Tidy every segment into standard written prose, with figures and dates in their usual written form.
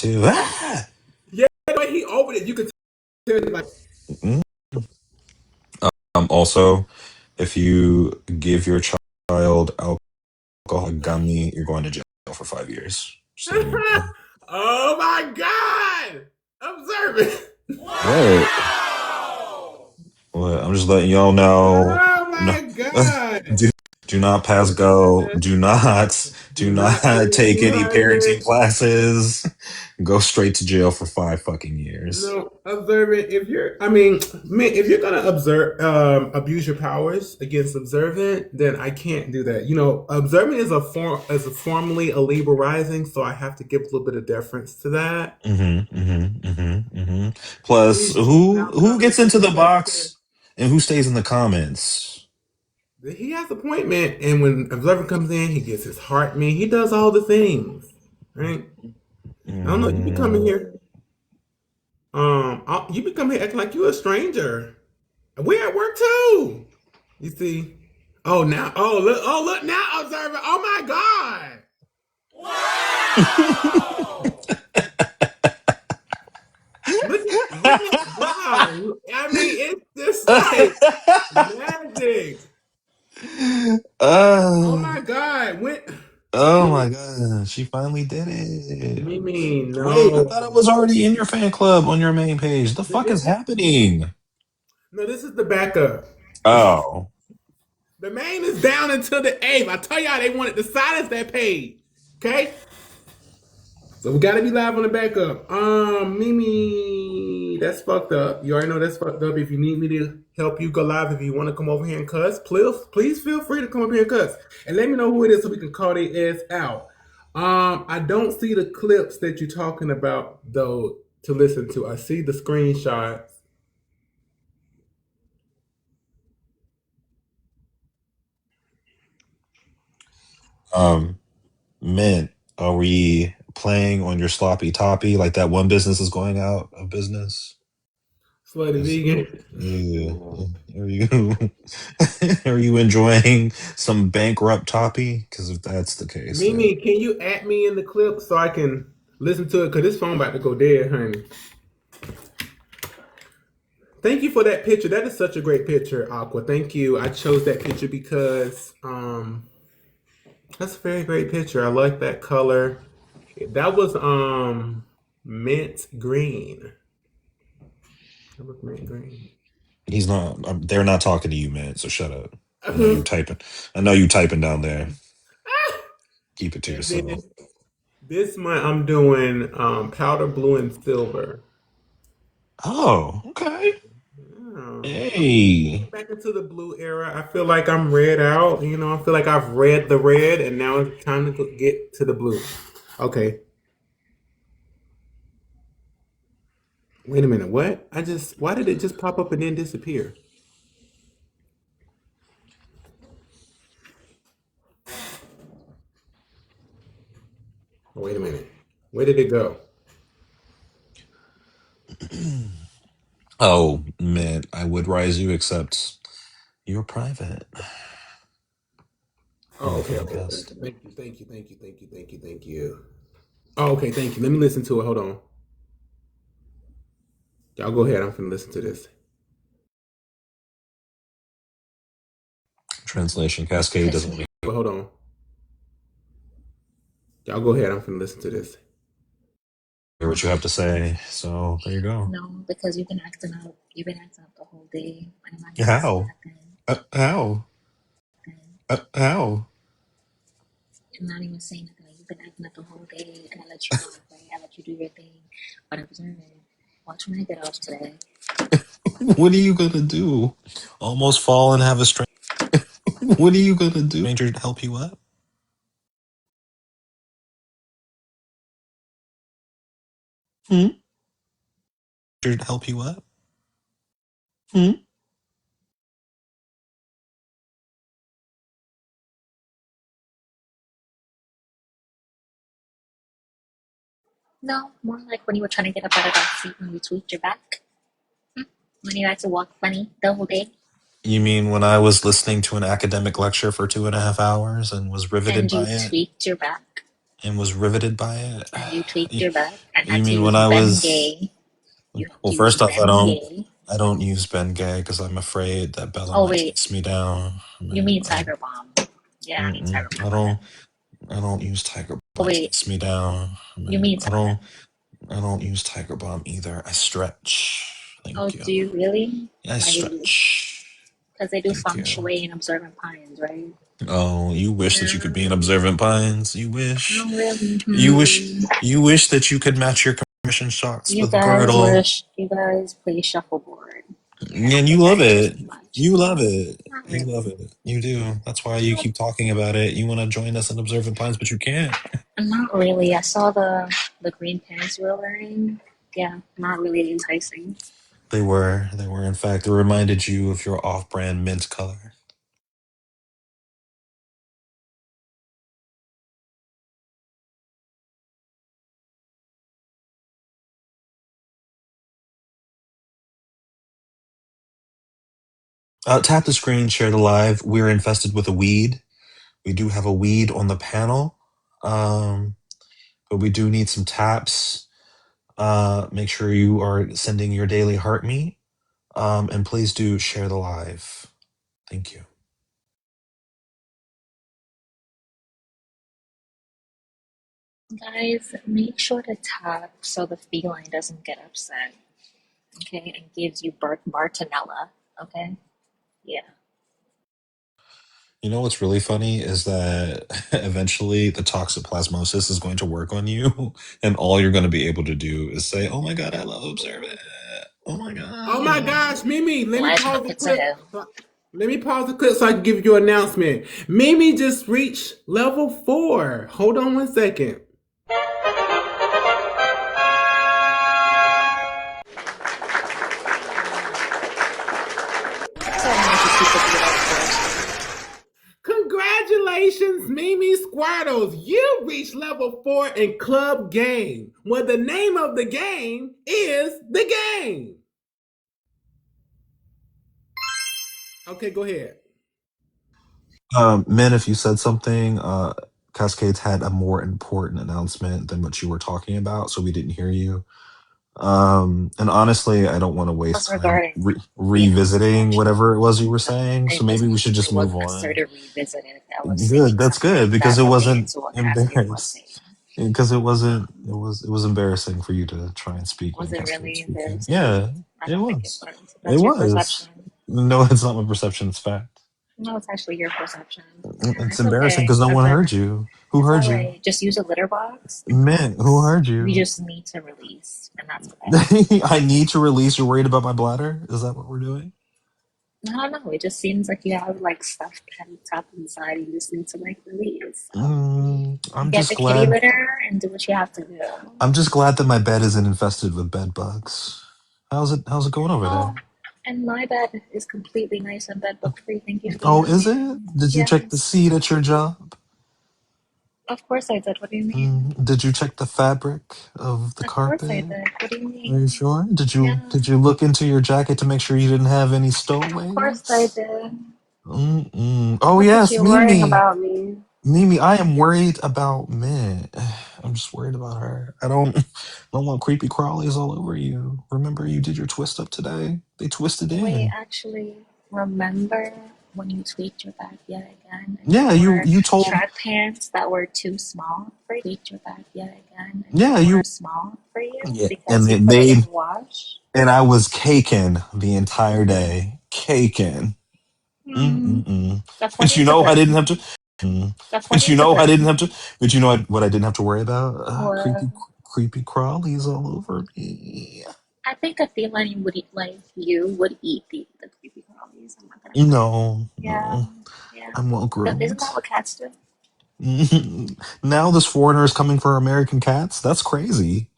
too. Ah! Yeah, the way he opened it, you could tell like Mm. Also, if you give your child alcoholic gummy, you're going to jail for 5 years. Just letting you know. oh my god! Observe it. What? Wow! What? I'm just letting y'all know. Oh No, my god! do do not pass go. Do Do not not take any utilize parenting it. classes. Go straight to jail for 5 fucking years. No, observant. If you're, I mean, man, if you're gonna observe, abuse your powers against observant, then I can't do that. You know, observant is a formally a Libra rising, so I have to give a little bit of deference to that. Plus, He's now who coming gets to into the the lecture. box and who stays in the comments? He has appointment, and when observant comes in, he gets his heart meet. He does all the things, right? I don't know. You be coming Mm, here, you be coming here acting like you a stranger. We at work too. You see? Oh look now, observer. Oh my God! Wow! Look at wow. I mean, it's just like magic. Oh uh, my God! oh Mimi, my god, she finally did it. Mimi, Wait, I no. thought I was already in your fan club on your main page. The fuck is This is happening? no. This is the backup. Oh. The main is down until the eighth. I tell y'all they wanted to silence that page. Okay, so we gotta be live on the backup. Mimi, that's fucked up. You already know that's fucked up. If you need me to help you go live, if you want to come over here and cuss, please feel free to come up here and cuss. And let me know who it is so we can call their ass out. I don't see the clips that you're talking about though to listen to. I see the screenshots. Um, Mint, are we playing on your sloppy toppy like that one business is going out of business? Slutty Is vegan. yeah, are you are you enjoying some bankrupt toppy? Because if that's the case, then Mimi, can you add me in the clip so I can listen to it? Cause this phone about to go dead, honey. Thank you for that picture. That is such a great picture, Aqua. Thank you. I chose that picture because that's a very great picture. I like that color. That was mint green. That was mint green. he's not. They're not talking to you, man. So shut up. I know you typing. I know you typing down there. Keep it to And then yourself. this month I'm doing powder blue and silver. Oh, okay. I'm Hey, back into the blue era. I feel like I'm read out. You know, I feel like I've read the red, and now it's time to get to the blue. Okay. Wait a minute. What? Why did it just pop up and then disappear? Oh, wait a minute. Where did it go? oh man, I would rise you, except you're private. Oh, Only for okay, the okay. best. Thank you. Oh, okay, thank you. Let me listen to it. Hold on. Y'all go ahead. I'm finna listen to this. Translation: Cascade doesn't want to But hold on. Y'all go ahead. I'm finna listen to this. hear what you have to say. So there you go. No, because you've been acting up. You've been acting up the whole day, and I'm not even saying How? nothing. How? How? I'm not even saying nothing. Like, you've been acting up the whole day, and I let you rock, right? I let you do your thing. But I'm observing. Watch when I get off today. What are you gonna do? Almost fall and have a stranger? What are you gonna do? Stranger to help you up? Hmm? Stranger to help you up? Hmm? No, more like when you were trying to get up out of that seat when you tweaked your back. Hmm? When you had to walk funny the whole day, You mean when I was listening to an academic lecture for 2.5 hours and was riveted and you by it? tweaked your back. and was riveted by it. and you tweaked You, your back and you had to mean use when I Ben was Gay. You had well? to use First off, I Ben don't. Gay. I don't use Ben Gay because I'm afraid that Bella Oh might wait, chase me down. you Man, mean Tiger Bomb? Yeah, I mean mm-mm. Tiger Bomb. My bad. I don't use Tiger Oh Bomb. wait, Chase me down. you Man, mean I don't use Tiger Bomb either. I stretch. oh, Thank you. do you really? I Like, stretch. because they do Thank feng you. shui in observant pines, right? Oh, you wish that you could be in Yeah, Observant Pines. You wish. not really. You wish. You wish that you could match your commission shots You with guys Girdle. wish you guys play shuffleboard. You're And not you good love at it it. too much. You love it. Not You love really. it. You do. That's why you Not, keep talking about it. You want to join us in Observant Pines, but you can't. not really. I saw the green pants you were wearing. Yeah, not really enticing. They were. They were. In fact, it reminded you of your off-brand mint color. Tap the screen, share the live. We're infested with a weed. We do have a weed on the panel, um, but we do need some taps. Make sure you are sending your daily heart me, and please do share the live. Thank you. Guys, make sure to tap so the feline doesn't get upset. Okay, and gives you Bartonella. Okay, yeah. You know what's really funny is that eventually the toxoplasmosis is going to work on you, and all you're going to be able to do is say, "Oh my god, I love observing. Oh my Oh my god." gosh, Mimi, let me Glad you pause make the it to clip. hell. Let me pause the clip so I can give you an announcement. Mimi just reached level 4. Hold on one second. So I wanted to keep it real, of course. Congratulations, Mimi Squirtles. You reached level 4 in Club Game. Well, the name of the game is the game. Okay, go ahead. Men, if you said something, Cascades had a more important announcement than what you were talking about, so we didn't hear you. And honestly, I don't want to waste Was time regarding the announcement revisiting actually. whatever it was you were saying. So It maybe we wasn't. should just It move wasn't on. necessarily revisited. I was Good, saying that's good something because that it related wasn't to what Cascade was embarrassed. saying. Because it wasn't. It was embarrassing for you to try and speak Was when it Cascade was really speaking. embarrassing? Yeah, I it don't think it was. was. It That's your was. perception. No, it's not my perception. It's fact. No, it's actually your perception. It's It's embarrassing okay. because no It's one all heard right. you. Who It's heard all you? right. Just use a litter box. Man, who heard We you? just need to release, and that's okay. I need to release. You're worried about my bladder? Is that what we're doing? I don't know. It just seems like you have like stuff pent up inside. You just need to like release. So I'm get just the kitty glad. litter and do what you have to do. I'm just glad that my bed isn't infested with bed bugs. How's it going over Oh, there? and my bed is completely nice and bed bug free. Thank you for being Oh, out is here. it? Did you check the Yes, seat at your job? of course I did. What do you mean? Did you check the fabric of the Of course I carpet? did. What do you Are you mean? sure? Yeah, Did you look into your jacket to make sure you didn't have any of course I stowaways? did. Oh Look at yes, you worrying Mimi. about me. Mimi, I am worried about men. I'm just worried about her. I don't want creepy crawlies all over you. Remember you did your twist up today? They twisted Wait, in. actually, remember when you tweaked your back yet again and you Yeah, wore you told track pants that were too small for you? Tweaked your back yet again and you yeah, wore you small for you yeah, and because you they put it made in wash? and I was caking the entire Mm, day. Caking. mm, Mm-mm-mm. But according you to know I didn't them. have to but According you to know I didn't them. have to but you know what I didn't have to worry about? Or Creepy crawlies all over me. I think a feline would eat like you would eat the creepy crawlies. I'm not gonna lie. No, Yeah, no. yeah. I'm well Isn't groomed. that what cats do? Now this foreigner is coming for American cats? That's crazy.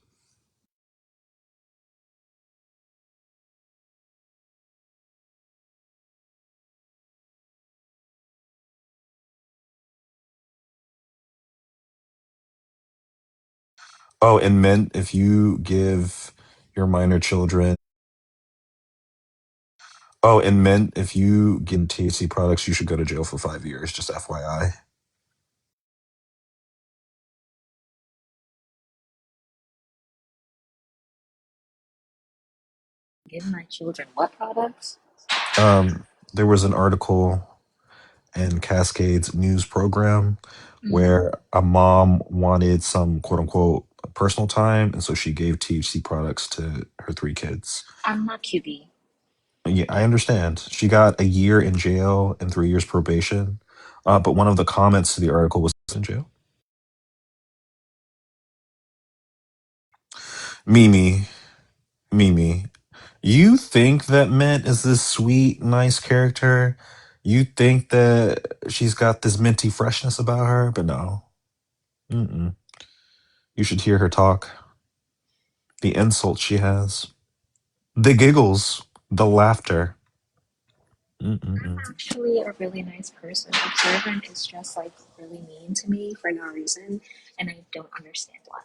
Oh, and mint, if you give your minor children Oh, and mint, if you get THC products, you should go to jail for 5 years, just FYI. Give my children what products? There was an article in Cascade's news program where a mom wanted some quote unquote personal time, and so she gave THC products to her 3 kids. I'm not QB. Yeah, I understand. She got a year in jail and 3 years probation. But one of the comments to the article was in jail. Mimi, Mimi, you think that Mint is this sweet, nice character? You think that she's got this minty freshness about her, but no. Mm-mm. You should hear her talk. The insults she has, the giggles, the laughter. I'm Mm-mm-mm. actually a really nice person. Observant is just like really mean to me for no reason, and I don't understand why.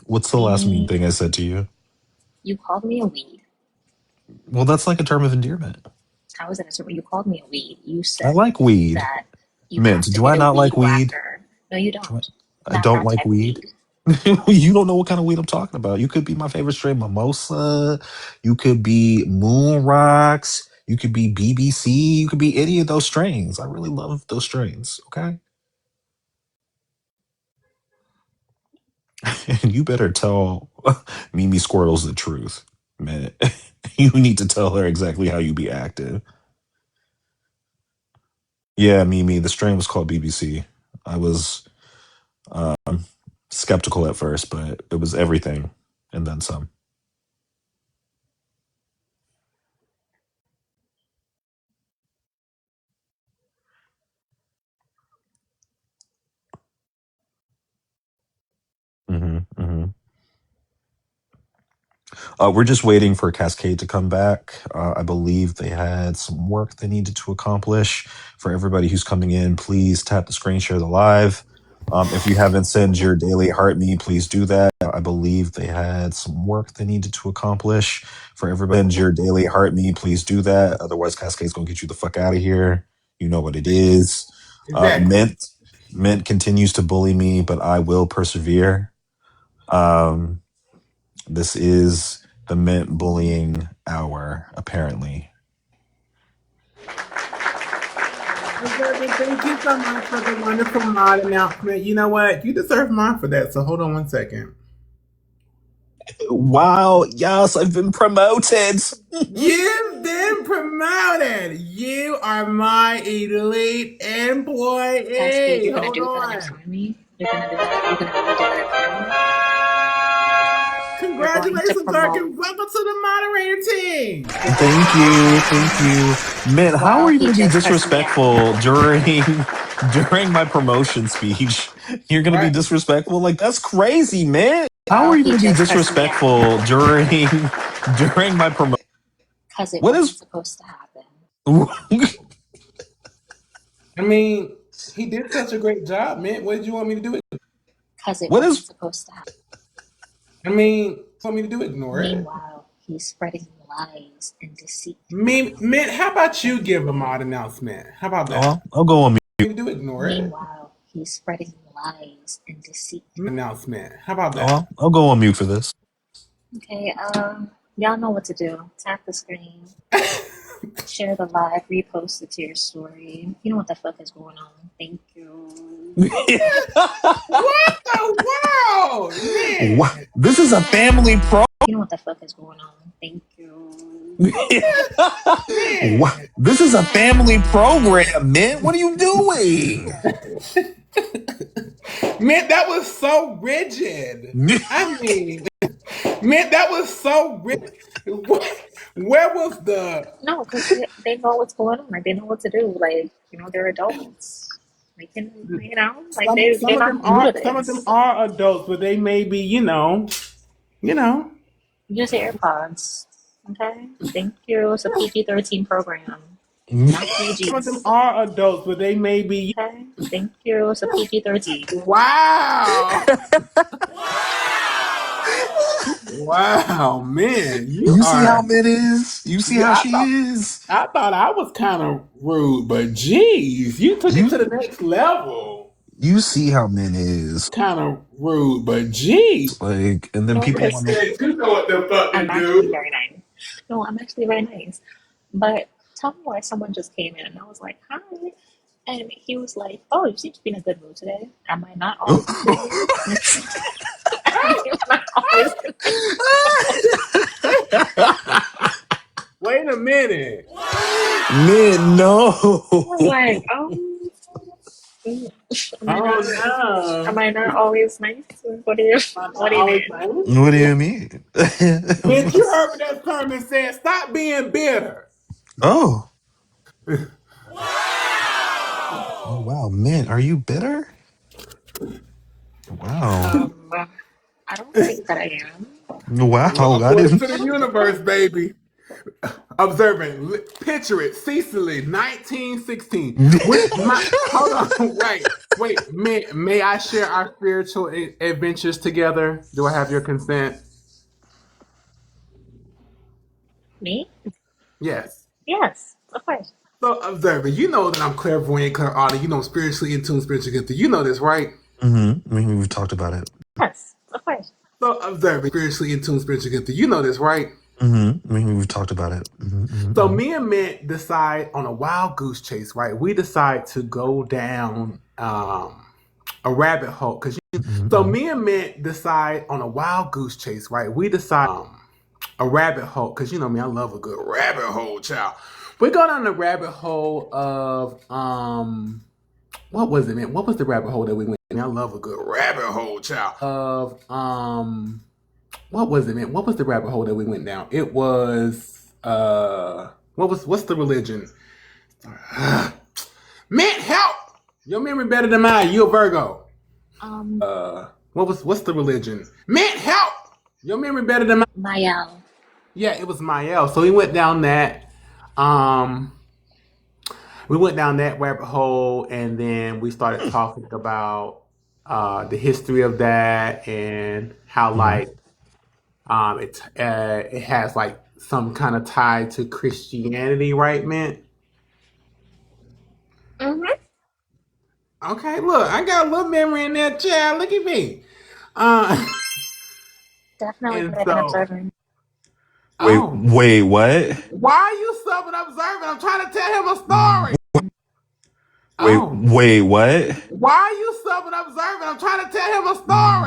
What's the last mean Mimi, thing I said to you? you called me a weed. Well, that's like a term of endearment. How is that a certain? You called me a weed. You I said like weed. that you Mint, have to do I get a not like weed weed? whacker. No, you Do don't. I Not don't that like type of weed. weed. You don't know what kind of weed I'm talking about. You could be my favorite strain, mimosa. You could be moon rocks. You could be BBC. You could be any of those strains. I really love those strains. Okay, and you better tell Mimi Squirtles the truth, man. You need to tell her exactly how you be acting. Yeah, Mimi. The strain was called BBC. I was skeptical at first, but it was everything and then some. Hmm. We're just waiting for Cascade to come back. I believe they had some work they needed to accomplish. For everybody who's coming in, please tap the screen share the live. If you haven't sent your daily heart me, please do that. I believe they had some work they needed to accomplish. For everybody, send your daily heart me, please do that. Otherwise, Cascade's gonna get you the fuck out of here. You know what it is. Exactly. Mint continues to bully me, but I will persevere. Um, this is the Mint bullying hour, apparently. Observant, thank you so much for the wonderful mod announcement. You know what? You deserve mine for that. So hold on one second. Wow, yes, I've been promoted. You've been promoted. You are my elite Cascade, employee. you're gonna Hold do that in on. front of me? You're gonna do that? You're gonna really do that in front of me? You're going to Congratulations, Dark, promote. and welcome to the moderator team. You're going Thank to you, promote. thank you. Mint, how Well, are you he gonna be just cursed me out. disrespectful during my promotion speech? You're gonna be Right? disrespectful? Like that's crazy, man. How Well, are you he gonna be just cursed me out. disrespectful during my promotion? Because it What wasn't is supposed to happen. I mean, he did such a great job, man. What did you want me to do? Because it what wasn't is supposed to happen. I mean, want me to do? Ignore it. Meanwhile, he's spreading lies and deceit. Mint, how about you give a mod announcement? How about that? I'll go on Me to do? Ignore it. Meanwhile, he's spreading lies and deceit. Announcement. How about that? I'll go on mute for this. Okay, y'all know what to do. Tap the screen, share the live, repost it to your story. You know what the fuck is going on. Thank you. What the world, What? man? This is a family pro. You know what the fuck is going on. Thank you. What? Man. This is a family program, man. What are you doing? Man, that was so rigid. I mean, man, that was so rigid. Where was the No, because they know what's going on. Like, they know what to do. Like, you know, they're adults. They can, you know, like, some they're of them not new are to this. adults, but they may be, you know. Use your AirPods. Okay? Thank you. It's a PG-13 program. Not Some of them PGs. are adults, but they may be. Okay? Thank you. It's a PG-13. Wow. Wow, man, you You see how are. Mint is? You see how Yeah, she is? I thought I was kind of rude, but geez, you took it You to the next level. you see how Mint is? Kind of rude, but geez. Like, and then No, people because want to. You know what the fuck I'm to actually do. very nice. No, I'm actually very nice. But tell me why someone just came in and I was like, hi. And he was like, oh, you seem to be in a good mood today. Am I not always in a good mood? Am I not always in a good Wait a minute. Man, no. mood? I was like, am I Oh not, am no. I not always nice? What do you Always mean? nice. What do you mean? Bitch, you heard what that sermon said. Stop being bitter. Oh. Oh wow, man, are you bitter? Wow. I don't think that I am. Well, Wow, I according didn't. to the universe, baby. Observing, picture it, Cecily, 1916. With my, hold on, wait. May I share our spiritual adventures together? Do I have your consent? Me? Yes. Yes, of course. So, observing, you know that I'm clairvoyant, clairaudient, you know, spiritually in tune, spiritually gifted. You know this, right? Mm-hmm. I mean, we've talked about it. Yes, of course. So, observing, spiritually in tune, spiritually gifted. You know this, right? Mm-hmm. I mean, we've talked about it. So me and Mint decide on a wild goose chase, right? We decide to go down a rabbit hole because so Mm-hmm. me and Mint decide on a wild goose chase, right? We decide a rabbit hole because you know me, I love a good rabbit hole, child. We go down the rabbit hole of what was it, man? What was the rabbit hole that we went in? I love a good rabbit hole, child. Of what was it, man? What was the rabbit hole that we went down? It was what's the religion? Man, help! Your memory better than mine. You a Virgo. Um, What's the religion? Man, help! Your memory better than mine. Mayel. Yeah, it was Mael. So we went down that. Um, we went down that rabbit hole, and then we started talking about the history of that and how Mm-hmm. like it has like some kind of tie to Christianity, right, man? Mm-hmm. Okay, look, I got a little memory in there, child. Look at me. Uh, Definitely and what I've been so, observing. oh, Wait, what? why are you subbing observing? I'm trying to tell him a story. Oh, Wait, what? why are you subbing observing? I'm trying to tell him a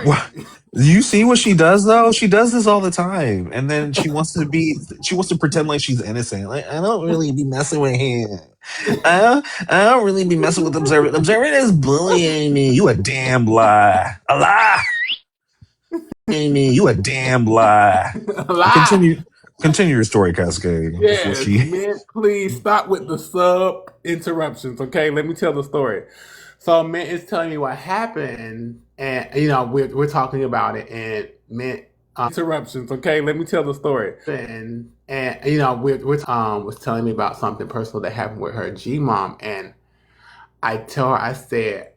What? story. You see what she does though? She does this all the time, and then she wants to pretend like she's innocent. Like I don't really be messing with him. I don't really be messing with Observer. Observer is bullying me. You a damn lie. A lie. Me. You a damn lie. Lie. Continue. Continue your story, Cascade. Before Yes, she. man, please stop with the sub interruptions, okay? Let me tell the story. So, man is telling me what happened, and you know, we're talking about it, and man, interruptions, okay? Let me tell the story. And you know, we're was telling me about something personal that happened with her G mom, and I tell her, I said,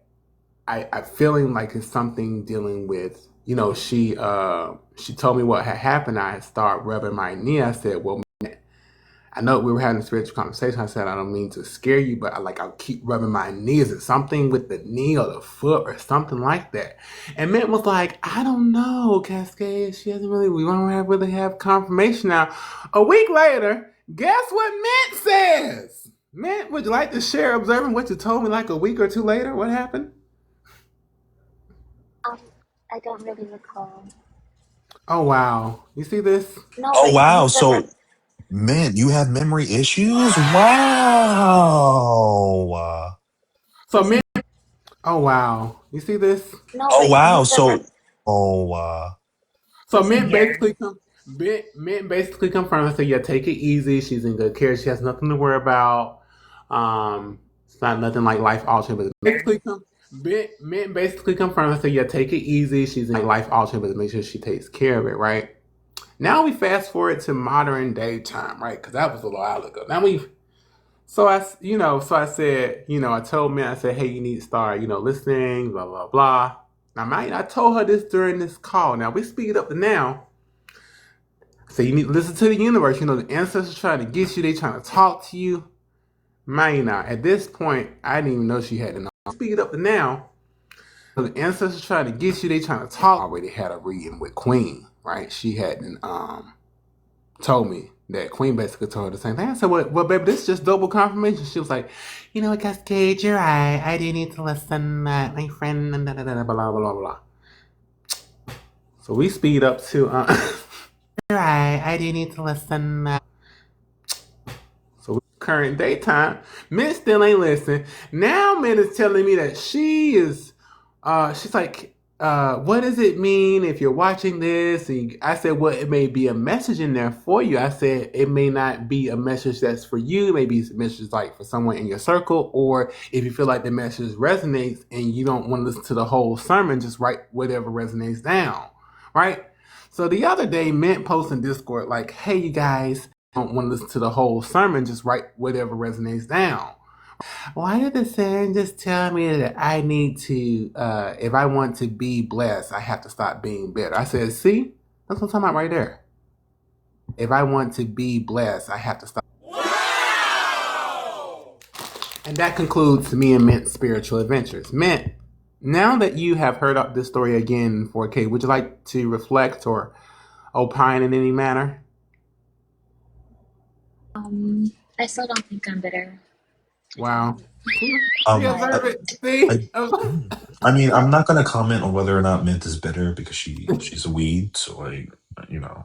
I feeling like it's something dealing with, you know, she told me what had happened. I started rubbing my knee. I said, well, I know we were having a spiritual conversation. I said, I don't mean to scare you, but I'll keep rubbing my knee. Is it something with the knee or the foot or something like that? And Mint was like, I don't know, Cascade. She hasn't really, we don't really have confirmation now. A week later, guess what Mint says? Mint, would you like to share observing what you told me like a week or two later? What happened? Um, I don't really recall. Oh, wow. You see this? No, Oh but wow! you said that. So, man, you have memory issues. Wow. So Mint, oh, wow. You see this? No, Oh but you wow! said that. So, oh wow. So Listen Mint here. basically Mint basically confirmed. I said, yeah, take it easy. She's in good care. She has nothing to worry about. It's not nothing like life altering, but Mint basically confirmed. I said, yeah, take it easy. She's in life altering, but make sure she takes care of it, right? Now we fast forward to modern day time, right? Because that was a while ago. Now we so I said, you know, I told Mint, I said, hey, you need to start, you know, listening, blah blah blah. Now, mind, I told her this during this call. Now we speed it up to now. So you need to listen to the universe. You know, the ancestors trying to get you. They trying to talk to you. Man, now, at this point, I didn't even know she had to know. Speak it up to now. So the ancestors trying to get you. They trying to talk. I already had a reading with Queen, right? She hadn't. told me that Queen basically told her the same thing. I said, well, baby, this is just double confirmation. She was like, you know what, Cascade, you're right. I do need to listen. My friend, blah, blah, blah, blah. So we speed up to, you're right. I do need to listen. So current daytime, Mint still ain't listening. Now Mint is telling me that she's like, what does it mean if you're watching this? And I said, well, it may be a message in there for you. I said, it may not be a message that's for you. Maybe it's a message like for someone in your circle, or if you feel like the message resonates and you don't want to listen to the whole sermon, just write whatever resonates down, right? So the other day, Mint posted in Discord like, hey, you guys, don't want to listen to the whole sermon, just write whatever resonates down. Why did the saying just tell me that I need to, if I want to be blessed, I have to stop being bitter? I said, see, that's what I'm talking about right there. If I want to be blessed, I have to stop. Wow! And that concludes me and Mint's spiritual adventures. Mint, now that you have heard up this story again in 4K, would you like to reflect or opine in any manner? I still don't think I'm bitter. Wow. See, But observe it. See? I, I mean, I'm not gonna comment on whether or not Mint is bitter because she's a weed, so like, you know,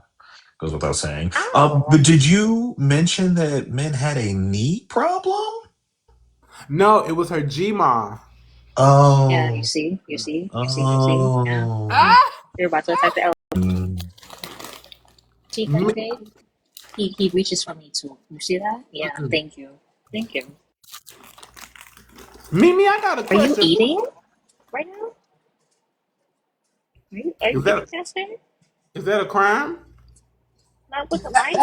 goes without saying. Oh. But did you mention that Mint had a knee problem? No, it was her Gma. yeah, you Oh, see, you see, you see, you see. Yeah, oh. Ah! you're about to attack the L. Mm. See, Cascade? He reaches for me too. You see that? Yeah, thank you. Thank you. Mimi, I got a Are you question. eating right now? Are you Is eating, that Cascade? is that a crime? Not with the mic?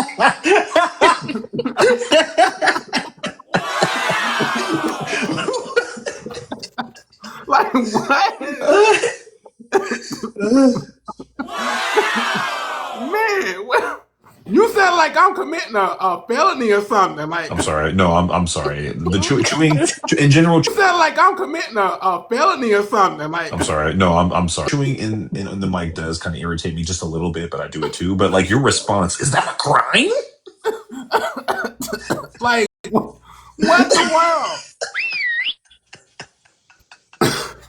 Like what? Man, what? You sound like I'm committing a felony or something. Like I'm sorry. No, I'm sorry. The chewing in general. you sound like I'm committing a felony or something. Like I'm sorry. No, I'm sorry. Chewing in the mic does kind of irritate me just a little bit, but I do it too. But like your response, is that a crime? like what the world?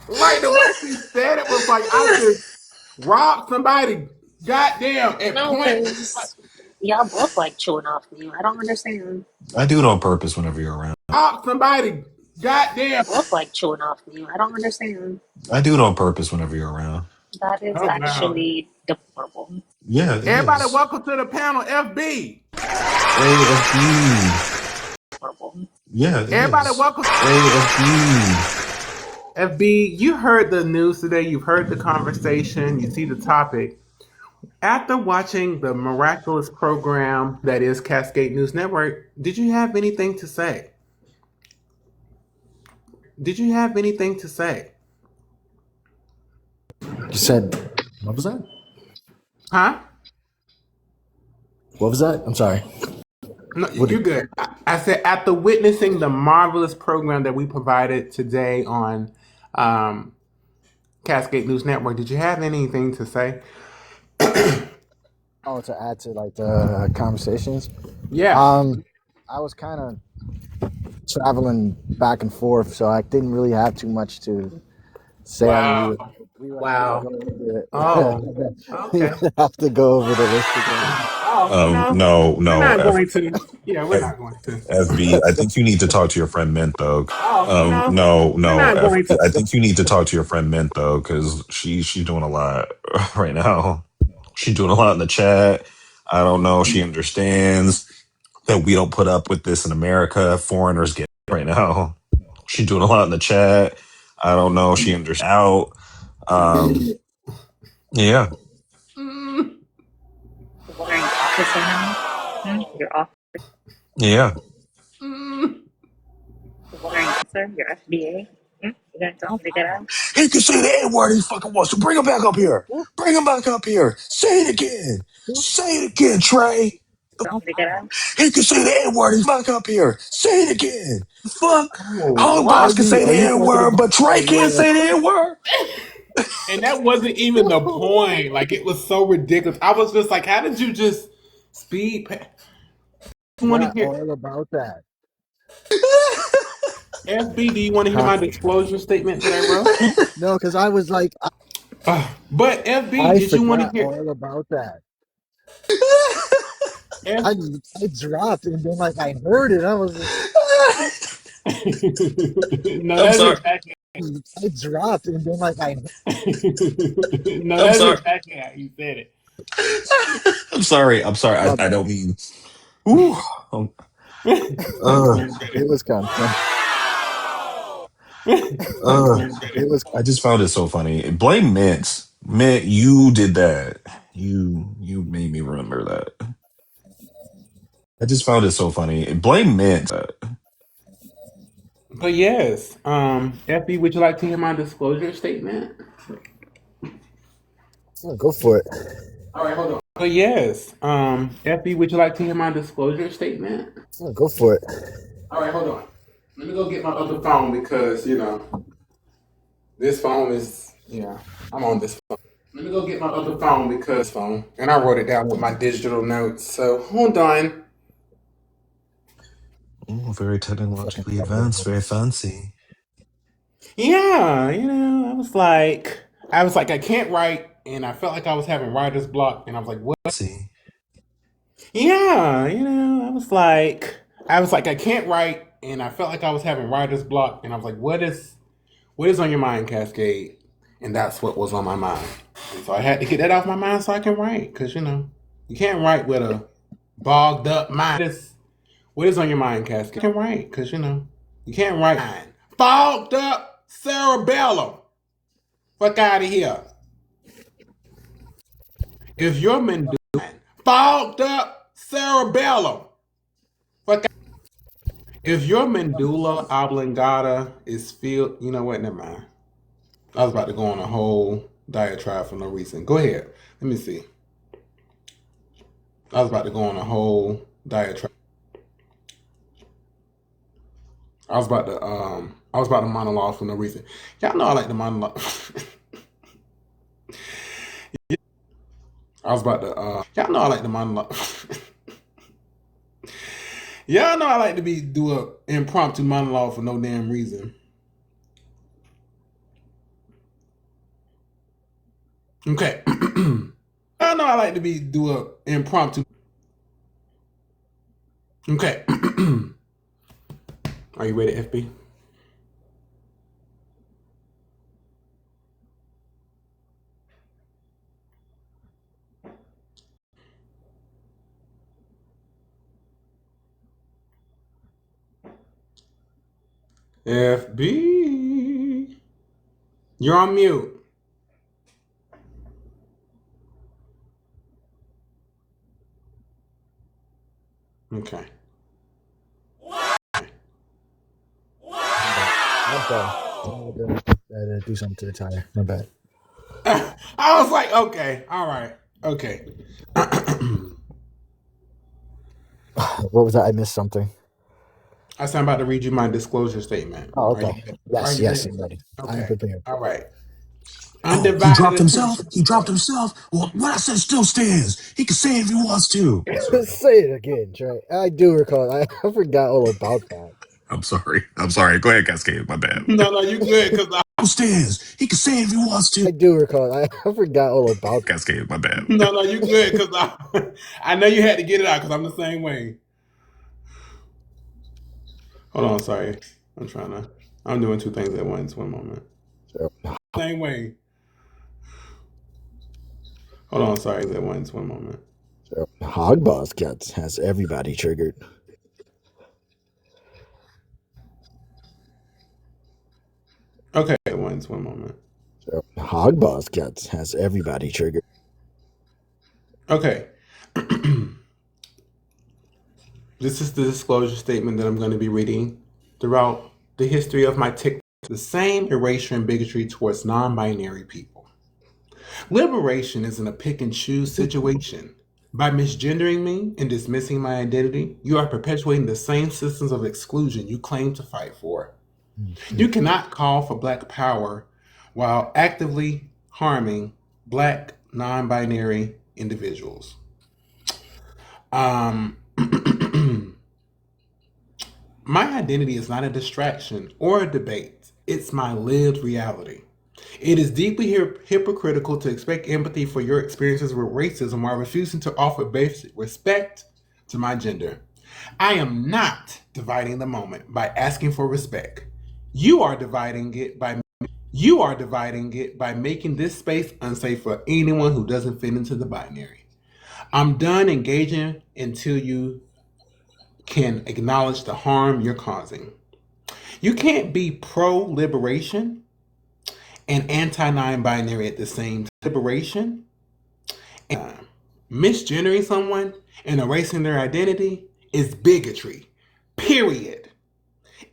Like the way she said it was like I just robbed somebody. Goddamn! At No, point. because y'all both like chewing off me. I don't understand. I do it on purpose whenever you're around. Robbed somebody. Goddamn! Both like chewing off me. I don't understand. I do it on purpose whenever you're around. That is Oh wow! actually deplorable. Yeah, it Everybody, is. welcome to the panel, FB. AFB. Deplorable. Yeah, it Everybody, is. welcome. AFB. FB, you heard the news today. You've heard the conversation. You see the topic. After watching the miraculous program that is Cascade News Network, did you have anything to say? Did you have anything to say? You said, what was that? Huh? What was that? I'm sorry. No, What you're did, good. I said after witnessing the marvelous program that we provided today on Cascade News Network, did you have anything to say? oh, to add to like the conversations. Yeah. I was kind of traveling back and forth, so I didn't really have too much to say. Wow. We would Wow. Oh. we Okay. would have to go over the list again. Oh no. No, We're no, not going to. Yeah, we're not going to. FB. I think you need to talk to your friend Mint though. Oh no. No, We're no, not going FB. to. I think you need to talk to your friend Mint though, because she's doing a lot right now. She's doing a lot in the chat. I don't know. She understands that we don't put up with this in America. Foreigners get it right now. She's doing a lot in the chat. I don't know. She understands out. Yeah. What are you, officer now? You're off. Yeah. What are you, officer? You're FBA? You gonna tell me to get out? He can say the N word he fucking wants to. Bring him back up here. Bring him back up here. Say it again. Say it again, Trey. Tell me to get out? He can say the N word. He's back up here. Say it again. Fuck. Oh, Hog what? Boss can say the Are you N talking word, about? but Trey can't say the N word. And that wasn't even the point. Like it was so ridiculous. I was just like, how did you just Speed. You want to Forgot hear all about that. FB? Do you want to hear Huh? my disclosure statement that I wrote? No, because I was like, But FB, I did you want to forgot hear? all about that. F- I I dropped and then like I heard it. I was no, I'm that's sorry. just backing. I dropped and then like I No, I'm that's sorry. just backing out. You said it. I'm sorry. I'm sorry. my I bad. don't mean. Ooh. Um, uh, It was coming. uh, It was I just found it so funny. Blame Mint. Mint, you did that. You made me remember that. I just found it so funny. Blame Mint. But yes, FB, would you like to hear my disclosure statement? go for it. All right, hold on. But yes, FB, would you like to hear my disclosure statement? Go for it. All right, hold on. Let me go get my other phone because this phone is I'm on this phone. Let me go get my other phone because phone, and I wrote it down with my digital notes. So hold on. Oh, very Fucking technologically advanced, very L's. fancy. Yeah, I was like, I can't write, and I felt like I was having writer's block, and I was like, what? See. Yeah, I was like, I can't write, and I felt like I was having writer's block, and I was like, what is on your mind, Cascade? And that's what was on my mind. And so I had to get that off my mind so I can write, because you can't write with a bogged up mind. What is on your mind, Cascade? You can write, because you can't write fogged up cerebellum. Fuck out of here. If your medulla fogged up cerebellum, fuck. If your medulla oblongata is filled, you know what? Never mind. I was about to go on a whole diatribe for no reason. Go ahead. Let me see. I was about to go on a whole diatribe. I was about to monologue for no reason. Y'all know I like to monologue. I was about to y'all know I like to monologue. Y'all know I like to do a impromptu monologue for no damn reason. Okay. Y'all know I like to do a impromptu. Okay. Are you ready, FB? FB. You're on mute. Okay. My bad. My bad. I had to do something to the tire. My bad. I was like, okay, all right, okay. What was that? I missed something. I said I'm about to read you my disclosure statement. Oh, Are you okay. are Yes, you yes, ready? I'm ready. I'm Okay. prepared. All right. Oh, he Undivided dropped himself. attention. He dropped himself. Well, what I said still stands. He can say it if he wants to. I'm sorry. Say it again, Trey. I do recall. I forgot all about that. I'm sorry. I'm sorry. Go ahead, Cascade. My bad. No, you good because Stands. He can say it if he wants to. I do recall. I forgot all about. Cascade. My bad. no, you good because I know you had to get it out because I'm the same way. Hold on, sorry. I'm doing two things at once. One moment. So, Same way. Hold on, sorry, at once. One moment. Hogboss Cats has everybody triggered. Okay, at once. One moment. So, Hogboss Cats has everybody triggered. Okay. This is the disclosure statement that I'm going to be reading throughout the history of my TikTok. The same erasure and bigotry towards non binary people. Liberation isn't a pick and choose situation. By misgendering me and dismissing my identity, you are perpetuating the same systems of exclusion you claim to fight for. You cannot call for Black power while actively harming Black non binary individuals. Um, my identity is not a distraction or a debate. It's my lived reality. It is deeply hypocritical to expect empathy for your experiences with racism while refusing to offer basic respect to my gender. I am not dividing the moment by asking for respect. You are dividing it by making this space unsafe for anyone who doesn't fit into the binary. I'm done engaging until you can acknowledge the harm you're causing. You can't be pro liberation and anti non binary at the same time. Liberation and misgendering someone and erasing their identity is bigotry. Period.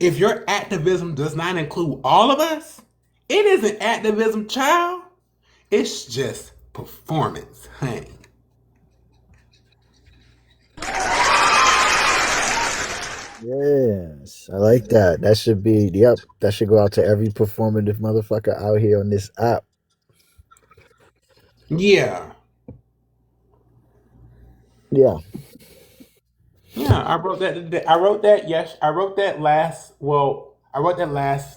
If your activism does not include all of us, it isn't activism, child. It's just performance, honey. Yes, I like that. That should be, yep, that should go out to every performative motherfucker out here on this app. Yeah. Yeah. Yeah, I wrote that today. I wrote that, yes. I wrote that last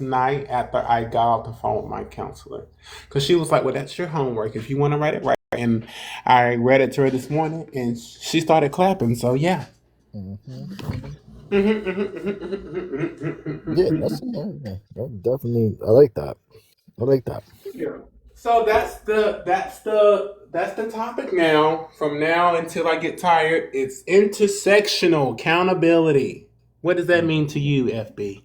night after I got off the phone with my counselor. Because she was like, well, that's your homework. If you want to write it, write it. And I read it to her this morning and she started clapping. So, yeah. Hmm. Yeah, that definitely, I like that. I like that. Yeah. So that's the topic now. From now until I get tired, it's intersectional accountability. What does that mean to you, FB?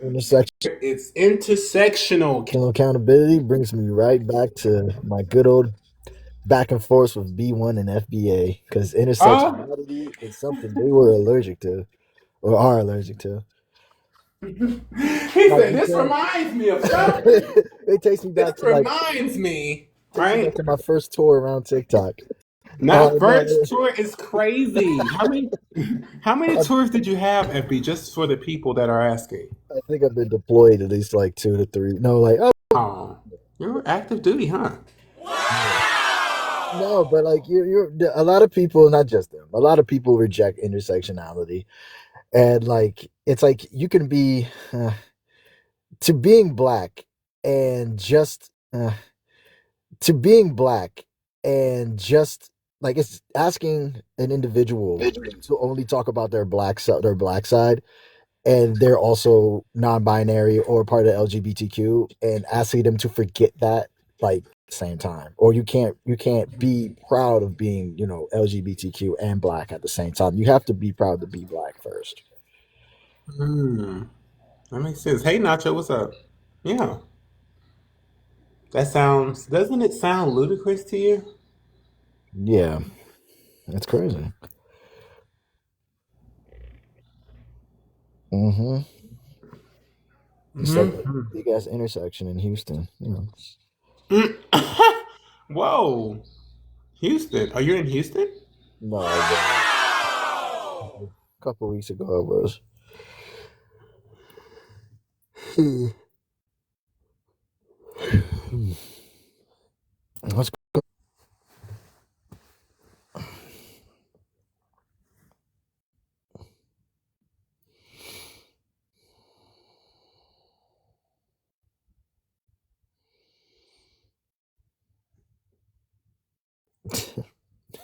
Intersection It's intersectional. accountability brings me right back to my good old back and forth with B1 and FBA because Oh, intersectionality is something they were allergic to or are allergic to. he Like said, you "This can't. reminds me of something. It takes me This back to like reminds me, takes me back right? to my first tour around TikTok. Not No, first tour is crazy. How many I, tours did you have, FB? Just for the people that are asking. I think I've been deployed at least like 2 to 3. No, like oh Oh, you're active duty, huh? yeah. No, but like you're a lot of people, not just them. A lot of people reject intersectionality, and like it's like you can be to being black and just to being black and just like it's asking an individual to only talk about their black side and they're also non-binary or part of LGBTQ and asking them to forget that like same time or you can't be proud of being LGBTQ and black at the same time. You have to be proud to be black first. Hmm, that makes sense. Hey, Nacho, what's up? Yeah, that sounds. Doesn't it sound ludicrous to you? Yeah, that's crazy. Hmm. It's like a Hmm. big ass intersection in Houston. Whoa, Houston. Are you in Houston? No, I was a couple weeks ago. I was. Let's go.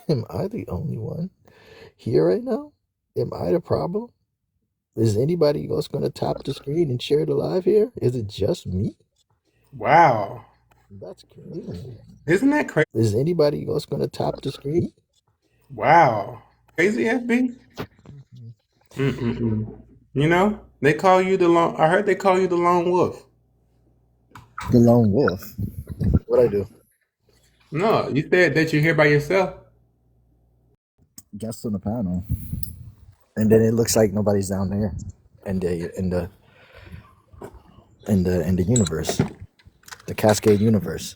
Am I the only one here right now? Am I the problem? Is anybody else going to tap the screen and share the live here? Is it just me? Wow, That's crazy. isn't that crazy? Is anybody else going to tap the screen? Wow, crazy, FB. Mhm. Mm-mm-mm. You know, they call you the lone. I heard they call you the lone wolf. The lone wolf. What I do? No, you said that you're here by yourself. Guest on the panel, and then it looks like nobody's down there, in the universe, the Cascade universe.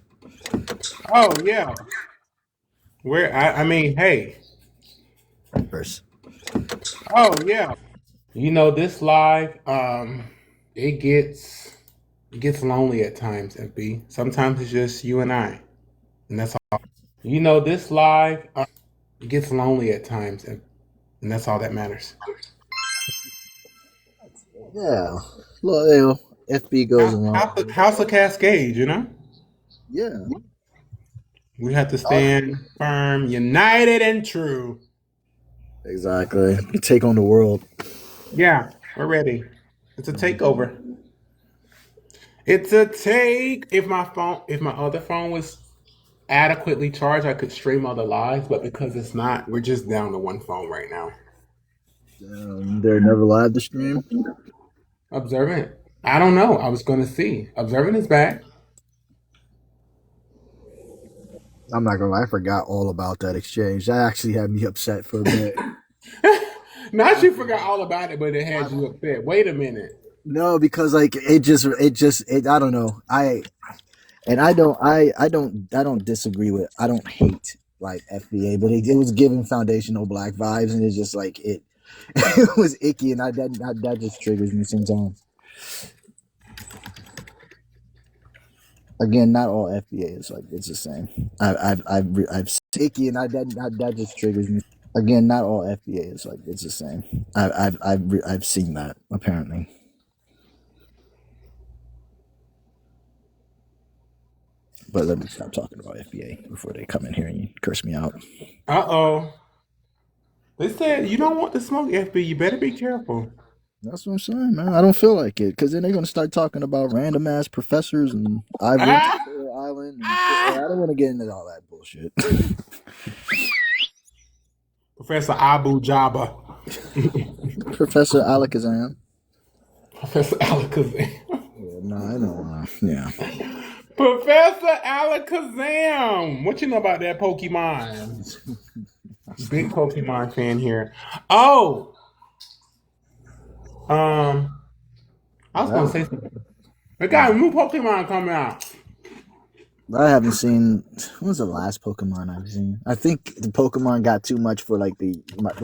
Oh yeah. Where I mean, hey. Verse. Oh yeah. You know this live. It gets lonely at times, FB. Sometimes it's just you and I, and that's all. You know this live. It gets lonely at times. And that's all that matters. Yeah. Well, you know, FB goes a long way. House of Cascade, you know? Yeah. We have to stand firm, united, and true. Exactly. Take on the world. Yeah, we're ready. It's a takeover. It's a take. If my other phone was adequately charged, I could stream other lives, but because it's not, we're just down to one phone right now. They're never live to stream. Observant. I don't know. I was going to see. Observant is back. I'm not gonna lie, I forgot all about that exchange. That actually had me upset for a bit. Not you forgot all about it, but it had you upset. Wait a minute. No, because like I don't know. I don't disagree with. I don't hate like FBA, but it was giving foundational black vibes, and it's just like it. It was icky, and that just triggers me sometimes. Again, not all FBA is like it's the same. I've icky, and that just triggers me. Again, not all FBA is like it's the same. I've seen that apparently. But let me stop talking about FBA before they come in here and curse me out. Uh-oh. They said you don't want to smoke FB. You better be careful. That's what I'm saying, man. I don't feel like it because then they're gonna start talking about random ass professors and I went to Ah! Fair Island and shit. I Ah! don't want to get into all that bullshit. Professor Abu Jabba. Professor Alakazam. Professor Alakazam. Yeah, no, I know. Yeah. Professor Alakazam. What you know about that Pokemon? Big Pokemon fan here. Oh, I was gonna say something. We got a new Pokemon coming out. I haven't seen. What was the last Pokemon I've seen? I think the Pokemon got too much for like the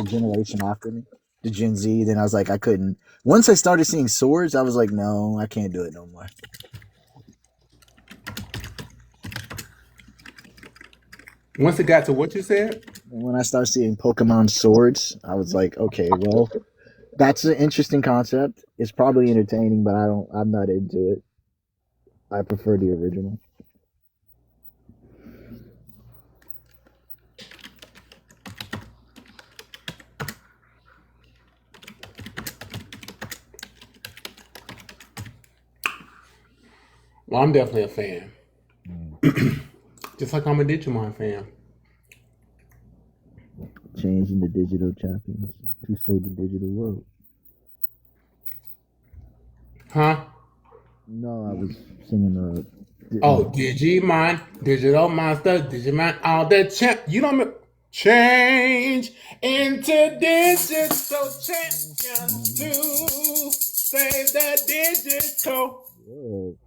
generation after me, the Gen Z. Then I was like, I couldn't. Once I started seeing swords, I was like, no, I can't do it no more. Once it got to what you said, And when I started seeing Pokemon swords, I was like, okay, well, that's an interesting concept. It's probably entertaining, but I'm not into it. I prefer the original. well, I'm definitely a fan. Just like I'm a Digimon fan. Changing the digital champions to save the digital world. Huh? No, I was singing Oh, Digimon, Digital Monster, Digimon, all the champ. You don't change into digital champions to save the digital. Whoa.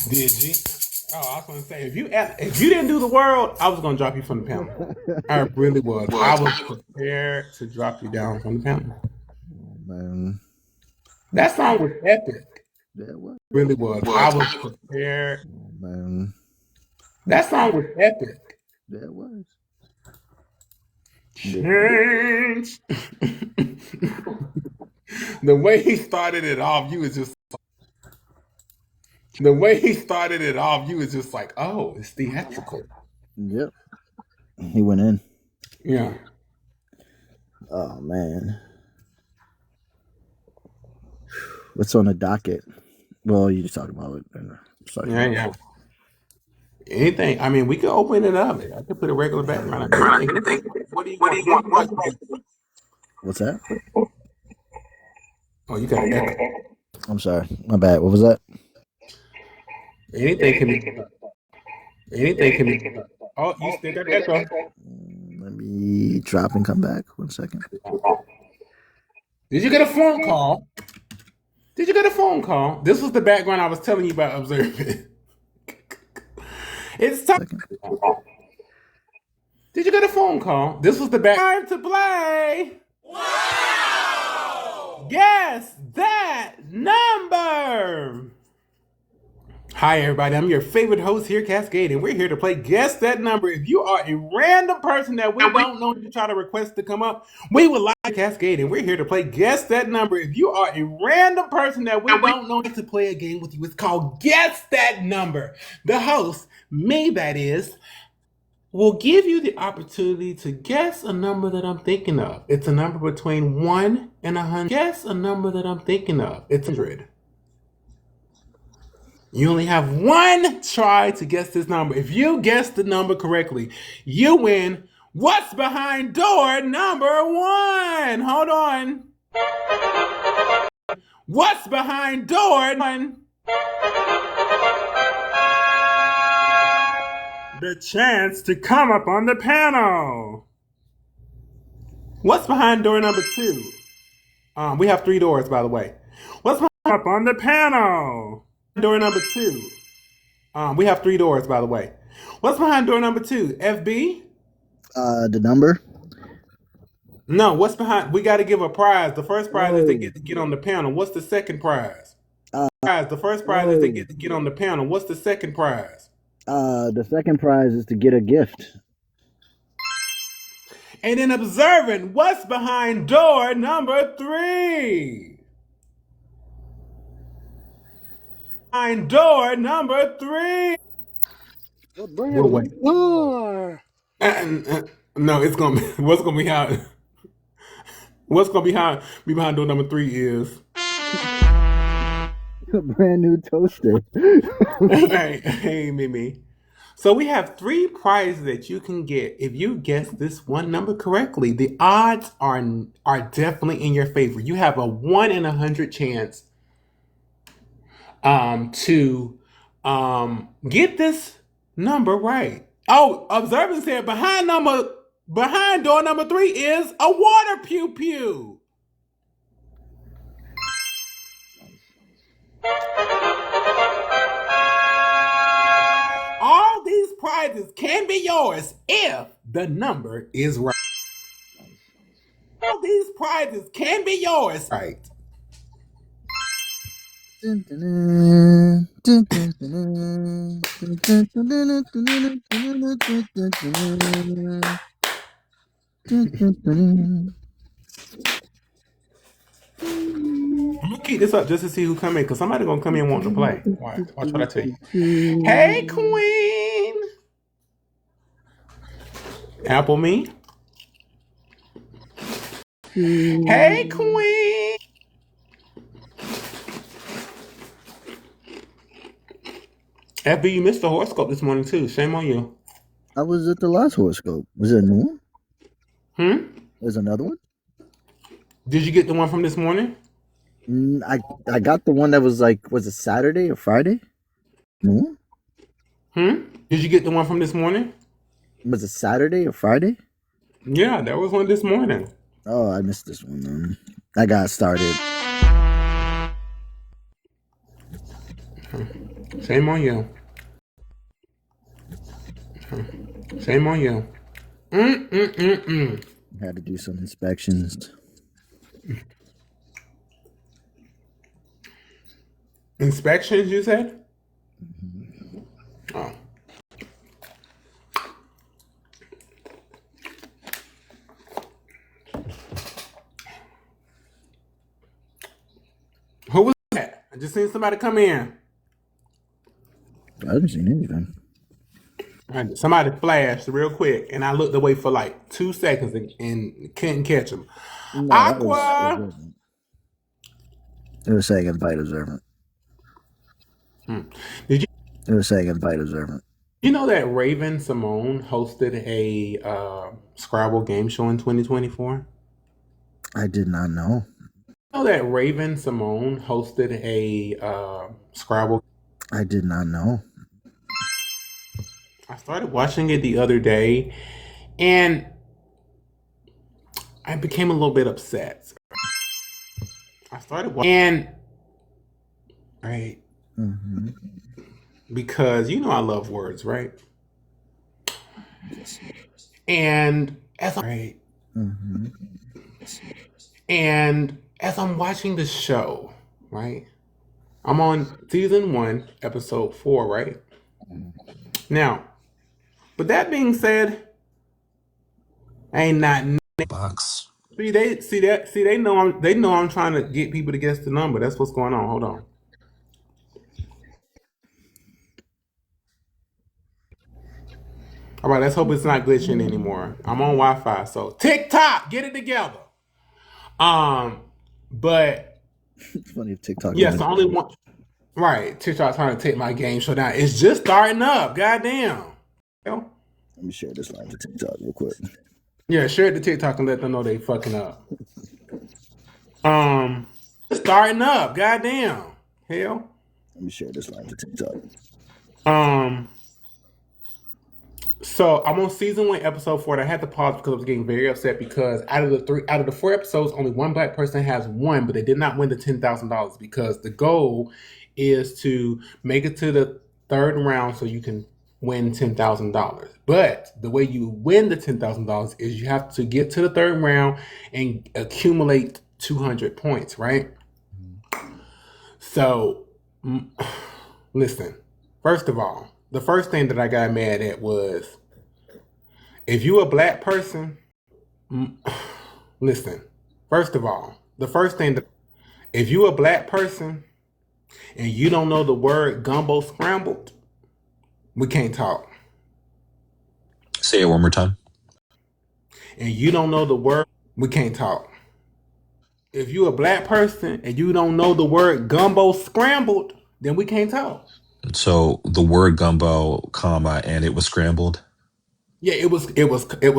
Digi. Oh, I was gonna say if you didn't do the world, I was gonna drop you from the panel. I really was. I was prepared to drop you down from the panel. Oh, man. That song was epic. Yeah, what? Really was. I was prepared. Oh, man. That song was epic. Yeah, it was. Change. The way he started it off, you was just. The way he started it off, you was just like, oh, it's theatrical. Yep. He went in. Yeah. Oh man. What's on the docket? Well, you just talked about it. Sorry. Yeah. Anything. I mean, we could open it up. I could put a regular background. Anything. What do you want? What's that? Oh, you got an echo. I'm sorry. My bad. What was that? Anything can be. Anything can be. Oh, you still got echo. Let me drop and come back. 1 second. Did you get a phone call? Did you get a phone call? This was the background I was telling you about observing. It's time. Did you get a phone call? This was the background to play. Wow! Guess that number. Hi, everybody. I'm your favorite host here, Cascade, and we're here to play Guess That Number. If you are a random person that we don't know and you try to request to come up, we would like Cascade, and we're here to play Guess That Number. If you are a random person that we don't know to play a game with you, it's called Guess That Number. The host, me that is, will give you the opportunity to guess a number that I'm thinking of. It's a number between 1 and 100. Guess a number that I'm thinking of. It's 100. You only have one try to guess this number. If you guess the number correctly, you win. What's behind door number 1? Hold on. What's behind door 1? The chance to come up on the panel. What's behind door number 2? We have 3 doors, by the way. What's behind up on the panel? Door number 2. We have 3 doors, by the way. What's behind door number 2? FB? The number. No, what's behind? We got to give a prize. The first prize is they get to get on the panel. What's the second prize? The first prize is they get to get on the panel. What's the second prize? The second prize is to get a gift. And then observing what's behind door number 3. Behind door number 3. We'll wait. No, it's gonna be what's gonna be behind. What's gonna be behind door number 3 is A brand new toaster. hey, Mimi. So we have 3 prizes that you can get if you guess this one number correctly. The odds are definitely in your favor. You have a 1 in 100 chance to get this number right. Oh, observant said behind door number 3 is a water pew pew. All these prizes can be yours if the number is right. All these prizes can be yours. Right. I'm gonna keep this up just to see who come in, because somebody gonna come in wanting to play. Watch what I tell you. Hey, Queen. Apple me. Hey, Queen. FB, you missed the horoscope this morning too. Shame on you. I was at the last horoscope. Was it a new one? There's another one? Did you get the one from this morning? I got the one that was like, was it Saturday or Friday? No? Did you get the one from this morning? Was it Saturday or Friday? Yeah, that was one this morning. Oh, I missed this one then. I got started. Shame on you. Shame on you. Had to do some inspections. Inspections, you said? Oh. Who was that? I just seen somebody come in. I haven't seen anything. Somebody flashed real quick, and I looked away for like 2 seconds and couldn't catch them. No, Aqua! They were saying invite observant. Did you? They were saying invite observant. You know that Raven Simone hosted a Scrabble game show in 2024? I did not know. You know that Raven Simone hosted a Scrabble? I did not know. I started watching it the other day, and I became a little bit upset. I started watching, and right, because you know I love words, right? And as and as I'm watching the show, right, I'm on season 1, episode 4, right? Now, with that being said, ain't not Box. they know I'm trying to get people to guess the number. That's what's going on. Hold on. All right, let's hope it's not glitching anymore. I'm on Wi-Fi, so TikTok, get it together. But It's funny if TikTok. yes, the only one. Right, TikTok trying to take my game show down. It's just starting up. Goddamn. Let me share this line to TikTok real quick. Yeah, share it to TikTok and let them know they fucking up. Starting up. Goddamn. Hell. Let me share this line to TikTok. So I'm on season 1, episode 4. And I had to pause because I was getting very upset because out of the 4 episodes, only one black person has won, but they did not win the $10,000 because the goal is to make it to the 3rd round so you can win $10,000. But the way you win the $10,000 is you have to get to the 3rd round and accumulate 200 points, right? So, listen. First of all, the first thing that I got mad at was, if you a black person, listen. First of all, the first thing that, if you a black person and you don't know the word gumbo scrambled, we can't talk. Say it one more time. And you don't know the word, we can't talk. If you a black person and you don't know the word gumbo scrambled, then we can't talk. So the word gumbo, comma, and it was scrambled. Yeah, it was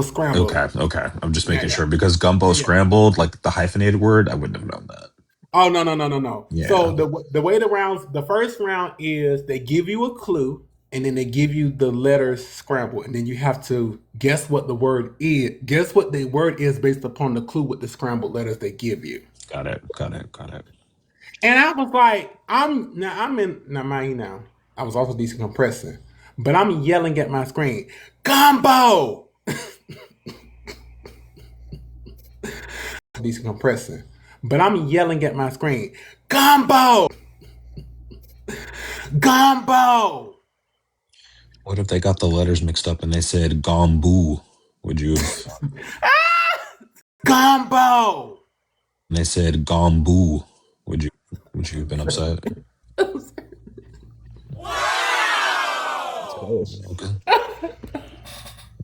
scrambled. Okay. I'm just making Yeah. sure because gumbo scrambled, like the hyphenated word, I wouldn't have known that. Oh no. Yeah. So the way the first round is they give you a clue and then they give you the letters scrambled and then you have to guess what the word is. Guess what the word is based upon the clue with the scrambled letters they give you. Got it. And I was like, I was also decompressing, but I'm yelling at my screen, Gumbo! Decompressing, but I'm yelling at my screen, Gumbo! Gumbo! What if they got the letters mixed up and they said Gombu? Would you have? Gumbo! And they said Gombu. Would you have been upset? Okay.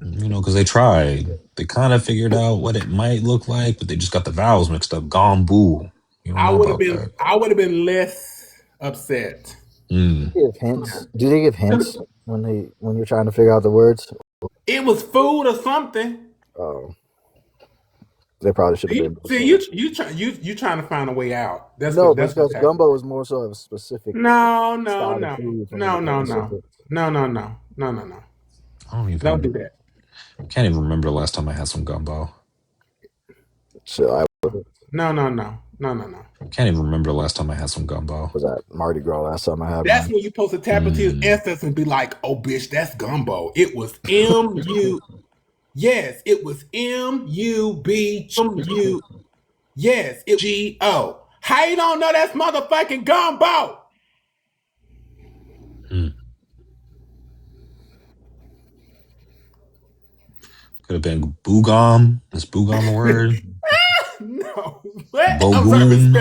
Because they tried. They kind of figured out what it might look like, but they just got the vowels mixed up. Gombu. You don't I know would have about been that. I would have been less upset. Give hints. Do they give hints when you're trying to figure out the words? It was food or something. Oh, they probably should have been. See, you trying to find a way out. That's No, that's because what gumbo is more so of a specific No. style of food from the Pacific. No. I don't even. Don't do that. Can't even remember the last time I had some gumbo. So I No. Can't even remember the last time I had some gumbo. was at Mardi Gras last time I had That's mine. when you're supposed to tap into your ancestors and be like, "Oh, bitch, that's gumbo." It was M-U. Yes, it was M-U-B. M-U. Yes, it was G-O. How you don't know that's motherfucking gumbo? Could have been boogom. Is boogom the word? No. What? Bogoon.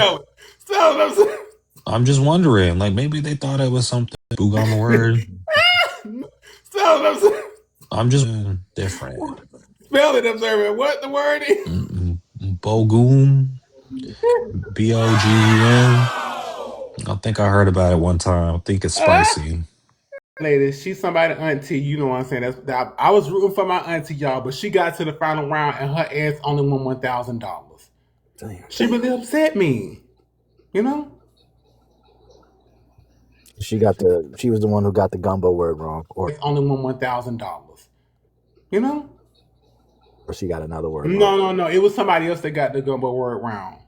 Spell it. I'm just wondering, like maybe they thought it was something. Boogom the word. I'm just different. Spell it, observer. What the word is? Bogoon. B-O-G-U-N. I think I heard about it one time. I think it's spicy. Lady, she's somebody auntie. You know what I'm saying? I was rooting for my auntie, y'all, but she got to the final round and her ass only won $1,000. She really upset me. You know? She was the one who got the gumbo word wrong, or only won $1,000. You know? Or she got another word wrong. No. It was somebody else that got the gumbo word wrong.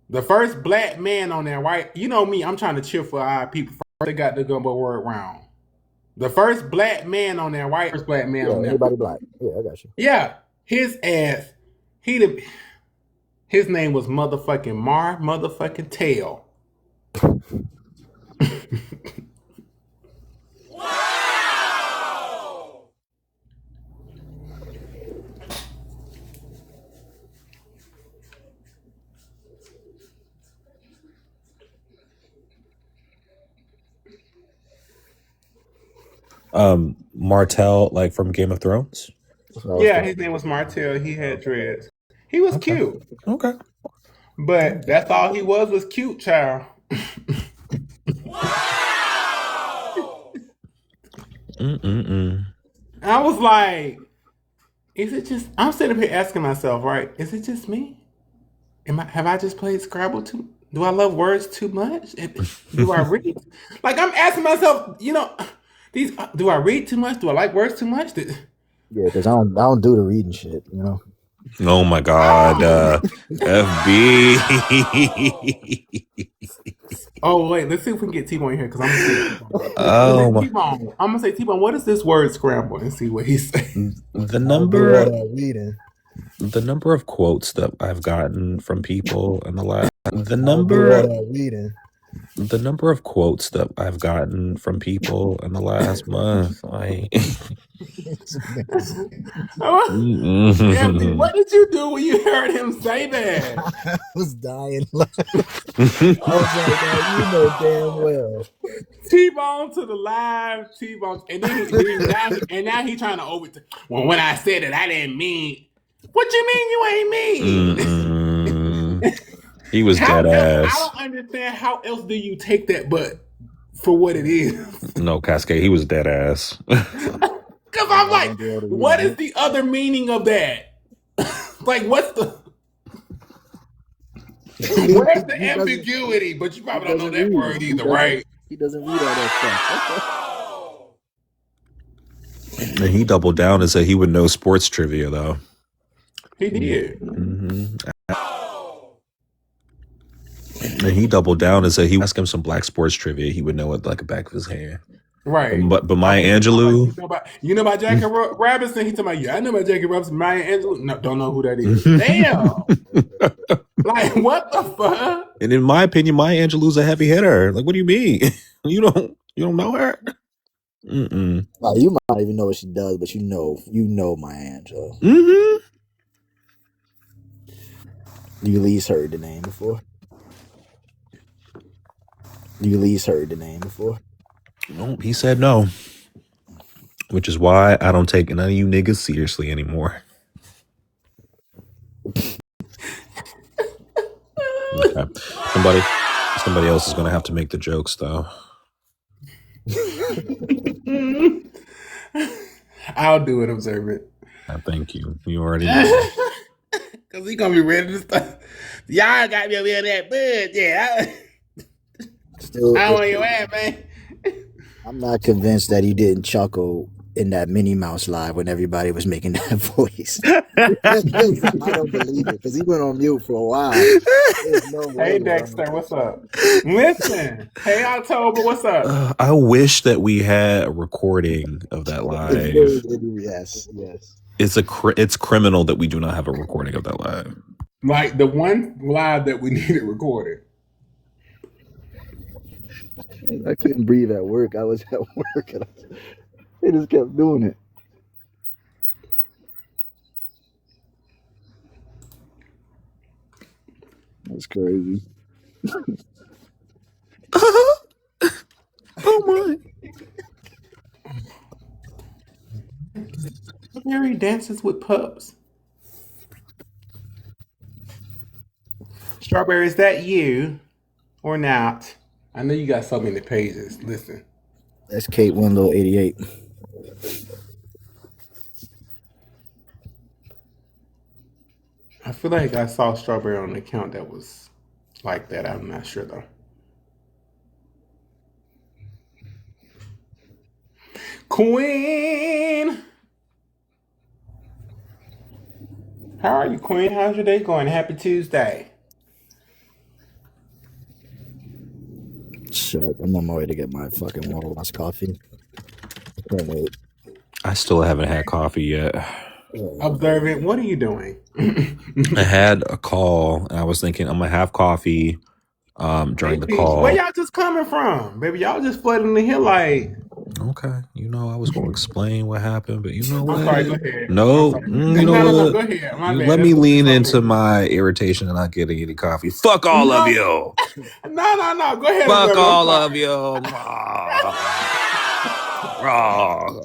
The first black man on there, right? You know me, I'm trying to cheer for our people. First, they got the gumbo word wrong. The first black man on there, right? First black man on there. Everybody black. Yeah, I got you. Yeah. His ass, his name was motherfucking Tail. Martell, like from Game of Thrones. Yeah, his name was Martell. He had dreads. He was cute. Okay. But that's all he was cute, child. I was like, is it just? I'm sitting up here asking myself, right? Is it just me? Have I just played Scrabble too? Do I love words too much? Do I read? Like I'm asking myself, these. Do I read too much? Do I like words too much? Yeah, because I don't do the reading shit. Oh my God, FB. Oh wait, let's see if we can get T-Bone here because I'm gonna see. Oh my. T-Bone, I'm gonna say T-Bone. What is this word scramble? And see what he says. The I don't do all number. that reading. The number of quotes that I've gotten from people in the last. The I don't do all number. that reading. The number of quotes that I've gotten from people in the last month, like. Anthony, what did you do when you heard him say that? I was dying. I was like, you know damn well. T-Bone to the live, T-Bone, and then now he trying to overturn. Well, when I said it, I didn't mean. What you mean you ain't mean? He was dead ass. I don't understand how else do you take that, but for what it is. No, Cascade, he was dead ass. Because I'm like, what is the other meaning of that? Like, what's the? Where's the ambiguity? But you probably don't know that word either, right? He doesn't read all that stuff. And he doubled down and said he would know sports trivia, though. He did. And he doubled down and said he would ask him some black sports trivia. He would know it like the back of his hand. Right. But Maya Angelou. You know about Jackie Robinson? He talking about, yeah, I know about Jackie Robinson. Maya Angelou? No, don't know who that is. Damn. Like, what the fuck? And in my opinion, Maya Angelou's a heavy hitter. Like, what do you mean? You don't know her? Well, you might not even know what she does, but you know Maya Angelou. You at least heard the name before. Nope, he said no. Which is why I don't take none of you niggas seriously anymore. Okay. Somebody else is gonna have to make the jokes though. I'll do it, observant. Thank you. You already know. Cause he gonna be ready to start. Y'all got me over in that bud, yeah. I want your ass, man. I'm not convinced that he didn't chuckle in that Minnie Mouse live when everybody was making that voice. I don't believe it because he went on mute for a while. Hey Dexter, what's up? Listen, hey October, what's up? I wish that we had a recording of that live. Yes. It's criminal that we do not have a recording of that live. Like the one live that we needed recorded. I couldn't breathe at work. I was at work and they just kept doing it. That's crazy. Oh my. Mary dances with pups. Strawberry, is that you or not? I know you got so many pages. Listen. That's Kate Winlow 88. I feel like I saw Strawberry on an account that was like that. I'm not sure though. Queen! How are you, Queen? How's your day going? Happy Tuesday. Shit, I'm on my way to get my fucking waterless coffee. I can't wait. I still haven't had coffee yet. Observant, what are you doing? I had a call and I was thinking I'm gonna have coffee during the call. Where y'all just coming from? Baby, y'all just flooding the hill like. Okay, I was gonna explain what happened, but you know what? I'm sorry, go ahead. No, you know what? Go ahead. Let me lean into my irritation and not getting any coffee. Fuck all of you. No. Go ahead. Fuck all of you. Oh.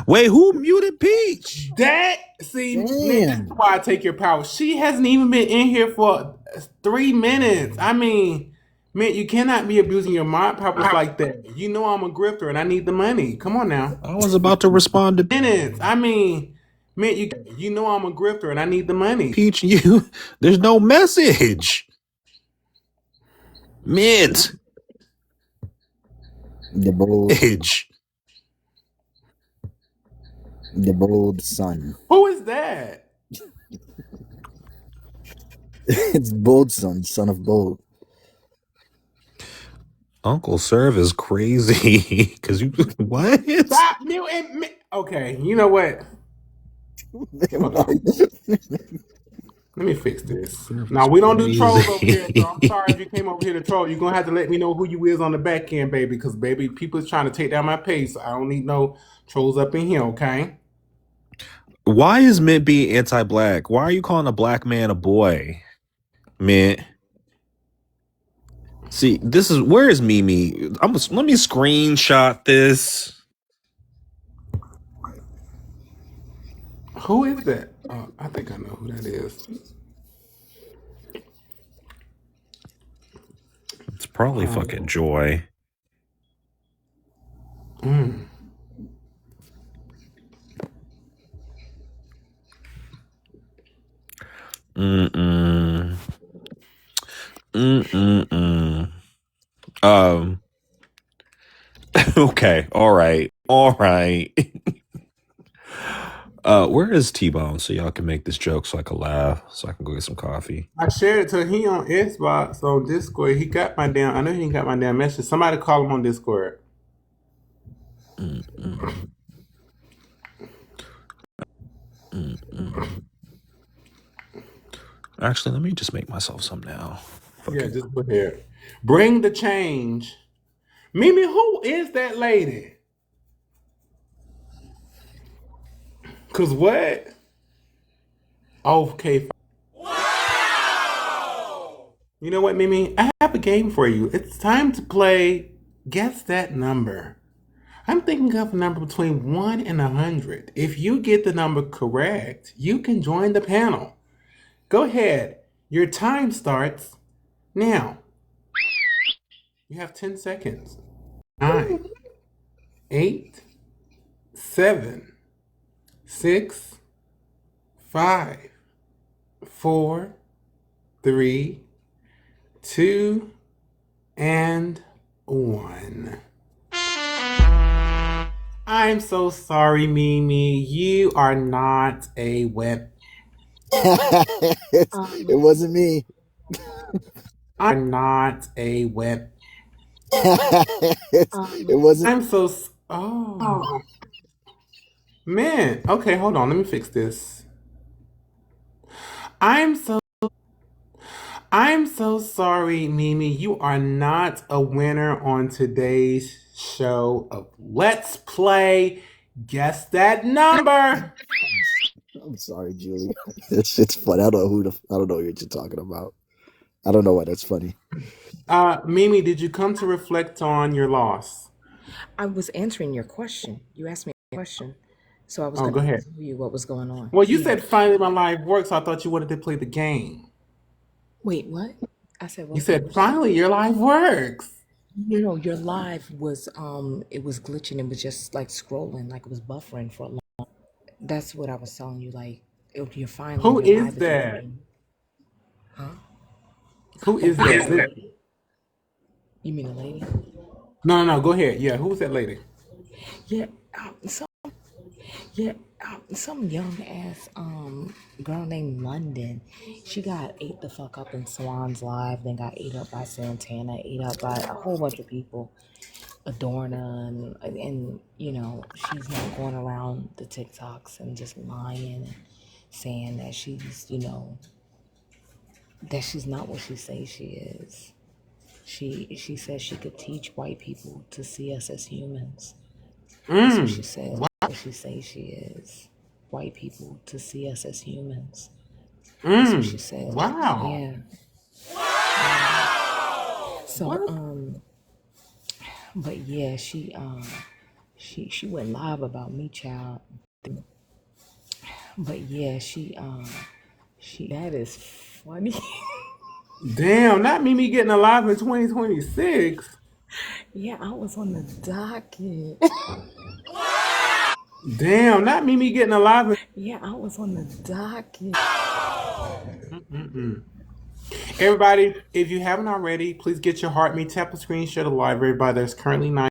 Wait, who muted Peach? Man, this is Damn. why I take your power. She hasn't even been in here for 3 minutes. I mean, man, you cannot be abusing your mod powers like that. You know I'm a grifter and I need the money. Come on now. I was about to respond to Minutes. I mean, man, you know I'm a grifter and I need the money. Peach. There's no message. Mint. The bold, Edge. the bold son. Who is that? It's bold son of bold. Uncle Serve is crazy. Cause you what? Stop muting. Okay, you know what? Hold on. Let me fix this. Now we don't do trolls over here, so I'm sorry if you came over here to troll. You're gonna have to let me know who you is on the back end, baby, because baby, people's trying to take down my page. So I don't need no trolls up in here, okay? Why is Mint being anti-black? Why are you calling a black man a boy? Mint. See, where is Mimi? Let me screenshot this. Who is that? I think I know who that is. It's probably fucking Joy. Mm. Mm-mm. Mm-mm-mm. Okay. All right. Where is T-Bone so y'all can make this joke so I can laugh, so I can go get some coffee? I shared it to him on Xbox on Discord. He got my damn. I know he got my damn message. Somebody call him on Discord. Mm-mm. Mm-mm. Actually, let me just make myself some now. Yeah, just put here. Bring the change. Mimi, who is that lady? Cause what? Okay. Wow. You know what, Mimi? I have a game for you. It's time to play Guess That Number. I'm thinking of a number between 1 and 100. If you get the number correct, you can join the panel. Go ahead. Your time starts now. You have 10 seconds. 9, 8, 7, 6, 5, 4, 3, 2, and 1. I'm so sorry, Mimi. You are not a web. It wasn't me. I'm not a web. It wasn't. I'm so. Oh. Man. Okay, hold on. Let me fix this. I'm so. I'm so sorry, Mimi. You are not a winner on today's show of Let's Play Guess That Number. I'm sorry, Julie. It's funny. I don't know I don't know what you're talking about. I don't know why that's funny. Mimi, did you come to reflect on your loss? I was answering your question. You asked me a question, so I was Oh, going go to ahead. tell you what was going on. Well, you Yeah. said finally my live works. So I thought you wanted to play the game. Wait, what? I said You what? said finally your live works. No, your live was it was glitching. It was just like scrolling, like it was buffering for a long. That's what I was telling you. Like you're finally Who your is live is that? working, huh? Who Oh, is that? Is it? you mean a lady? No. Go ahead. Yeah, who's that lady? Yeah, yeah, some young ass girl named London. She got ate the fuck up in Swan's live, then got ate up by Santana, ate up by a whole bunch of people, Adorna, and you know she's now going around the TikToks and just lying and saying that she's not what she says she is. She says she could teach white people to see us as humans. That's what she says. What she says she is. White people to see us as humans. That's what she says. Wow. Yeah. So What? But yeah, she went live about me, child. But yeah, she that is funny. Damn, not Mimi getting alive in 2026. Yeah, I was on the docket. Damn, not Mimi getting alive in. Yeah, I was on the docket. Mm-mm. Everybody, if you haven't already, please get your heart. Me tap the screen, share the live. Everybody, there's currently 9.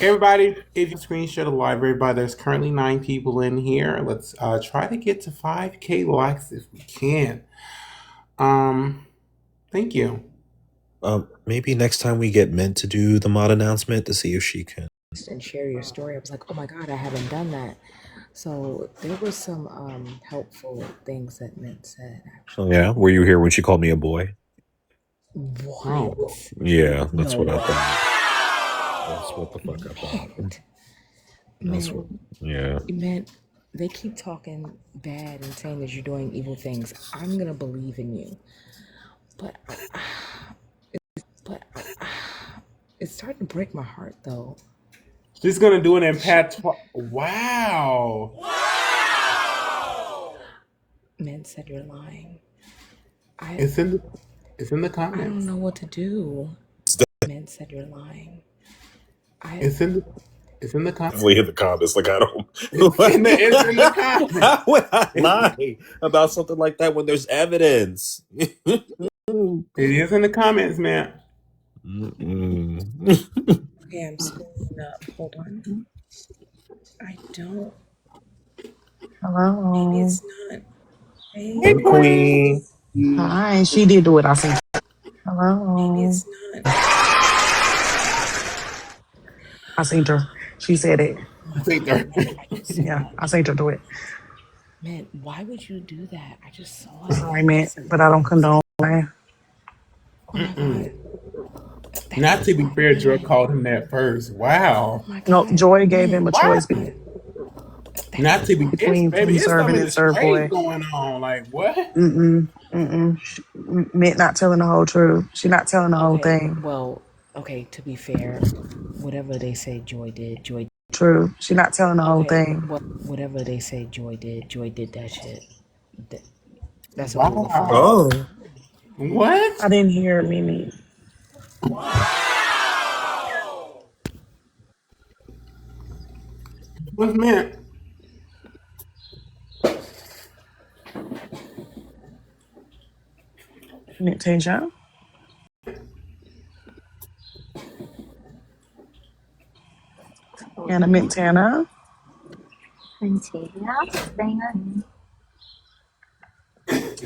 Everybody, if you screen share the live, everybody, there's currently 9 people in here. Let's try to get to 5K likes if we can. Thank you. Maybe next time we get Mint to do the mod announcement to see if she can. And share your story. I was like, oh my god, I haven't done that. So there were some helpful things that Mint said. Actually, Yeah, were you here when she called me a boy? what? Oh. Yeah, that's No what I way. thought. That's what the fuck I thought. That's what. Yeah. Man, they keep talking bad and saying that you're doing evil things. I'm gonna believe in you, but it's starting to break my heart though. She's gonna do it in patois. Wow. Men said you're lying. It's in the I don't comments. know what to do. Men said you're lying. It's in the comments. Definitely in the comments. Like I don't. It's in the comments. How would I lie about something like that when there's evidence? It is in the comments, man. Okay, I'm scrolling up. Hold on. I don't. Hello. Maybe it's not. Hey, Hey, Queen. Queen. Hi. She did do it. I think. Hello. Maybe it's not. I seen her. She said it. I think they're. Yeah, I seen her do it. Man, why would you do that? I just saw it. Sorry, man, but I don't condone. Oh my god. Not to be fair, Joy called him that first. Wow. Oh my god. No, Joy gave him a choice Not to be between baby, food it's some serving in and the serve trade boy. going on. Like what? Mint not telling the whole truth. She not telling the whole thing. Well, okay, to be fair, whatever they say Joy did. True. She not telling the whole thing. Well, whatever they say Joy did that shit. That's a Wow. rule of thumb. Oh. What? I didn't hear Mimi. What's meant? Mint Tasia. Anna Mintana.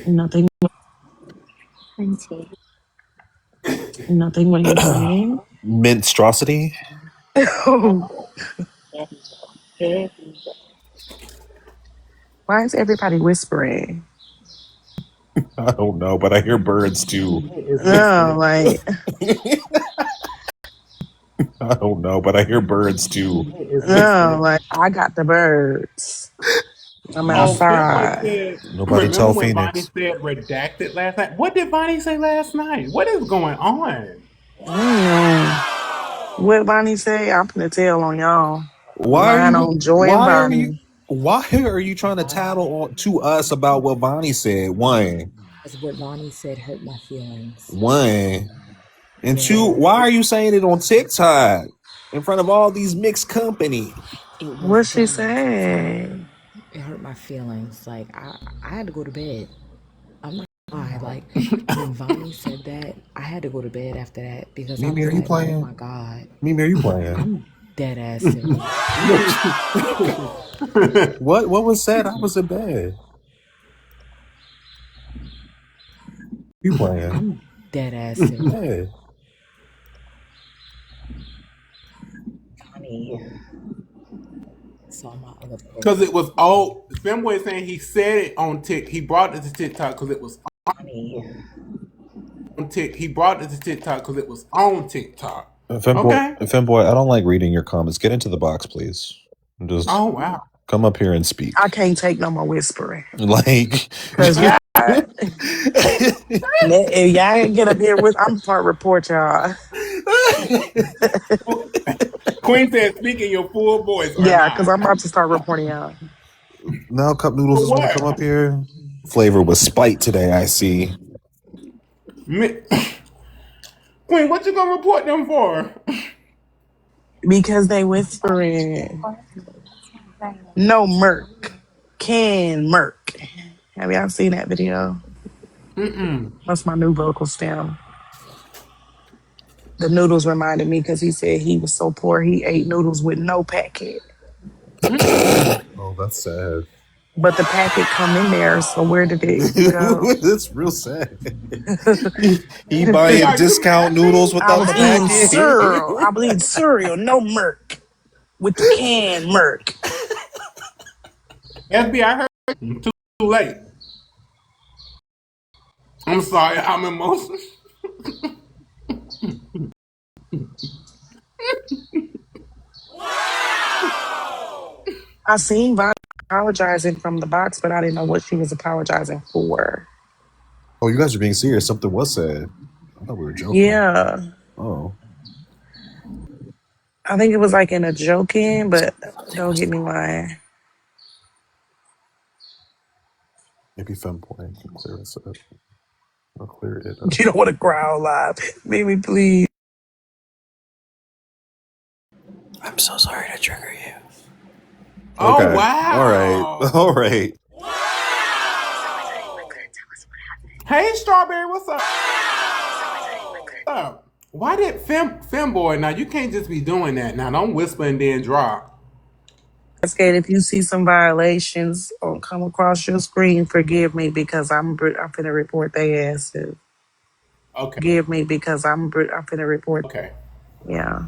Nothing. Nothing what you're saying. Minstrosity? Why is everybody whispering? I don't know, but I hear birds too. No, like I don't know, but I hear birds too. no, like I got the birds. I'm outside. Nobody Remember tell when Phoenix. Bonnie said redacted last night? What did Bonnie say last night? What is going on? What Bonnie say? I'm gonna tell on y'all. Why Mine on Joy and Bonnie. Why are you trying to tattle on to us about what Bonnie said? One. Because what Bonnie said hurt my feelings. One. And two, why are you saying it on TikTok in front of all these mixed company? What she say? It hurt my feelings. Like I had to go to bed. I'm not gonna lie. Like when Bonnie said that, I had to go to bed after that because Mimi, I are was you like, playing? oh my god. Mimi, are you playing? I'm dead ass serious. What was said? I was in bed. You playing? I'm dead ass serious. Bonnie saw my other post. Because it was old. Femboy is saying he said it on TikTok. He brought it to TikTok because it was on TikTok. He brought it to TikTok because it was on TikTok. Femboy, I don't like reading your comments. Get into the box, please. Oh wow. Come up here and speak. I can't take no more whispering. Like, Cause y'all, if y'all get up here with, I'm part report y'all. Queen said, speak in your full voice or Yeah, cause not. I'm about to start reporting y'all. now Cup Noodles For is gonna come what? up here. Flavor with spite today, I see. Me- Queen, what you gonna report them for? Because they That's whispering. not bad. No murk. Can murk. Have y'all seen that video? Mm-mm. That's my new vocal stem. The noodles reminded me because he said he was so poor he ate noodles with no packet. Oh, that's sad. But the packet come in there, so where did it go? That's real sad. He buying FBI, you discount mad noodles at I without the was eating cereal. I packet. was eating cereal, no murk. With the canned murk. me? FBI, heard too late. I'm sorry, I'm emotional. I seen Vine apologizing from the box, but I didn't know what she was apologizing for. Oh, you guys are being serious. Something was said. I thought we were joking. Yeah. Oh, I think it was like in a joking, but don't get me lying. maybe Fempoint can clear this up. I'll clear it up. You don't want to growl live. Mimi, please. I'm so sorry to trigger you. Oh, Okay. All right. wow. All right. Hey, Strawberry, what's up? Why did Femboy, now you can't just be doing that. Now don't whisper and then drop. Cascade, if you see some violations or come across your screen, forgive me because I'm finna report their asses. Okay, Forgive me because I'm finna report. okay. Yeah.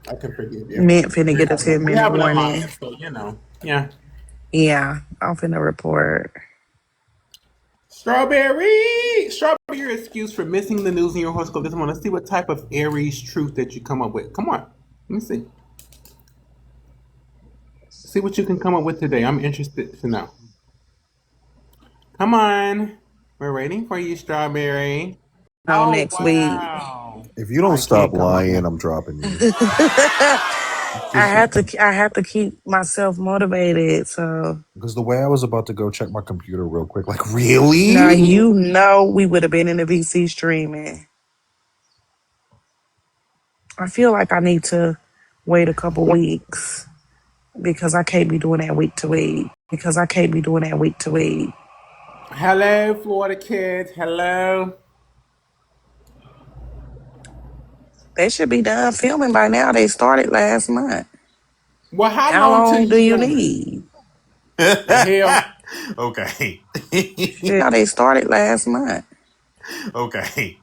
I can forgive you. Mint finna We get a have, 10-minute an warning. allotment, so you know. Yeah. Yeah, I'm finna report. Strawberry, your excuse for missing the news in your horoscope. Just want to see what type of Aries truth that you come up with. Come on, let me see. See what you can come up with today. I'm interested to know. Come on, we're waiting for you, Strawberry. No, Oh next week. wow, If you don't I stop can't come up lying, with. I'm dropping you. I Just have to keep myself motivated. So because the way I was about to go check my computer real quick, like now really? you know we would have been in the VC streaming. I feel like I need to wait a couple weeks because I can't be doing that week to week. Because I can't be doing that week to week. Hello, Florida kids. Hello. They should be done filming by now. They started last month. Well, how How long till long you do you filming? need? The hell? Okay. Shit, they started last month. Okay.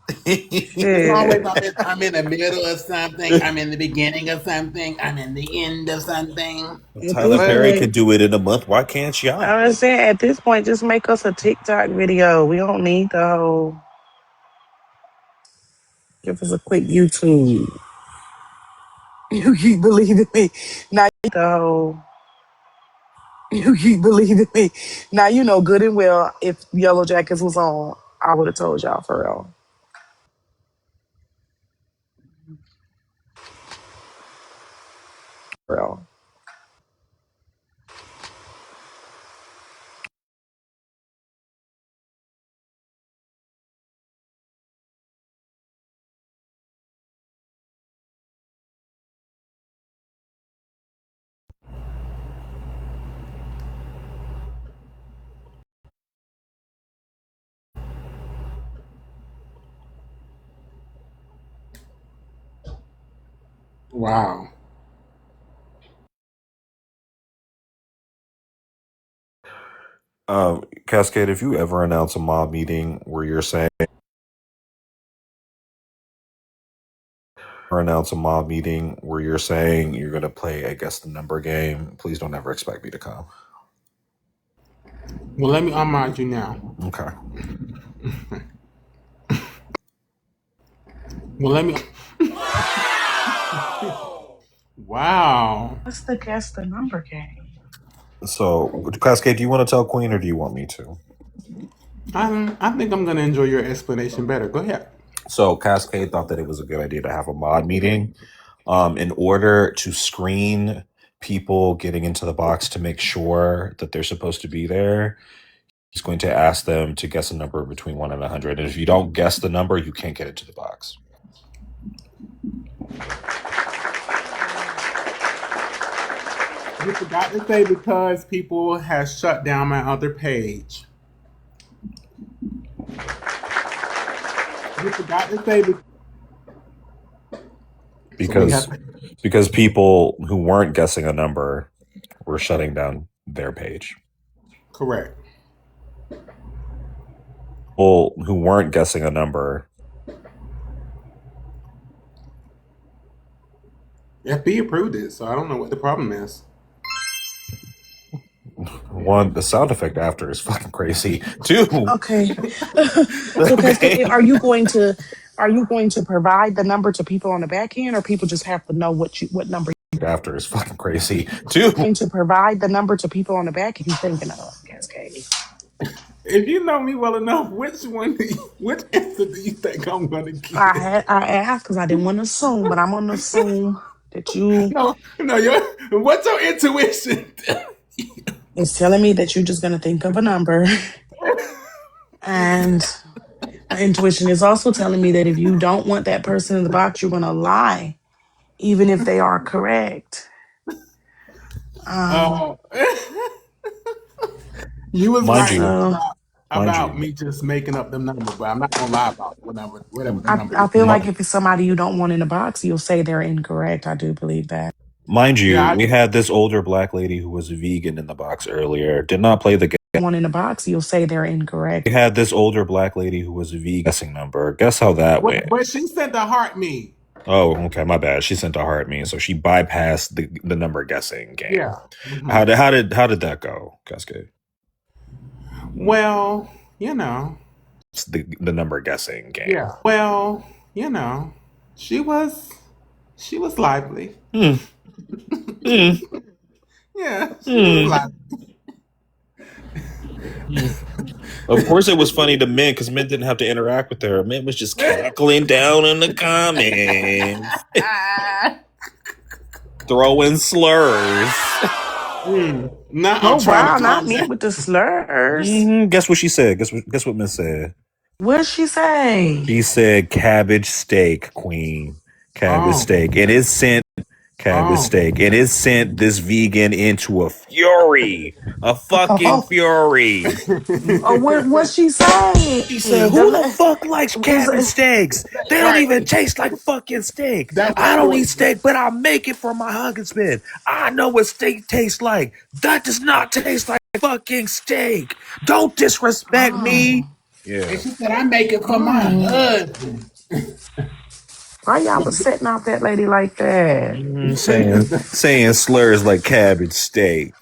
It's always Shit. I'm in the middle of something. I'm in the beginning of something. I'm in the end of something. At Tyler this Perry What? could point, do it in a month. Why can't y'all? I was saying at this point, just make us a TikTok video. We don't need the whole. Give us a quick YouTube. You keep believing me. Now the whole. You keep believing me. Now you know good and well if Yellow Jackets was on, I would have told y'all for real. For real. Wow. Cascade, if you ever announce a mob meeting where you're saying you're gonna play, I guess, the number game, please don't ever expect me to come. Well, let me unmind you now. Okay. Well, let me. Wow. What's the guess the number game? So, Cascade, do you want to tell Queen or do you want me to? I think I'm gonna enjoy your explanation better. Go ahead. So, Cascade thought that it was a good idea to have a mod meeting in order to screen people getting into the box to make sure that they're supposed to be there. He's going to ask them to guess a number between 1 and 100. And if you don't guess the number, you can't get into the box. You forgot to say because people have shut down my other page. You forgot to say because people who weren't guessing a number were shutting down their page. Correct. People who weren't guessing a number. FB approved it, so I don't know what the problem is. One, the sound effect after is fucking crazy. Two, Okay. So Cascade, are you going to provide the number to people on the back end, or people just have to know what number after is fucking crazy. Two, going to provide the number to people on the back if you're thinking of Cascade? If you know me well enough, which answer do you think I'm gonna give? I asked because I didn't want to assume, but I'm gonna assume that you No, what's your intuition? is telling me that you're just gonna think of a number. And my intuition is also telling me that if you don't want that person in the box, you're gonna lie, even if they are correct. You was mind right you, about me just making up the number, but I'm not gonna lie about whatever the number I is. feel like if it's somebody you don't want in a box, you'll say they're incorrect. I do believe that. mind you, Yeah, we had this older black lady who was vegan in the box earlier. Did not play the game. One in a box, you'll say they're incorrect. We had this older black lady who was a vegan guessing number. Guess how that went? but she sent a heart me. Oh, okay, my bad. She sent a heart me, so she bypassed the number guessing game. Yeah. Mm-hmm. How did that go, Cascade? Well, It's the number guessing game. Yeah. Well, she was lively. Mm. Yeah, she was lively. Of course, it was funny to Mint because Mint didn't have to interact with her. Mint was just cackling down in the comments, throwing slurs. Oh wow, not me with the slurs. Guess what she said? Guess what Mint said? What did she say? She said cabbage steak, Queen. Cabbage steak. And it sent cabbage steak. And it sent this vegan into a fury. A fucking fury. Oh, what she say? She said, who the fuck likes cabbage steaks? They don't even taste like fucking steak. I don't eat steak, but I'll make it for my husband. I know what steak tastes like. That does not taste like fucking steak. Don't disrespect me. Yeah. And she said, I make it for my husband. Why y'all was setting out that lady like that? Saying slurs like cabbage steak.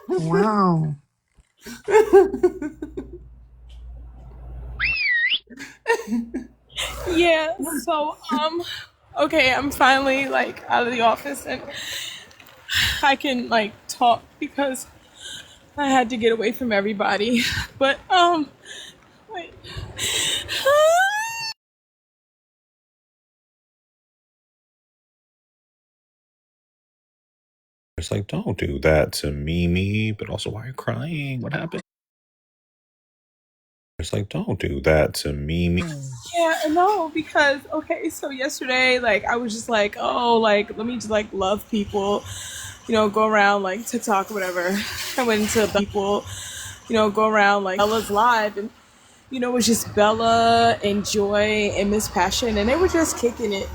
Wow. Yeah, so okay, I'm finally like out of the office and I can like talk because I had to get away from everybody. But wait. It's like, don't do that to Mimi, but also why are you crying? What happened? It's like, don't do that to Mimi. Yeah, no, because okay, so yesterday like I was just like, oh, like let me just like love people, go around like TikTok or whatever. I went into people, go around like Bella's live and it was just Bella and Joy and Miss Passion and they were just kicking it.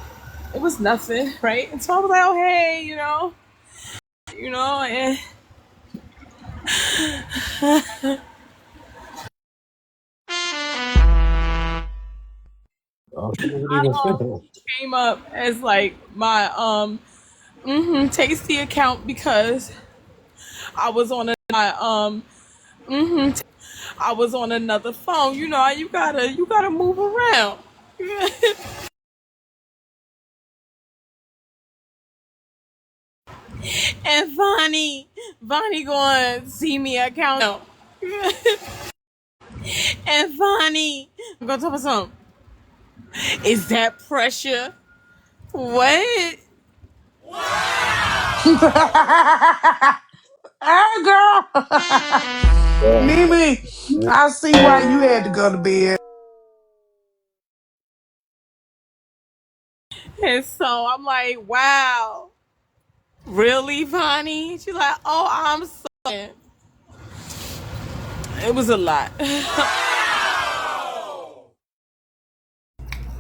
It was nothing, right? And so I was like, oh hey, and came up as like my tasty account because I was on I was on another phone. You gotta move around. And funny, Hey, girl. Mimi, I see why you had to go to bed.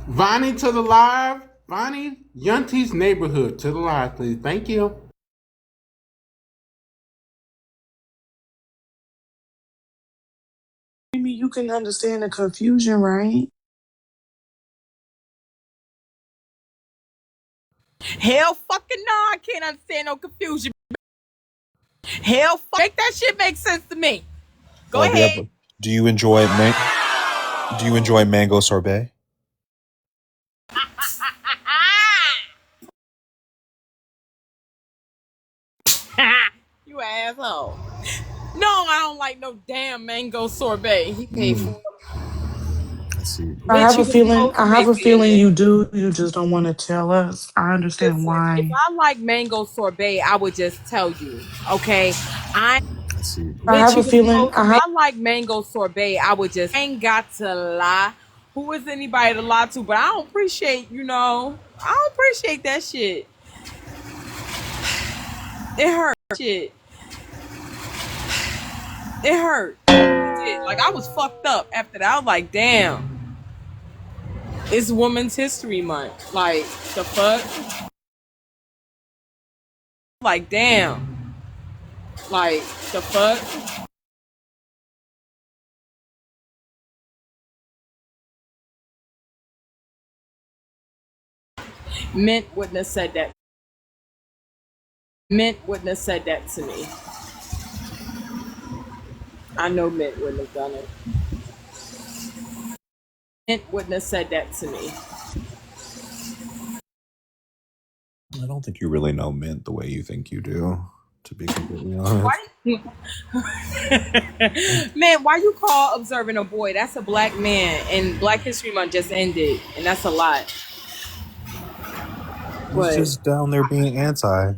Vonnie to the live. Vonnie, Yunti's neighborhood to the live, please. Thank you. Mimi, you can understand the confusion, right? Do you have? Do you enjoy Do you enjoy mango sorbet? Mm, I see. I have a feeling you do. You just don't want to tell us. I understand why. I see. I don't think you really know Mint the way you think you do, to be completely honest. He's just down there being anti.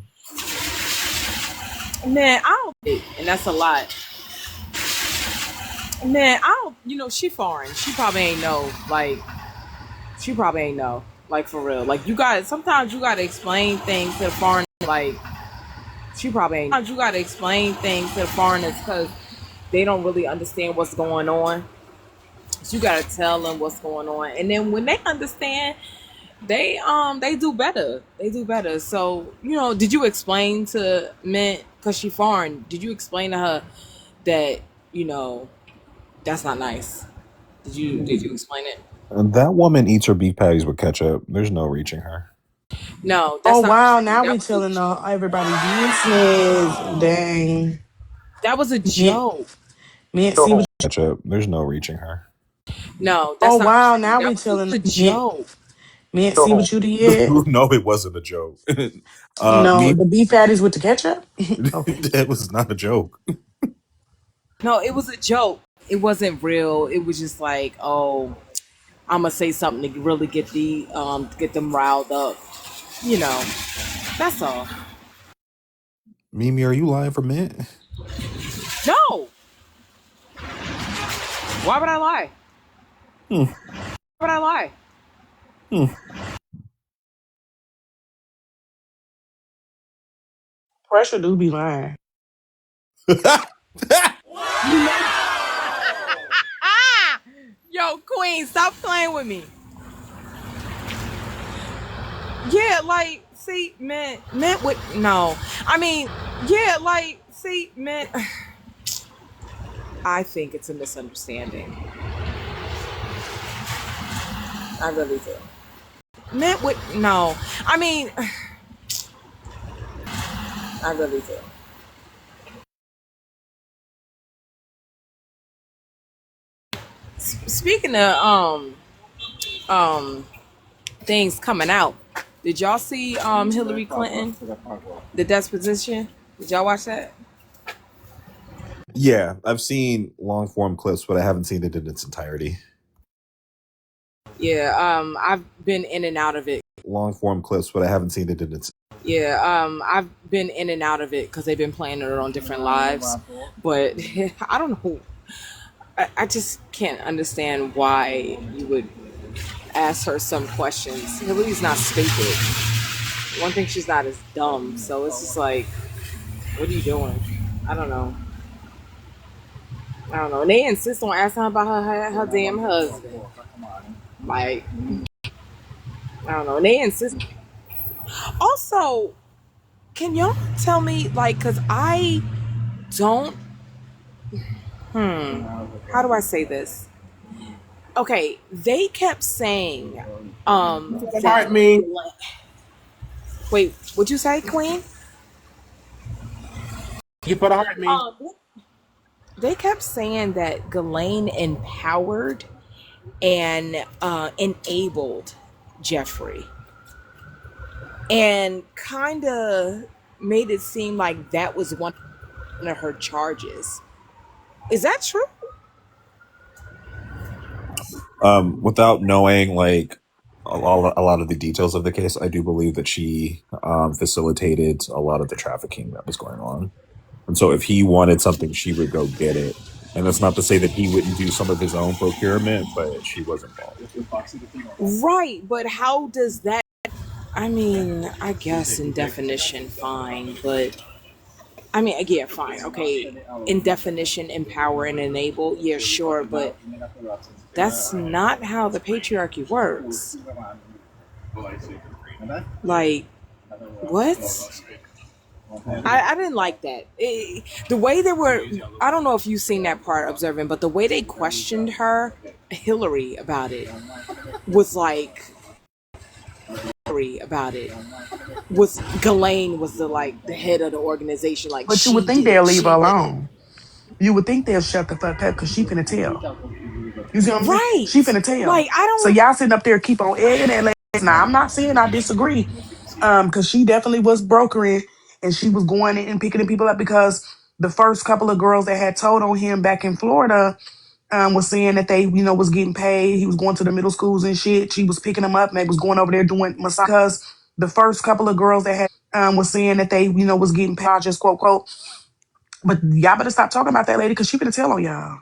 And that woman eats her beef patties with ketchup. There's no reaching her. Oh wow! Now we telling everybody business. Dang. Mint, mint. See what? Ketchup. There's no reaching her. Oh wow! Now we telling mint, mint. See what you did? No, it wasn't a joke. No, Me, the beef patties with the ketchup. Okay. it was not a joke. Mimi, are you lying for Mint? Hmm. Hmm. Pressure do be lying. Yeah, I've seen long form clips, but I haven't seen it in its entirety. Yeah, I've been in and out of it. Long form clips, but I haven't seen it in its. Yeah, I've been in and out of it because they've been playing it on different lives. But I don't know. I just can't understand why you would ask her some questions. Hillary's not stupid. One thing, she's not as dumb. So it's just like, what are you doing? I don't know. I don't know. And they insist on asking her about her damn husband. Like, I don't know. And they insist. Also, can y'all tell me, like, because I don't. How do I say this? Okay, they kept saying that. Heart me. Wait, what'd you say, Queen? You for the heart me. They kept saying that Ghislaine empowered and enabled Jeffrey, and kind of made it seem like that was one of her charges. Is that true? Without knowing like a lot of the details of the case, I do believe that she facilitated a lot of the trafficking that was going on. And so if he wanted something, she would go get it. And that's not to say that he wouldn't do some of his own procurement, but she was involved. Right, but how does that? I mean, I guess in definition, fine, but I mean, yeah, fine, okay. In definition, empower and enable, yeah, sure, but that's not how the patriarchy works. Like, what? I didn't like that. The way they were, I don't know if you've seen that part observing, but the way they questioned her, Hillary, about it was like, was Ghislaine was the head of the organization, like But you would she think did they'll it, leave her she did it. alone. You would think they'll shut the fuck up because she finna tell. You see what I'm saying? She Right. finna tell. Like, I So don't, y'all sitting up there keep on egging that lady. Now I'm not saying I disagree. Because she definitely was brokering and she was going in and picking people up because the first couple of girls that had told on him back in Florida was saying that they, was getting paid. He was going to the middle schools and shit. She was picking them up and they was going over there doing massage because the first couple of girls that had was saying that they, was getting paid, just quote, quote. But y'all better stop talking about that lady because she finna tell on y'all.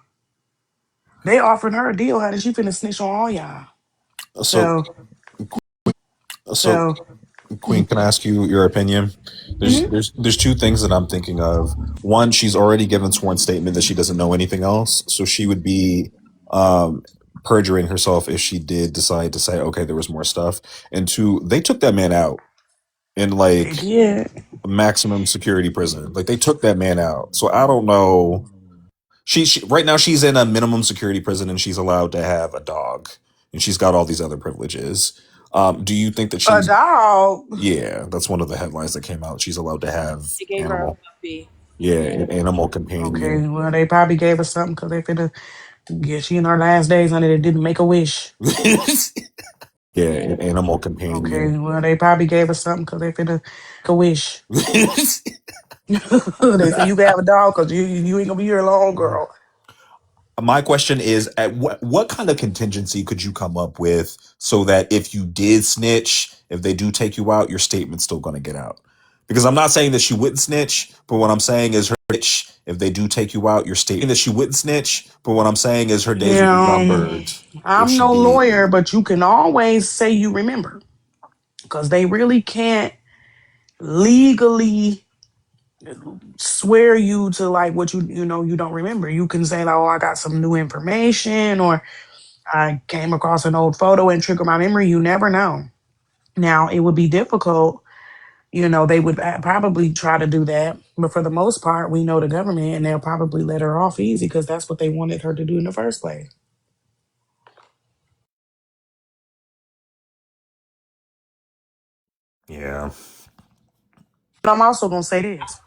They offering her a deal, honey. She finna snitch on all y'all. So, So, so Queen, can I ask you your opinion? mhm. There's two things that I'm thinking of. One, she's already given sworn statement that she doesn't know anything else, so she would be um, perjuring herself if she did decide to say, okay, there was more stuff. And two, they took that man out in They like did. a maximum security prison. Like they took that man out. So I don't know. She right now she's in a minimum security prison and she's allowed to have a dog and she's got all these other privileges. Do you think that A she's dog. yeah, that's one of the headlines that came out. She's allowed to have they gave her a animal, puppy. yeah, Yeah. an animal companion. Okay, well, they probably gave her something because they finna get she in her last days, honey. They didn't make a wish. Yeah, Yeah. an animal Okay, companion. well, they probably gave her something because they finna make a wish. They say you can have a dog because you ain't gonna be here long, girl. My question is, at what kind of contingency could you come up with so that if you did snitch, if they do take you out, your statement's still going to get out? Because I'm not saying that she wouldn't snitch, but what I'm saying is her snitch, if they do take you out, your statement that she wouldn't snitch, but what I'm saying is her days would be Yeah, numbered if I'm she no did. lawyer, but you can always say you remember because they really can't legally swear you to like what you don't remember. You can say like, oh, I got some new information or I came across an old photo and trigger my memory. You never know. Now it would be difficult. They would probably try to do that, but for the most part, we know the government, and they'll probably let her off easy because that's what they wanted her to do in the first place. Yeah. But I'm also gonna say this: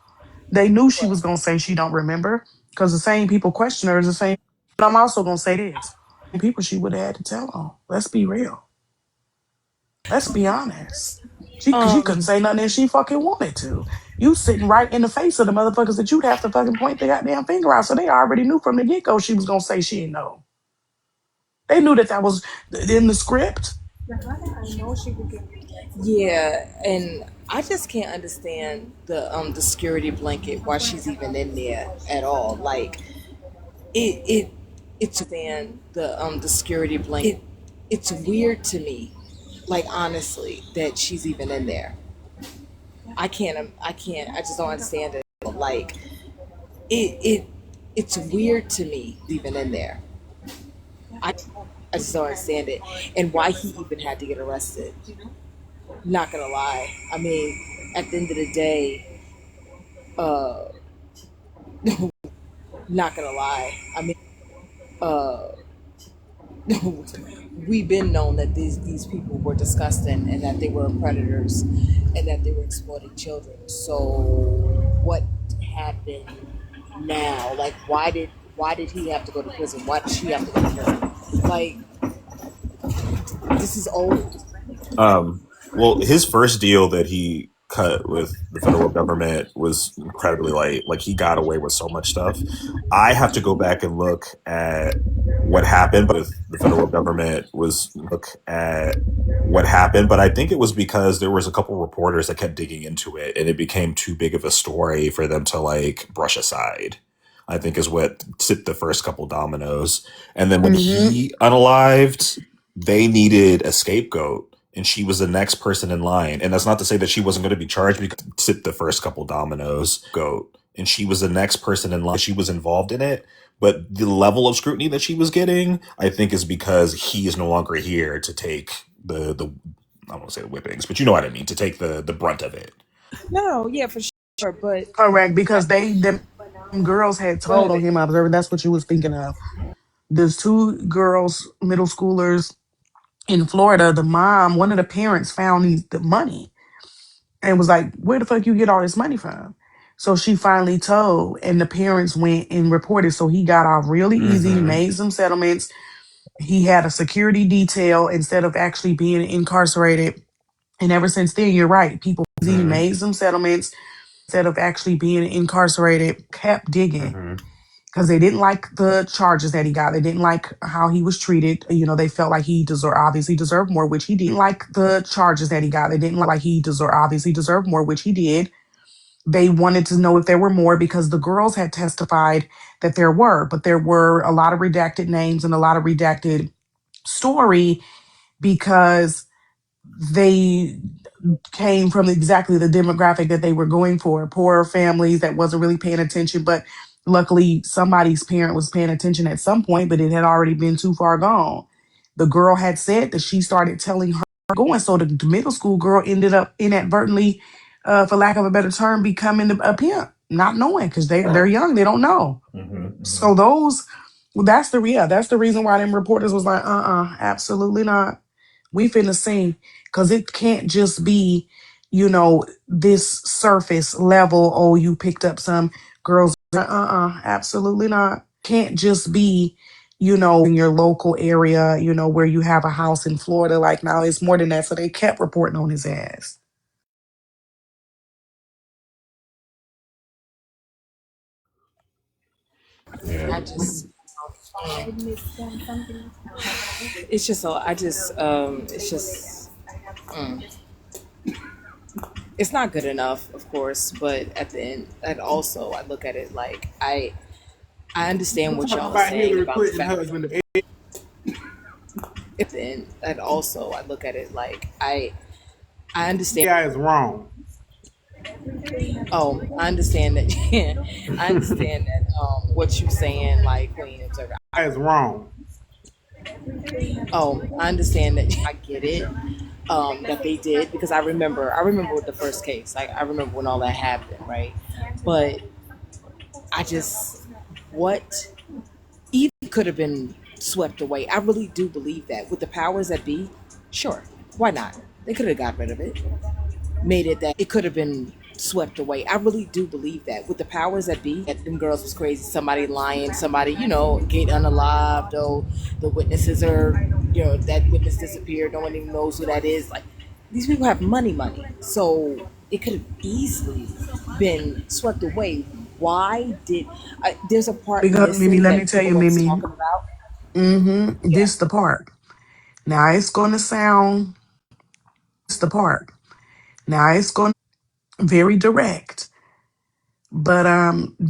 they knew she was gonna say she don't remember because the same people question her is the same. But I'm also gonna say this: people she would have had to tell on. Let's be real. Let's be honest. She couldn't say nothing if she fucking wanted to. You sitting right in the face of the motherfuckers that you'd have to fucking point the goddamn finger out. So they already knew from the get go she was gonna say she didn't know. They knew that that was in the script. Yeah, and I just can't understand the security blanket why she's even in there at all. Like it the security blanket. It's weird to me, like honestly, that she's even in there. I just don't understand it. Like it it's weird to me even in there. I just don't understand it, and why he even had to get arrested. Not gonna lie. I mean, at the end of the day, uh, not gonna lie. I mean, uh, we've been known that these people were disgusting and that they were predators and that they were exploiting children. So, what happened now? Like, why did he have to go to prison? Why did she have to go to prison? Like, this is old. What happened, but I think it was because there was a couple reporters that kept digging into it and it became too big of a story for them to like brush aside. I think is what tipped the first couple dominoes. And then when Mm-hmm. he unalived, they needed a scapegoat and she was the next person in line. And that's not to say that she wasn't going to be charged because tipped the first couple dominoes. Goat. And she was the next person in line. She was involved in it. But the level of scrutiny that she was getting, I think, is because he is no longer here to take the I won't say the whippings, but you know what I mean, to take the brunt of it. No, yeah, for sure. But Correct, because them girls had go told ahead, on babe. him. I observed that's what you was thinking of. There's two girls, middle schoolers in Florida. The mom, one of the parents, found the money and was like, "Where the fuck you get all this money from?" So she finally told, and the parents went and reported. So he got off really easy, Mm-hmm. made some settlements. He had a security detail instead of actually being incarcerated. And ever since then, you're right. People he Mm-hmm. made some settlements instead of actually being incarcerated, kept digging Mm-hmm. because they didn't like the charges that he got. They didn't like how he was treated. You know, they felt like he obviously deserved more, which he didn't like the charges that he got. They didn't like he obviously deserved more, which he did. They wanted to know if there were more because the girls had testified that there were, but there were a lot of redacted names and a lot of redacted story because they came from exactly the demographic that they were going for, poor families that wasn't really paying attention, but luckily somebody's parent was paying attention at some point, but it had already been too far gone. The girl had said that she started telling her going, so the middle school girl ended up inadvertently, for lack of a better term, becoming a pimp, not knowing because they're young, they don't know. Mm-hmm. So that's the reason why them reporters was like, absolutely not. We finna see, because it can't just be, this surface level. Oh, you picked up some girls. Absolutely not. Can't just be, in your local area, where you have a house in Florida. Like now, it's more than that. So they kept reporting on his ass. Yeah. I just it's just so I just it's just it's not good enough, of course, but at the end, and also I look at it like I understand what Talk y'all are about saying Hillary about the Clinton fact husband. at the end, and also I look at it like I understand. AI is wrong. Oh, I understand that. I understand that. What you saying, like Queen Observer. AI is wrong. Oh, I understand that. I get it. That they did because I remember with the first case. Like I remember when all that happened, right? But I just what either could have been swept away. I really do believe that with the powers that be, sure, why not? They could have got rid of it, made it that it could have been swept away. I really do believe that with the powers that be, that them girls was crazy. Somebody lying, somebody get unalived. Oh, the witnesses are that witness disappeared. No one even knows who that is. Like These people have money, so it could have easily been swept away. Why did there's a part Because Mimi, missing let me that tell people you, are Mimi. talking about? Yeah. This the part. Now it's gonna sound. This the part. Now it's gonna very direct, but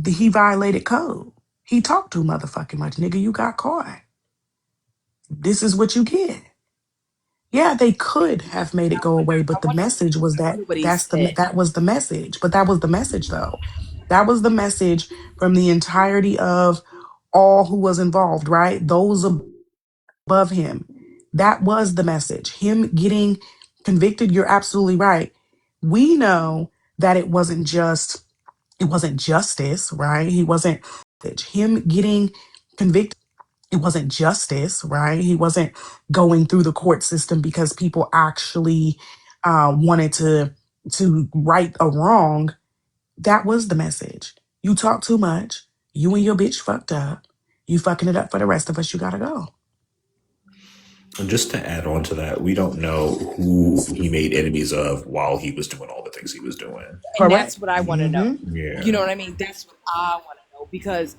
he violated code. He talked too motherfucking much, nigga. You got caught. This is what you get. Yeah, they could have made it go away, but the message was that What he said. that was the message. But that was the message though. That was the message from the entirety of all who was involved, right? Those above him. That was the message. Him getting convicted, you're absolutely right. We know that it wasn't justice, right? He wasn't him getting convicted. It wasn't justice, right? He wasn't going through the court system because people actually wanted to right a wrong. That was the message. You talk too much. You and your bitch fucked up. You fucking it up for the rest of us. You gotta go. And just to add on to that, we don't know who he made enemies of while he was doing all the things he was doing. And Correct. that's what I want to know. Yeah. You know what I mean? That's what I want to know because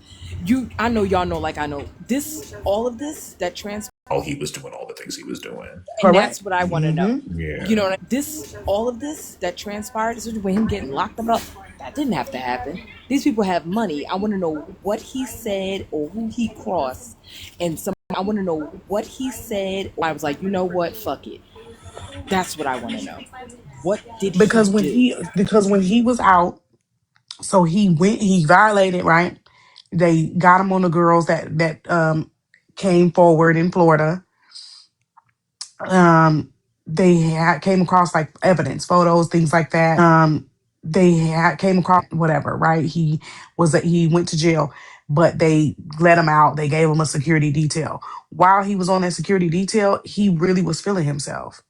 I know y'all know, like I know this, all of this that While he was doing all the things he was doing. and Correct. that's what I want to know. Yeah. You know what this, all of this that transpired, especially with him getting locked up, that didn't have to happen. These people have money. I want to know what he said or who he crossed, and I want to know what he said. I was like, you know what, fuck it. That's what I want to know. What did he do? Because when he was out, so he violated, right? They got him on the girls that came forward in Florida. They came across like evidence, photos, things like that. Came across whatever, right? He went to jail, but they let him out. They gave him a security detail. While he was on that security detail, he really was feeling himself.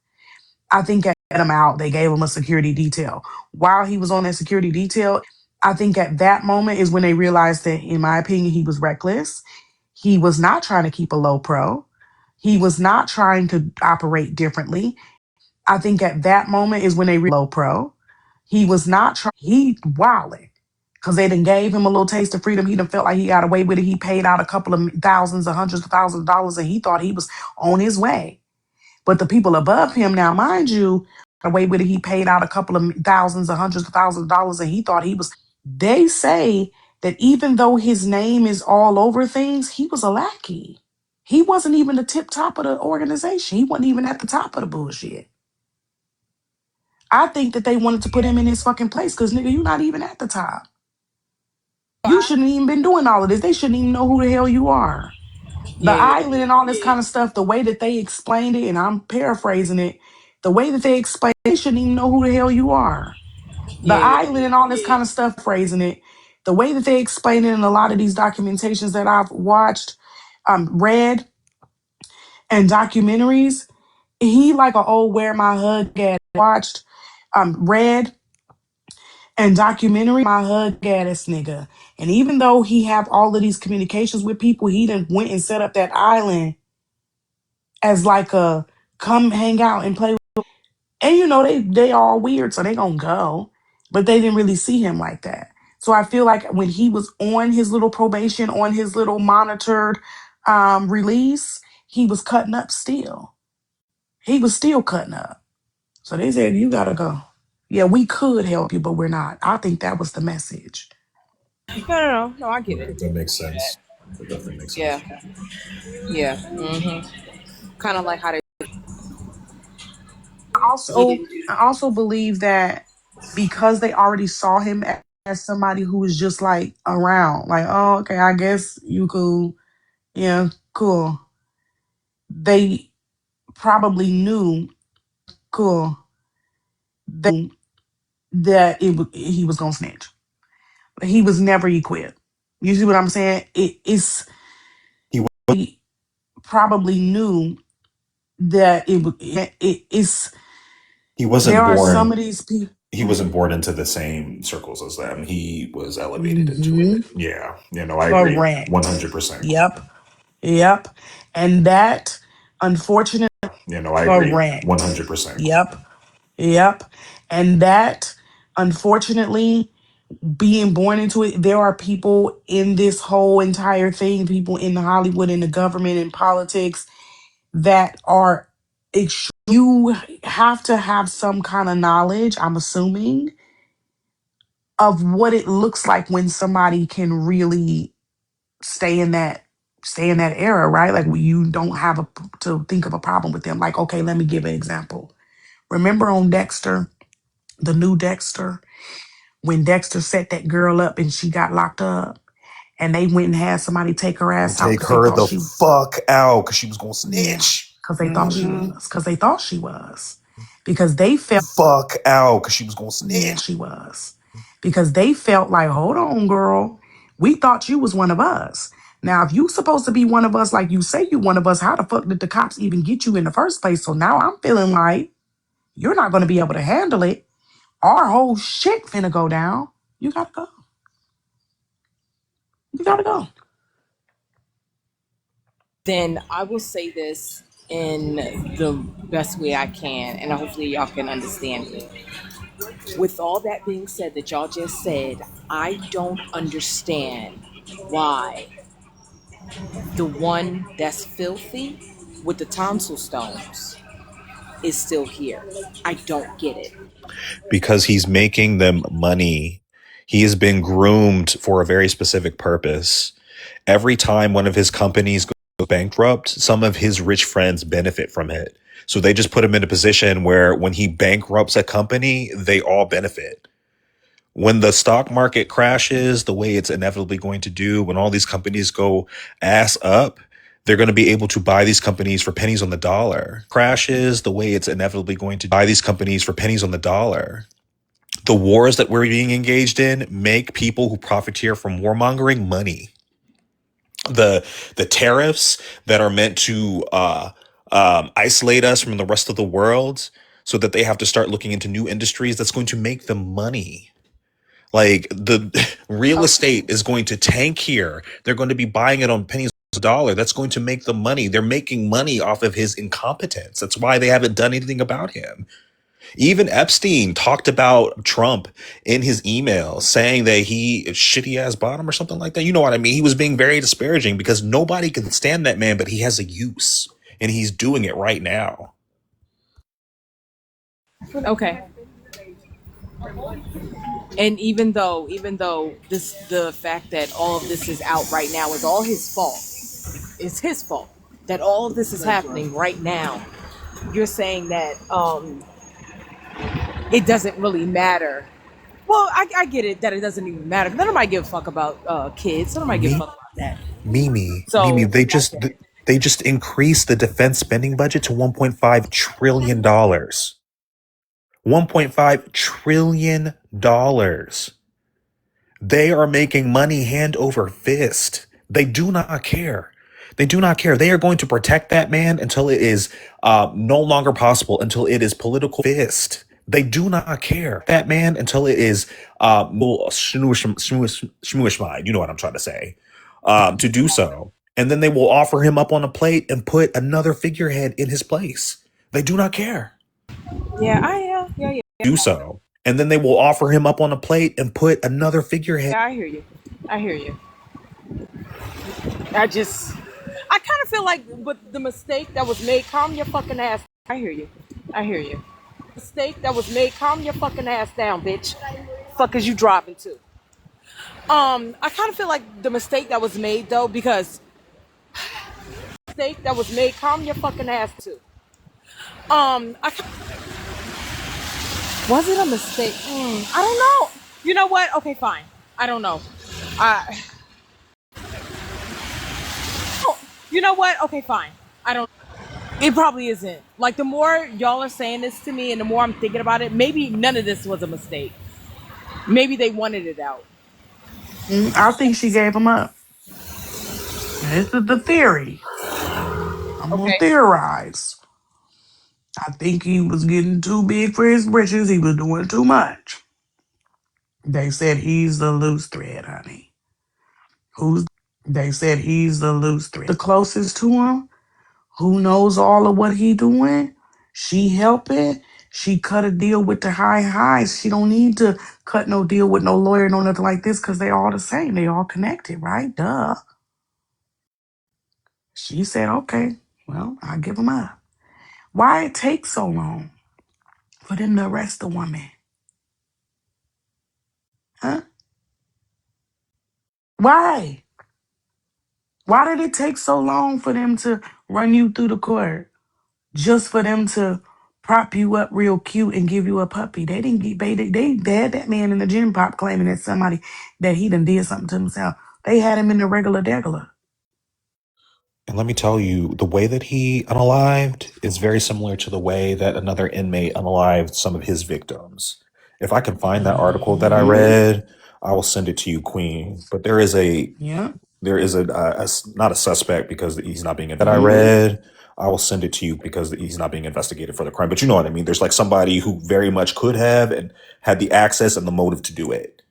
I think at him out, they gave him a security detail. While he was on that security detail, I think at that moment is when they realized that, in my opinion, he was reckless. He was not trying to keep a low pro. He was not trying to operate differently. I think at that moment is when they low pro. He was not trying. He wilding because they done gave him a little taste of freedom. He done felt like he got away with it. He paid out a couple of thousands or hundreds of thousands of dollars, and he thought he was on his way. But the people above him, now mind you, away with it, he paid out a couple of thousands or hundreds of thousands of dollars, and he thought he was. They say that even though his name is all over things, he was a lackey. He wasn't even the tip top of the organization. He wasn't even at the top of the bullshit. I think that they wanted to put him in his fucking place because, nigga, you're not even at the top. You shouldn't even been doing all of this. They shouldn't even know who the hell you are. The island and all this kind of stuff, the way that they explained it, and I'm paraphrasing it, the way that they explained it, they shouldn't even know who the hell you are. The island and all this kind of stuff, phrasing it, the way that they explain it in a lot of these documentations that I've watched, read, and documentaries, he like an old Where My Hug At watched, read, and documentary my hug ass nigga. And even though he have all of these communications with people, he done went and set up that island as like a come hang out and play with. And you know, they all weird, so they gonna go. But they didn't really see him like that. So I feel like when he was on his little probation, on his little monitored release, he was cutting up still. He was still cutting up. So they said, you gotta go. Yeah, we could help you, but we're not. I think that was the message. No, I get it. That makes sense. That definitely makes Yeah, sense. yeah. Kind of like how they Also, I also believe that because they already saw him as somebody who was just like around, like, oh, okay, I guess you cool. Yeah, cool. They probably knew, cool, that he was gonna snitch. But he was never equipped. You see what I'm saying? He He probably knew that it's he there wasn't are some born of these people. he wasn't born into the same circles as them. He was elevated into Mhm. it. Yeah. You know, I agree Correct. 100%. Yep. Yep. And that, unfortunately, You know, I agree correct. 100%. Yep. Yep. And that, unfortunately, being born into it, there are people in this whole entire thing, people in Hollywood, in the government, in politics, that are, you have to have some kind of knowledge, I'm assuming, of what it looks like when somebody can really stay in that era, right? Like you don't have to think of a problem with them. Like, okay, let me give an example. Remember on Dexter, the new Dexter, when Dexter set that girl up and she got locked up, and they went and had somebody take her And ass out take because they her thought the she, fuck out because she was gonna yeah, snitch. because they thought she was, because they thought she was, because they felt, Fuck out because she was gonna yeah, snitch. she was, because they felt like, hold on, girl, we thought you was one of us. Now, if you supposed to be one of us, like you say you one of us, how the fuck did the cops even get you in the first place? So now I'm feeling like you're not going to be able to handle it. Our whole shit finna go down. You gotta go. You gotta go. Because he's making them money. He has been groomed for a very specific purpose. Every time one of his companies goes bankrupt, some of his rich friends benefit from it. So they just put him in a position where when he bankrupts a company, they all benefit. When the stock market crashes the way it's inevitably going to do, when all these companies go ass up, they're going to be able to buy these companies for pennies on the dollar. Crashes the way it's inevitably going to buy these companies for pennies on the dollar. The wars that we're being engaged in make people who profiteer from warmongering money. The tariffs that are meant to isolate us from the rest of the world so that they have to start looking into new industries, that's going to make them money. Like the real estate is going to tank here. They're going to be buying it on pennies a dollar. That's going to make them money. They're making money off of his incompetence. That's why they haven't done anything about him. Even Epstein talked about Trump in his email, saying that he is shitty ass bottom or something like that. You know what I mean? He was being very disparaging because nobody can stand that man, but he has a use and he's doing it right now. Me, Mimi, they just increased the defense spending budget to $1.5 trillion. $1.5 trillion. They are making money hand over fist. They do not care. They do not care. They are going to protect that man until it is no longer possible, until it is political fist. They do not care. That man until it is shmoosh, you know what I'm trying to say, to do so. And then they will offer him up on a plate and put another figurehead in his place. They do not care. Do so. And then they will offer him up on a plate and put another figurehead. I think she gave him up. This is the theory. I'm gonna theorize. I think he was getting too big for his britches. He was doing too much. They said he's the loose thread, honey. Who's they said he's the loose thread. The closest to him, who knows all of what he doing? She helping. She cut a deal with the high highs. She don't need to cut no deal with no lawyer, no nothing like this, because they all the same. They all connected, right? Duh. She said, okay, well, I'll give them up. Why it take so long for them to arrest the woman? Huh? Why? Why did it take so long for them to run you through the court? Just for them to prop you up real cute and give you a puppy. They didn't get they had that man in the gym pop claiming that somebody that he done did something to himself. They had him in the regular degular. And let me tell you, the way that he unalived is very similar to the way that another inmate unalived some of his victims. If I can find that article that I read, I will send it to you, Queen. But Yeah. there is not a suspect because he's not being that I read. I will send it to you because he's not being investigated for the crime. But you know what I mean. There's like somebody who very much could have and had the access and the motive to do it.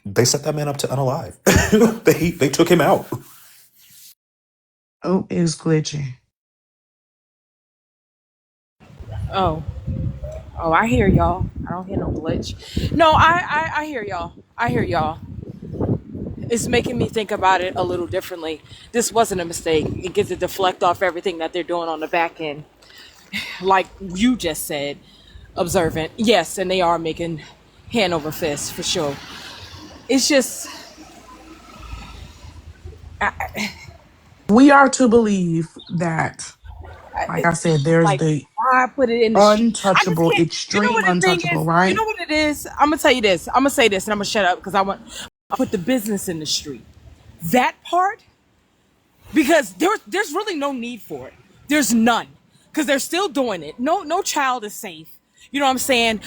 They set that man up to unalive. They took him out. Oh, it's glitching. Oh, oh, I hear y'all. I don't hear no glitch. No, I hear y'all. I hear y'all. It's making me think about it a little differently. This wasn't a mistake. It gets to deflect off everything that they're doing on the back end. Like you just said, observant. Yes, and they are making hand over fist for sure. It's just, We are to believe that, like I said, there's like, the why put it in the sheet? I just untouchable, can't. You know extreme what the thing untouchable, is? You right? know what it is? I'm gonna tell you this. I'm gonna say this, and I'm gonna shut up because I put the business in the street. That part, because there's really no need for it. There's none, because they're still doing it. No child is safe. You know what I'm saying?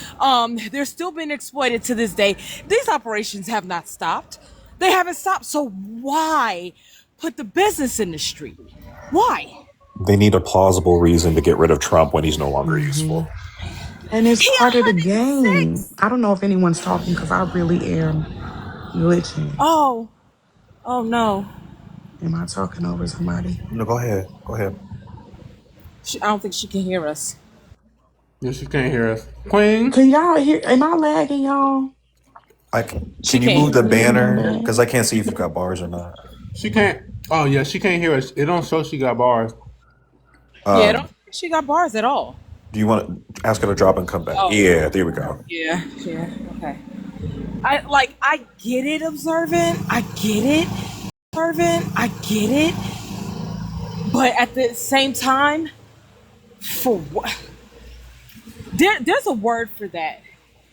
They're still being exploited to this day. These operations have not stopped. They haven't stopped. So why put the business in the street? Why? They need a plausible reason to get rid of Trump when he's no longer Hmm. useful. And it's He part of the game. 106. I don't know if anyone's talking because I really am glitching. Oh, oh no. Am I talking over somebody? No, go ahead. Go ahead. I don't think she can hear us. Yeah, she can't hear us. Queen. Can y'all hear? Am I lagging, y'all? She Can you can't move hear the Is us. it my banner? bad? Because I can't see if you've got bars or not. She can't. Oh yeah, she can't hear us. It don't show she got bars. Yeah, I don't Um, think she got bars at all. do you want to ask her to drop and come back? Oh, Yeah, there we go. yeah, yeah, okay. I get it, observant. I get it, observant. I get it. But at the same time, for what? There's a word for that.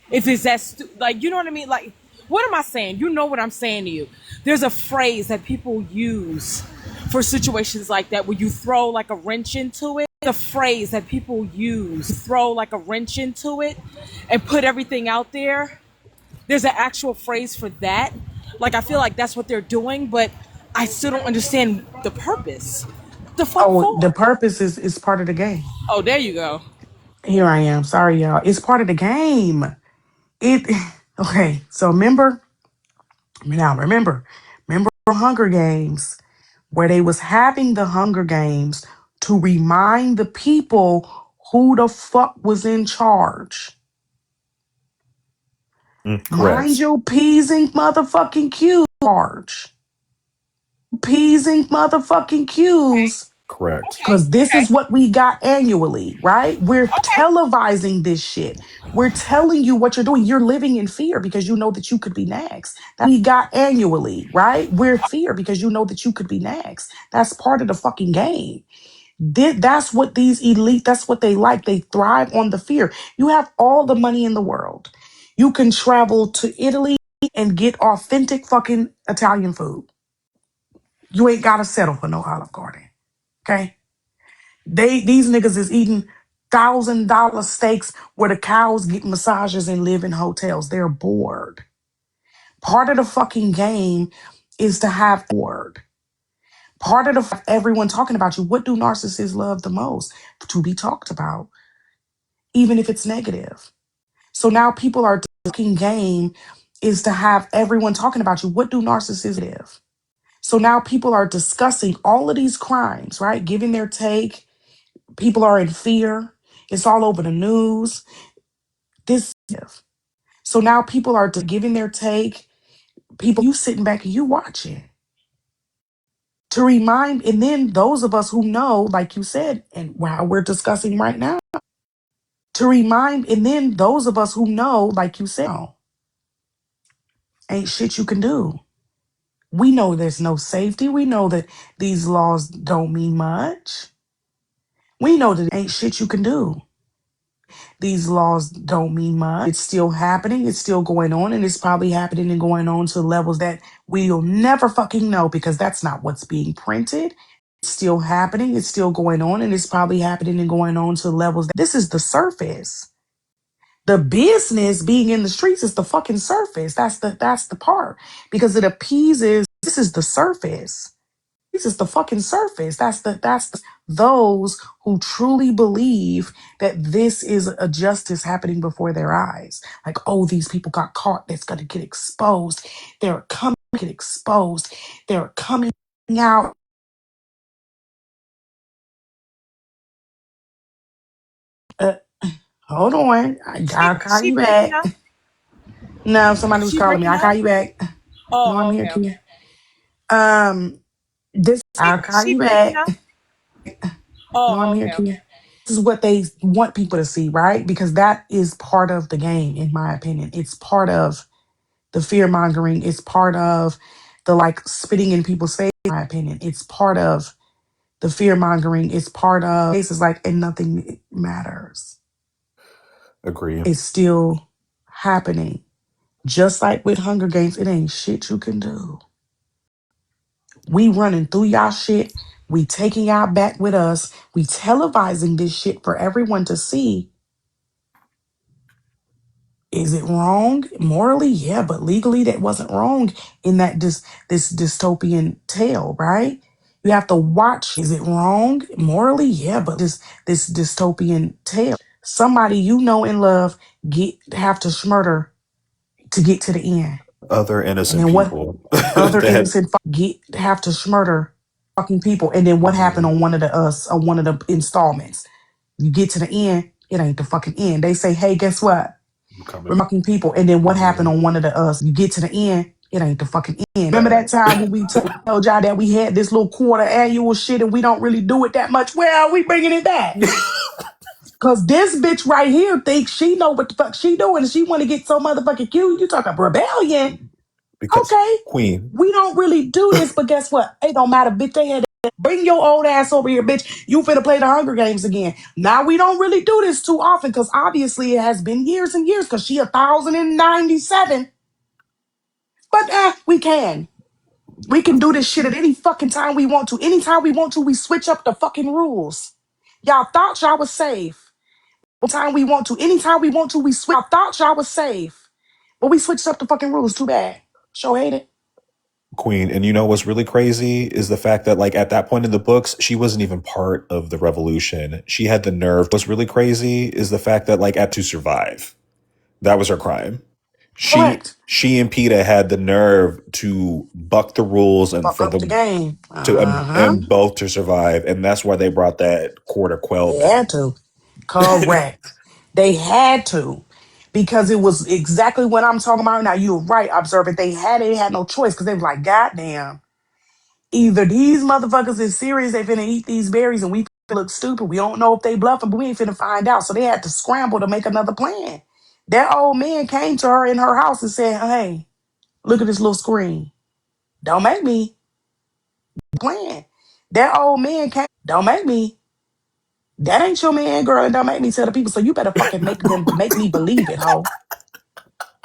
If it's that, like, you know what I mean? Like, what am I saying? You know what I'm saying to you. There's a phrase that people use for situations like that where you throw like a wrench into it. The phrase that people use, throw like a wrench into it and put everything out there. There's an actual phrase for that. Like, I feel like that's what they're doing, but I still don't understand the purpose. The fuck Oh, the for? purpose is part of the game. Oh, there you go. Here I am. Sorry, y'all. It's part of the game. It okay. So remember Hunger Games where they was having the Hunger Games to remind the people who the fuck was in charge. Mind Correct. your P's and motherfucking Q's. Charge. P's and motherfucking Q's. Correct. Okay, Because this okay, is what we got annually, right? We're okay. televising this shit. We're telling you what you're doing. You're living in fear because you know that you could be next. That we got annually, right? We're fear because you know that you could be next. That's part of the fucking game. That's what these elite, that's what they like. They thrive on the fear. You have all the money in the world. You can travel to Italy and get authentic fucking Italian food. You ain't got to settle for no Olive Garden. Okay? These niggas is eating $1,000 steaks where the cows get massages and live in hotels. They're bored. Part of the fucking game is to have bored. Part of everyone talking about you. What do narcissists love the most? To be talked about, even if it's negative. So now people are fucking game is to have everyone talking about you. What do narcissists live? So now people are discussing all of these crimes, right? Giving their take. People are in fear. It's all over the news. This so now people are giving their take. People, you sitting back and you watching to remind, and then those of us who know, like you said, and how we're discussing right now, to remind, and then those of us who know, like you said, oh, ain't shit you can do. We know there's no safety. We know that these laws don't mean much. We know that ain't shit you can do. These laws don't mean much. It's still happening. It's still going on. And it's probably happening and going on to levels that we'll never fucking know because that's not what's being printed. It's still happening. It's still going on. And it's probably happening and going on to levels that this is the surface. The business being in the streets is the fucking surface. That's the part because it appeases. This is the surface. This is the fucking surface. Those who truly believe that this is a justice happening before their eyes. Like, oh, these people got caught. That's gonna get exposed. They're coming to get exposed. They're coming out. Uh, Hold on. I'll call you back. No, somebody was calling me. I'll call you back. No, I'm here, Kia. This I'll call you back. No, I'm here, Kia. This is what they want people to see, right? Because that is part of the game, in my opinion. It's part of the fear mongering. It's part of the like spitting in people's face, in my opinion. It's part of the fear mongering. It's part of cases like, and nothing matters. Agree. It's still happening. Just like with Hunger Games, it ain't shit you can do. We running through y'all shit. We taking y'all back with us. We televising this shit for everyone to see. Is it wrong? Morally, yeah, but legally that wasn't wrong in that this dystopian tale, right? You have to watch. Is it wrong? Morally, yeah, but this dystopian tale. Somebody you know and love have to murder to get to the end. Other And innocent then what people other that innocent have to murder fucking people. And then what happened on one of the installments? You get to the end, it ain't the fucking end. They say, hey, guess what? coming. Remarking people. And then what happened on one of the you get to the end, it ain't the fucking end. Remember that time when we told y'all that we had this little quarter annual shit and we don't really do it that much? Well, we bringing it back. Cause this bitch right here thinks she know what the fuck she doing and she want to get so motherfucking cute. You talking rebellion. Because Okay. Queen, We don't really do this, but guess what? It don't matter, bitch. They had bring your old ass over here, bitch. You finna play the Hunger Games again. Now we don't really do this too often because obviously it has been years and years because she 1,097. But we can. We can do this shit at any fucking time we want to. Anytime we want to, we switch up the fucking rules. Y'all thought y'all was safe. Anytime we want to. Anytime we want to, we switch. Y'all thought y'all was safe. But we switched up the fucking rules. Too bad. Sure hate it. Queen, and you know what's really crazy is the fact that like at that point in the books, she wasn't even part of the revolution. She had the nerve. What's really crazy is the fact that like at to survive. That was her crime. She Correct. she and PETA had the nerve to buck the rules and Fuck for up the them game. to Uh-huh. and both to survive, and that's why they brought that quarter quell They back. had to. Correct. They had to. Because it was exactly what I'm talking about. Now you're right, observant. They had no choice because they were like, God damn. Either these motherfuckers is serious, they finna eat these berries and we look stupid. We don't know if they bluffing, but we ain't finna find out. So they had to scramble to make another plan. That old man came to her in her house and said, hey, look at this little screen. Don't make me plan. That old man came, don't make me. That ain't your man, girl, and don't make me tell the people. So you better fucking make me believe it, ho.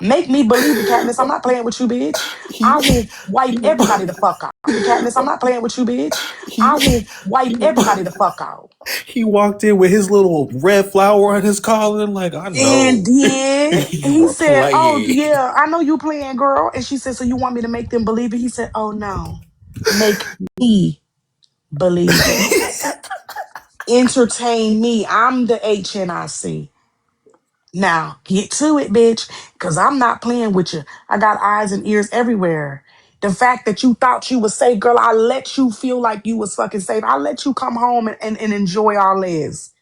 Make me believe it, Katniss. I'm not playing with you, bitch. I He will wipe he everybody the fuck out. Katniss, I'm not playing with you, bitch. I he will wipe he everybody the fuck out. he walked in with his little red flower on his collar, like I And know then you he are said, oh, playing. yeah, I know you playing, girl. And she said, so you want me to make them believe it? He said, oh, no. Make me believe it. Entertain me. I'm the HNIC. Now, get to it, bitch, because I'm not playing with you. I got eyes and ears everywhere. The fact that you thought you was safe, girl, I let you feel like you was fucking safe. I let you come home and enjoy our lives.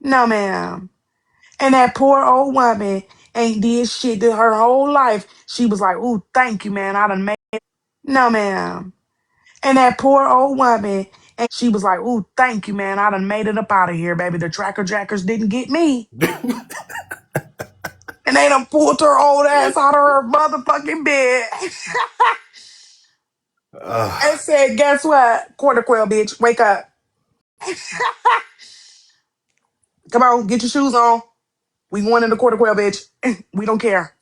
No, ma'am. And that poor old woman ain't did shit to her whole life. She was like, "Ooh, thank you, man. I done made it." No, ma'am. And that poor old woman, and she was like, "Ooh, thank you, man. I done made it up out of here, baby. The tracker jackers didn't get me." And they done pulled her old ass out of her motherfucking bed and said, "Guess what? Quarter quail, bitch. Wake up. Come on, get your shoes on. We going in the quarter quail, bitch. We don't care.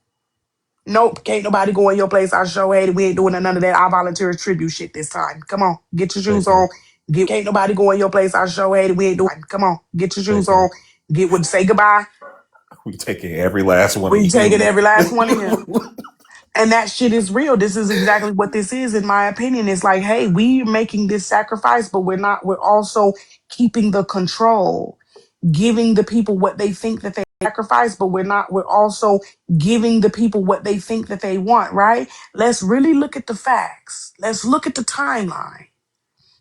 Nope, can't nobody go in your place. I show hate it. We ain't doing none of that. I volunteer tribute shit this time. Come on, get your shoes on. Can't nobody go in your place. I show hate it. We ain't doing. Come on, get your shoes on. Say goodbye. We taking every last one of We taking you. every last one of him. And that shit is real. This is exactly what this is, in my opinion. It's like, hey, we making this sacrifice, but we're not. We're also keeping the control, giving the people what they think that they sacrifice, but we're not. We're also giving the people what they think that they want. Right? Let's really look at the facts. Let's look at the timeline.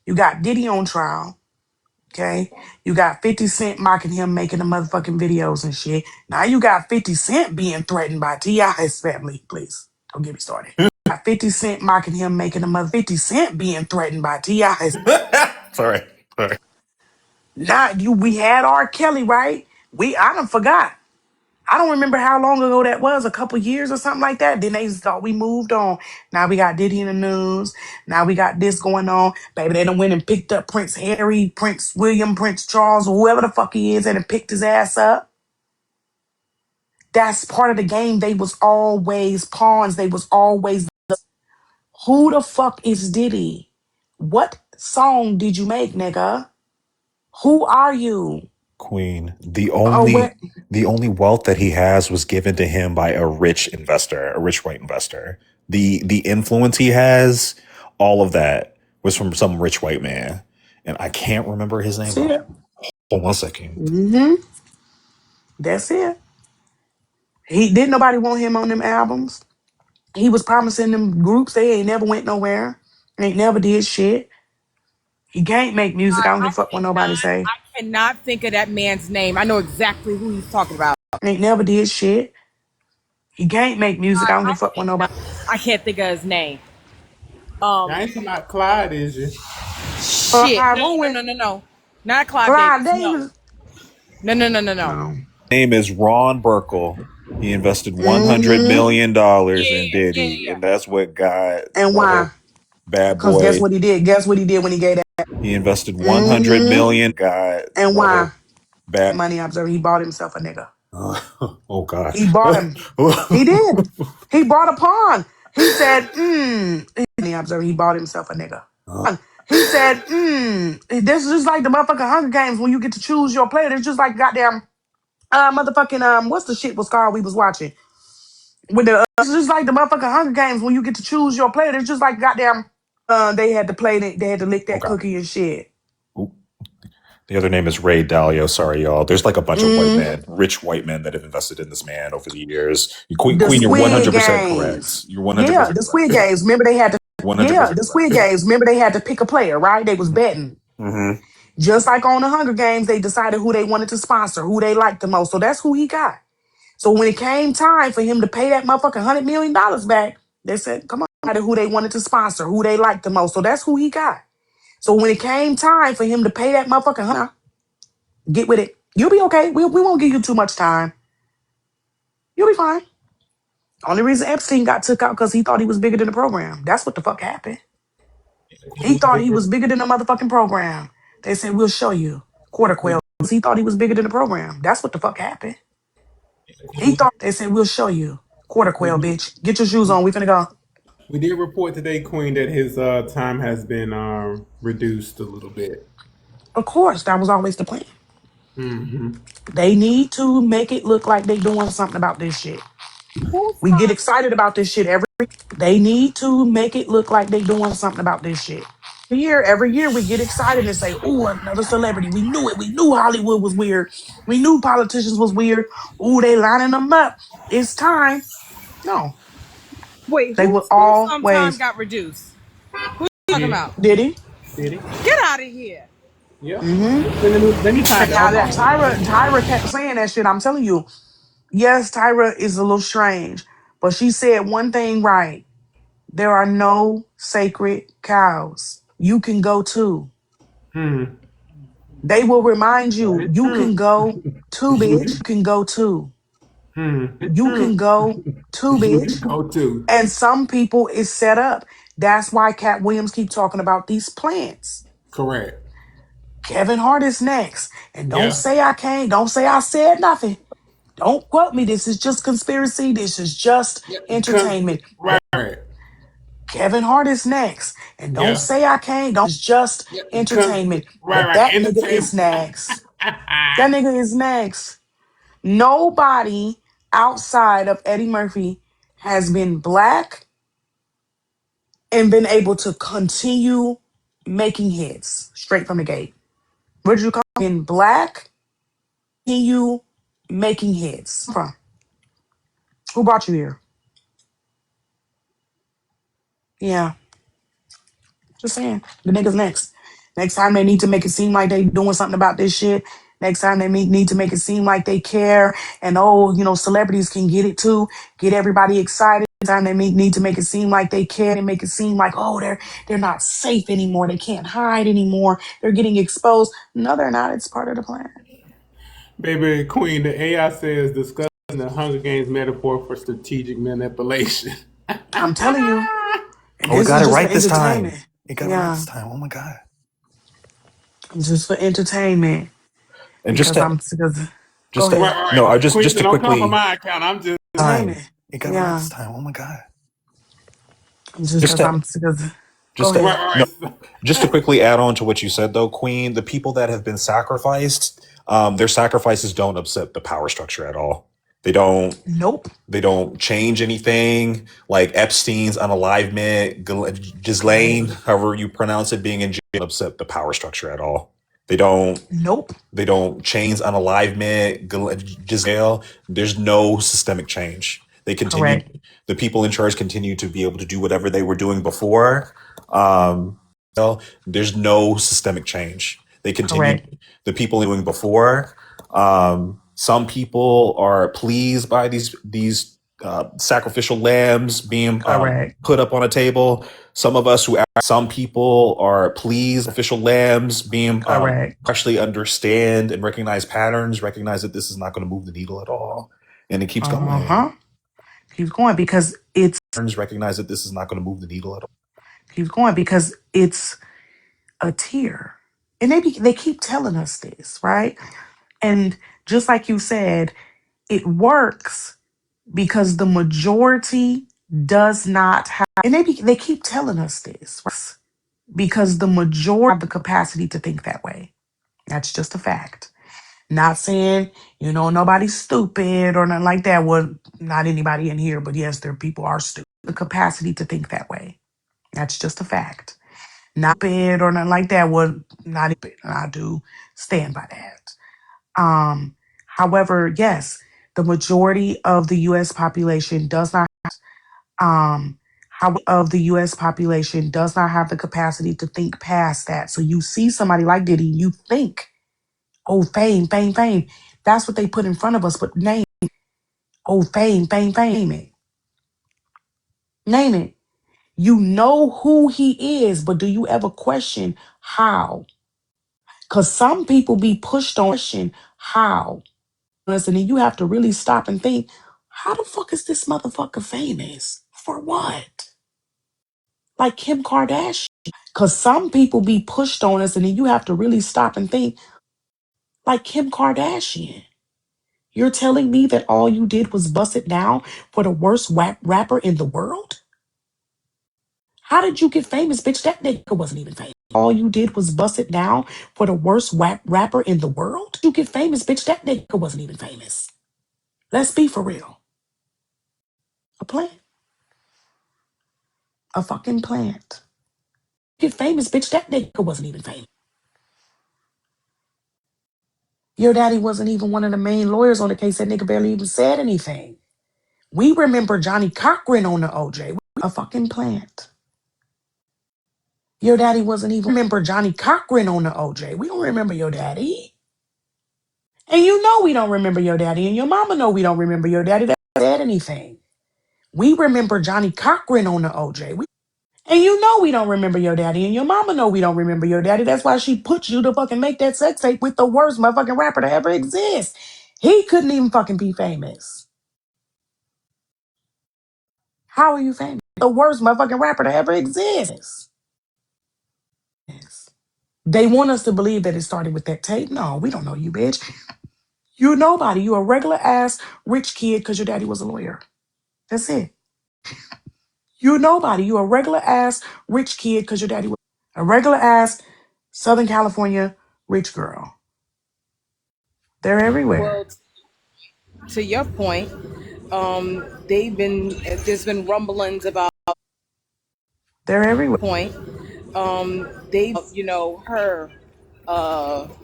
You got Diddy on trial. Okay. You got 50 Cent mocking him, making the motherfucking videos and shit. Now you got 50 Cent being threatened by T.I.'s family. Please don't get me started. Got 50 Cent mocking him, making the mother 50 Cent being threatened by T.I.'s. Sorry. Sorry. Now we had R. Kelly, right? I done forgot. I don't remember how long ago that was, a couple years or something like that. Then they thought we moved on. Now we got Diddy in the news. Now we got this going on. Baby, they done went and picked up Prince Harry, Prince William, Prince Charles, whoever the fuck he is, and then picked his ass up. That's part of the game. They was always pawns. They was always. Who the fuck is Diddy? What song did you make, nigga? Who are you? Queen. Oh, where? The only wealth that he has was given to him by a rich investor, a rich white investor. The influence he has, all of that was from some rich white man. And I can't remember his name, That's but it. hold 1 second. That's it. He didn't nobody want him on them albums. He was promising them groups. They ain't never went nowhere. Ain't never did shit. He can't make music. I don't give a fuck what nobody say. I cannot think of that man's name. I know exactly who he's talking about. Ain't never did shit. He can't make music. I don't give a fuck what nobody. I can't think of his name. I ain't talking about Clyde, is you? Shit. Clyde No, no, Owen, no, no, no. Not Clive Clyde Davis. No. Davis. No, no, no, no, no. No. Name is Ron Burkle. He invested $100 Mm-hmm. million Yeah, in yeah, Diddy, yeah. and that's what got And the why? whole bad Because guess boy. what he did? Guess what he did when he gave that? He invested Mm-hmm. got And the why? whole bad. Money observer. He bought himself a nigga. Oh God. He bought him. He did. He bought a pawn. He said, Money observer. He bought himself a nigga. He said, this is just like the motherfucking Hunger Games when you get to choose your player. It's just like goddamn motherfucking what's the shit was called we was watching? With the it's just like the motherfucking Hunger Games when you get to choose your player. It's just like goddamn they had to play they had to lick Oh that God. cookie and shit. Oop. The other name is Ray Dalio. Sorry, y'all. There's like a bunch of white Mm, men, rich white men that have invested in this man over the years. the Queen, you're Squid 100% Games. correct. You're Yeah, 100% the correct. Squid Games. Remember they had to 100% the Squid correct. Games. Remember they had to pick a player, right? They was betting. Mm-hmm. Just like on the Hunger Games, they decided who they wanted to sponsor, who they liked the most. So that's who he got. So when it came time for him to pay that motherfucking $100 million back, they said, come on, who they wanted to sponsor, who they liked the most. So that's who he got. So when it came time for him to pay that motherfucking get with it. You'll be okay. We won't give you too much time. You'll be fine. Only reason Epstein got took out because he thought he was bigger than the program. That's what the fuck happened. He thought he was bigger than the motherfucking program. They said, we'll show you. Quarter quail. He thought he was bigger than the program. That's what the fuck happened. He thought they said, we'll show you. Quarter quail, bitch. Get your shoes on. We finna go. We did report today, Queen, that his time has been reduced a little bit. Of course, that was always the plan. Mm-hmm. They need to make it look like they doing something about this shit. We get excited about this shit they need to make it look like they doing something about this shit. Every year we get excited and say, "Ooh, another celebrity." We knew it. We knew Hollywood was weird. We knew politicians was weird. Ooh, they lining them up. It's time. No, Wait, they would whose time always. got reduced? Who you talking Yeah. about? Did he? Did he? Get out of here. Yeah. Mm-hmm. Let me find it. Now Hold that on. Tyra kept saying that shit. I'm telling you, yes, Tyra is a little strange, but she said one thing right. There are no sacred cows. You can go too. Hmm. They will remind That you, is you true. can go too, bitch. You can go too. Hmm. You can go too, You can bitch. go to. And some people is set up. That's why Cat Williams keep talking about these plants. Correct. Kevin Hart is next. And don't Yeah. say I can't. Don't say I said nothing. Don't quote me. This is just conspiracy. This is just Yeah. entertainment. Right. Right. Kevin Hart is next. And don't Yeah. say I can't. Don't, it's just Yeah. entertainment. Right. But Right. that nigga is Entertainment. next. That nigga is next. Nobody outside of Eddie Murphy has been black and been able to continue making hits straight from the gate. What did you call it? Been black, continue making hits. From who brought you here? Yeah, just saying. The niggas next. Next time they need to make it seem like they doing something about this shit. Next time they need to make it seem like they care. And oh, you know, celebrities can get it too. Get everybody excited. Next time they need to make it seem like they care and make it seem like, oh, they're not safe anymore. They can't hide anymore. They're getting exposed. No, they're not. It's part of the plan. Baby Queen, the AI says discussing the Hunger Games metaphor for strategic manipulation. I'm telling you. And Oh, it this got is it just for right this time. entertainment. It got it right Yeah. this time. Oh my god! Just for entertainment. And Because I'm because go just to, ahead. Right, no, I right. Queen just said, to don't come from quickly my account. I'm just time. Entertainment. It got it right Yeah. this time. Oh my god! Just Just because to I'm because go just to ahead. right, no, right. just to quickly add on to what you said though, Queen. The people that have been sacrificed, their sacrifices don't upset the power structure at all. They don't. Nope. They don't change anything. Like Epstein's unalivement, Ghislaine, Correct. however you pronounce it, being in jail, upset the power structure at all. They don't. Nope. They don't change unalivement, Giselle. There's no systemic change. They continue. Correct. The people in charge continue to be able to do whatever they were doing before. Um, no, there's no systemic change. They continue. Correct. The people doing before. Some people are pleased by these sacrificial lambs being Correct. put up on a table. Some people are pleased official lambs being Correct. actually understand and recognize patterns, recognize that this is not going to move the needle at all, and it keeps going. Uh-huh. Keeps going because it's Recognize that this is not going to move the needle at all. keeps going because it's a tear. And they keep telling us this, right? And just like you said, it works because the majority does not have, and they keep telling us this, right? Because the majority have the capacity to think that way. That's just a fact. Not saying, nobody's stupid or nothing like that. Well, not anybody in here, but yes, there people are stupid. The capacity to think that way. That's just a fact. Not stupid or nothing like that. Well, not stupid. And I do stand by that. However, yes, the majority of the US population does not um does not have the capacity to think past that. So you see somebody like Diddy, you think, oh, fame, fame, fame. That's what they put in front of us. But oh, fame, fame, fame it. Name it. You know who he is, but do you ever question how? Because some people be pushed on question how. Listen, and you have to really stop and think, how the fuck is this motherfucker famous? For what? Like Kim Kardashian. Because some people be pushed on us, and then you have to really stop and think, like Kim Kardashian. You're telling me that all you did was bust it down for the worst rapper in the world? How did you get famous, bitch? That nigga wasn't even famous. All you did was bust it down for the worst rapper in the world? You get famous, bitch? That nigga wasn't even famous. Let's be for real. A plant. A fucking plant. Get famous, bitch? That nigga wasn't even famous. Your daddy wasn't even one of the main lawyers on the case. That nigga barely even said anything. We remember Johnny Cochran on the OJ. A fucking plant. Your daddy wasn't even remember Johnny Cochran on the OJ. We don't remember your daddy. And you know we don't remember your daddy. And your mama know we don't remember your daddy. That said anything. We remember Johnny Cochran on the OJ. And you know we don't remember your daddy. And your mama know we don't remember your daddy. That's why she put you to fucking make that sex tape with the worst motherfucking rapper to ever exist. He couldn't even fucking be famous. How are you famous? The worst motherfucking rapper to ever exist. They want us to believe that it started with that tape. No, we don't know you, bitch. You're nobody. You're a regular ass rich kid because your daddy was a lawyer. That's it. You're nobody. You're a regular ass rich kid because your daddy was a regular ass Southern California rich girl. They're everywhere. Well, to your point, there's been rumblings about They're everywhere. her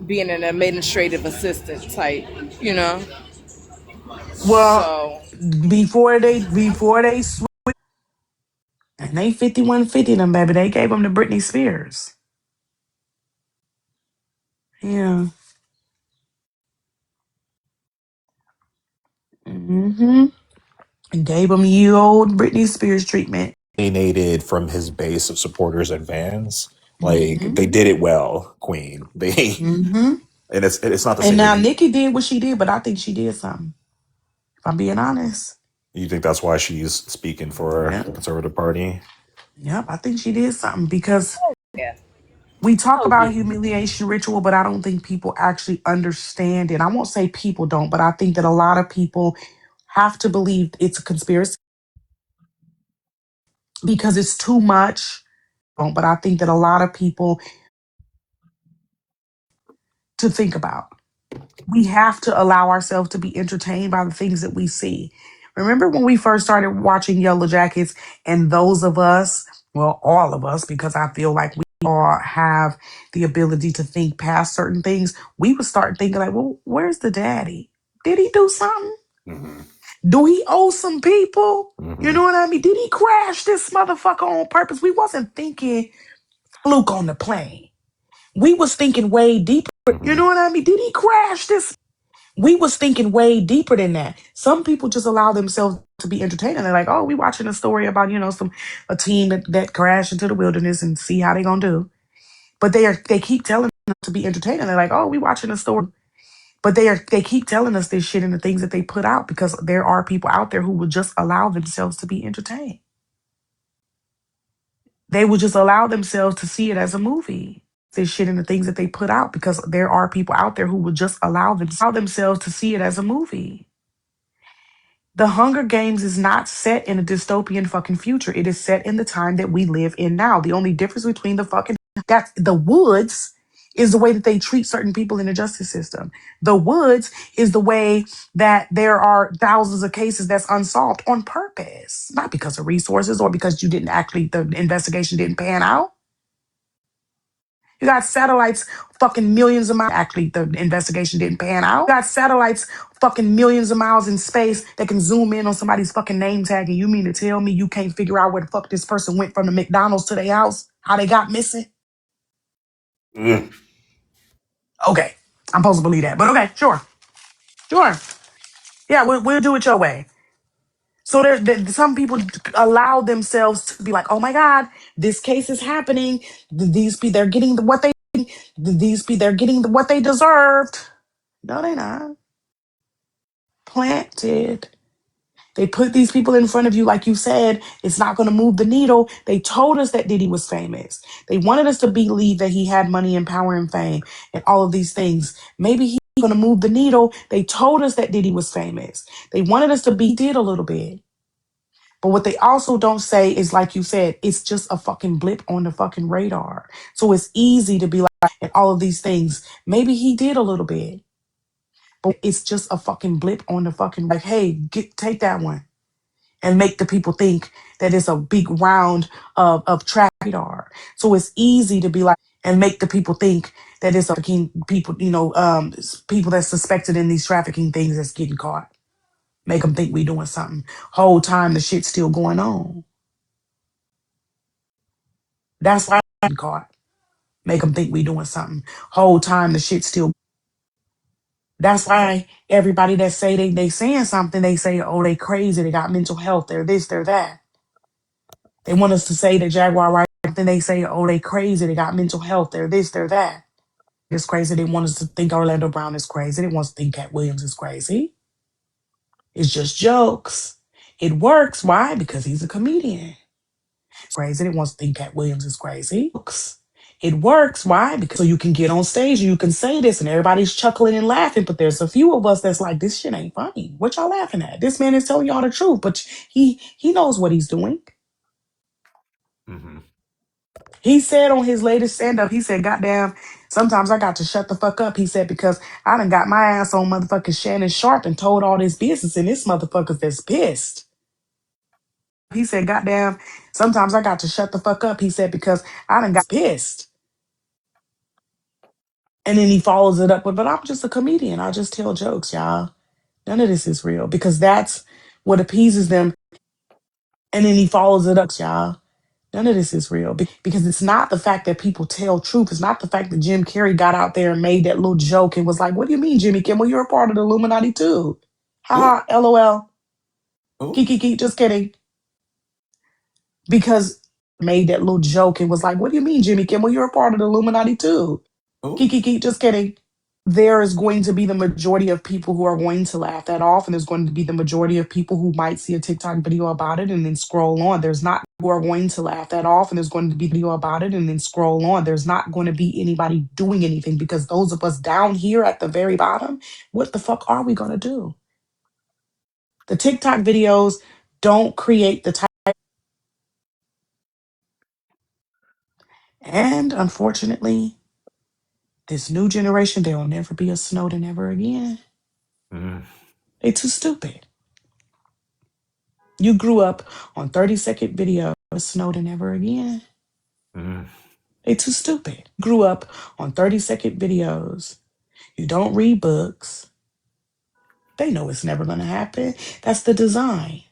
being an administrative assistant type, you know. Well, So before they and they 5150 them, baby. They gave them to Britney Spears. Yeah. Mm-hmm. And gave them you old Britney Spears treatment. Alienated from his base of supporters and fans. Like Mm-hmm. they did it well, Queen. They Mm-hmm. and it's not to And say now that Nikki did what she did, but I think she did something. If I'm being honest. you think that's why she's speaking for Yep. the Conservative Party. Yep. I think she did something because yeah. we talk about humiliation ritual, but I don't think people actually understand it. I won't say people don't, but I think that a lot of people have to believe it's a conspiracy because it's too much. But I think that a lot of people to think about. We have to allow ourselves to be entertained by the things that we see. Remember when we first started watching Yellow Jackets, and those of us, well, all of us, because I feel like we all have the ability to think past certain things, we would start thinking like, well, where's the daddy? Did he do something? Mm-hmm. Do he owe some people? You Mm-hmm. know what I mean? Did he crash this motherfucker on purpose? We wasn't thinking fluke on the plane. We was thinking way deeper. You Mm-hmm. know what I mean? Did he crash this? We was thinking way deeper than that. Some people just allow themselves to be entertained. They're like, oh, we watching a story about, a team that crashed into the wilderness and see how they gonna do. But they keep telling us to be entertained. They're like, oh, we watching a story. But they keep telling us this shit and the things that they put out because there are people out there who will just allow themselves to be entertained. They will just allow themselves to see it as a movie. This shit and the things that they put out because there are people out there who will just allow themselves to see it as a movie. The Hunger Games is not set in a dystopian fucking future. It is set in the time that we live in now. The only difference between that the woods is the way that they treat certain people in the justice system. The woods is the way that there are thousands of cases that's unsolved on purpose, not because of resources or because the investigation didn't pan out. You got satellites fucking millions of miles. Actually, the investigation didn't pan out. You got satellites fucking millions of miles in space that can zoom in on somebody's fucking name tag. And you mean to tell me you can't figure out where the fuck this person went from the McDonald's to their house? How they got missing? Mm. Okay. I'm supposed to believe that. But okay, sure. Sure. Yeah, we'll do it your way. So some people allow themselves to be like, oh my God, this case is happening. These people, they're getting they're getting what they deserved. No, they not. Planted. They put these people in front of you, like you said, it's not going to move the needle. They told us that Diddy was famous. They wanted us to believe that he had money and power and fame and all of these things. Maybe he's going to move the needle. They told us that Diddy was famous. They wanted us to be did a little bit. But what they also don't say is, like you said, it's just a fucking blip on the fucking radar. So it's easy to be like, and all of these things. Maybe he did a little bit. But it's just a fucking blip on the fucking like, hey, take that one and make the people think that it's a big round of traffic radar. So it's easy to be like and make the people think that it's a fucking people, people that's suspected in these trafficking things that's getting caught. Make them think we doing something. Whole time the shit's still going on. That's why caught. Make them think we doing something. Whole time the shit still. That's why everybody that say they saying something, they say, oh, they crazy, they got mental health, they're this, they're that. They want us to say that Jaguar right, then they say, oh, they crazy, they got mental health, they're this, they're that. It's crazy. They want us to think Orlando Brown is crazy. They want us to think Cat Williams is crazy. It's just jokes. It works. Why? Because he's a comedian. It's crazy. They want us to think Cat Williams is crazy. It works. Why? Because so you can get on stage and you can say this and everybody's chuckling and laughing. But there's a few of us that's like, this shit ain't funny. What y'all laughing at? This man is telling y'all the truth, but he knows what he's doing. Mm-hmm. He said on his latest stand-up, he said, goddamn, sometimes I got to shut the fuck up. He said, because I done got my ass on motherfucking Shannon Sharp and told all this business and this motherfucker's that's pissed. He said, goddamn, sometimes I got to shut the fuck up. He said, because I done got pissed. And then he follows it up with, but I'm just a comedian. I just tell jokes, y'all. None of this is real because that's what appeases them. And then he follows it up, y'all. None of this is real because it's not the fact that people tell truth. It's not the fact that Jim Carrey got out there and made that little joke and was like, what do you mean, Jimmy Kimmel? You're a part of the Illuminati too. Haha, LOL. Kiki, just kidding. Because made that little joke and was like, what do you mean, Jimmy Kimmel? You're a part of the Illuminati too. Kiki, just kidding. There is going to be the majority of people who are going to laugh that off, and there's going to be the majority of people who might see a TikTok video about it and then scroll on. There's not who are going to laugh that off, and there's going to be video about it and then scroll on. There's not going to be anybody doing anything because those of us down here at the very bottom, what the fuck are we going to do? The TikTok videos don't create the type. And unfortunately, this new generation, there will never be a Snowden ever again. They too stupid. You grew up on 30-second video of Snowden ever again. They too stupid. Grew up on 30-second videos. You don't read books. They know it's never going to happen. That's the design.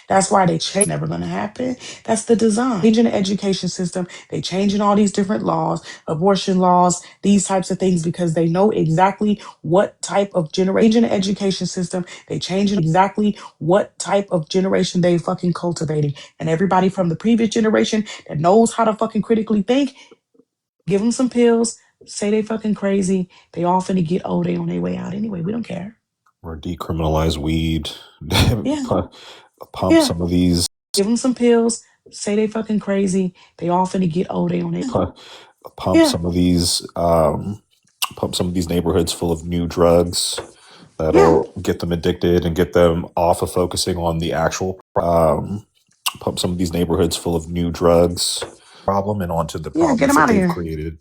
That's why they change. Never going to happen. That's the design. Changing the education system. They changing all these different laws, abortion laws, these types of things because they know exactly what type of generation. The education system. They changing exactly what type of generation they fucking cultivating. And everybody from the previous generation that knows how to fucking critically think, give them some pills, say they fucking crazy. They all finna get old. They on their way out anyway. We don't care. Or decriminalize weed. Yeah. Pump some of these. Give them some pills. Say they fucking crazy. They all finna get old. They on their pump some of these. Pump some of these neighborhoods full of new drugs that'll get them addicted and get them off of focusing on the actual. Pump some of these neighborhoods full of new drugs problem and onto the problems get them that out of they've here. created.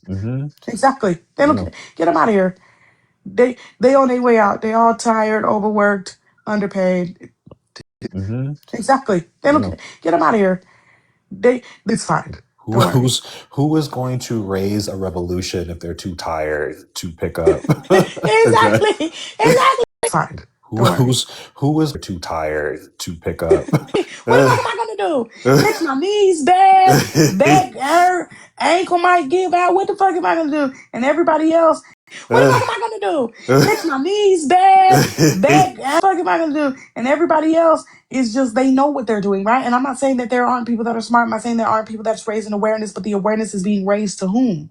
Exactly. They don't get them out of here. They on their way out. They all tired, overworked, underpaid. Exactly. They don't get them out of here. It's fine. Who is going to raise a revolution if they're too tired to pick up? Exactly. Fine. Who is too tired to pick up? What am I gonna do? Bitch, my knees bad, back hurt, ankle might give out. What the fuck am I gonna do? And everybody else, what the fuck am I gonna do? Bitch, my knees bad, back hurt. What the fuck am I gonna do? And everybody else is just, they know what they're doing, right? And I'm not saying that there aren't people that are smart. I'm not saying there aren't people that's raising awareness, but the awareness is being raised to whom?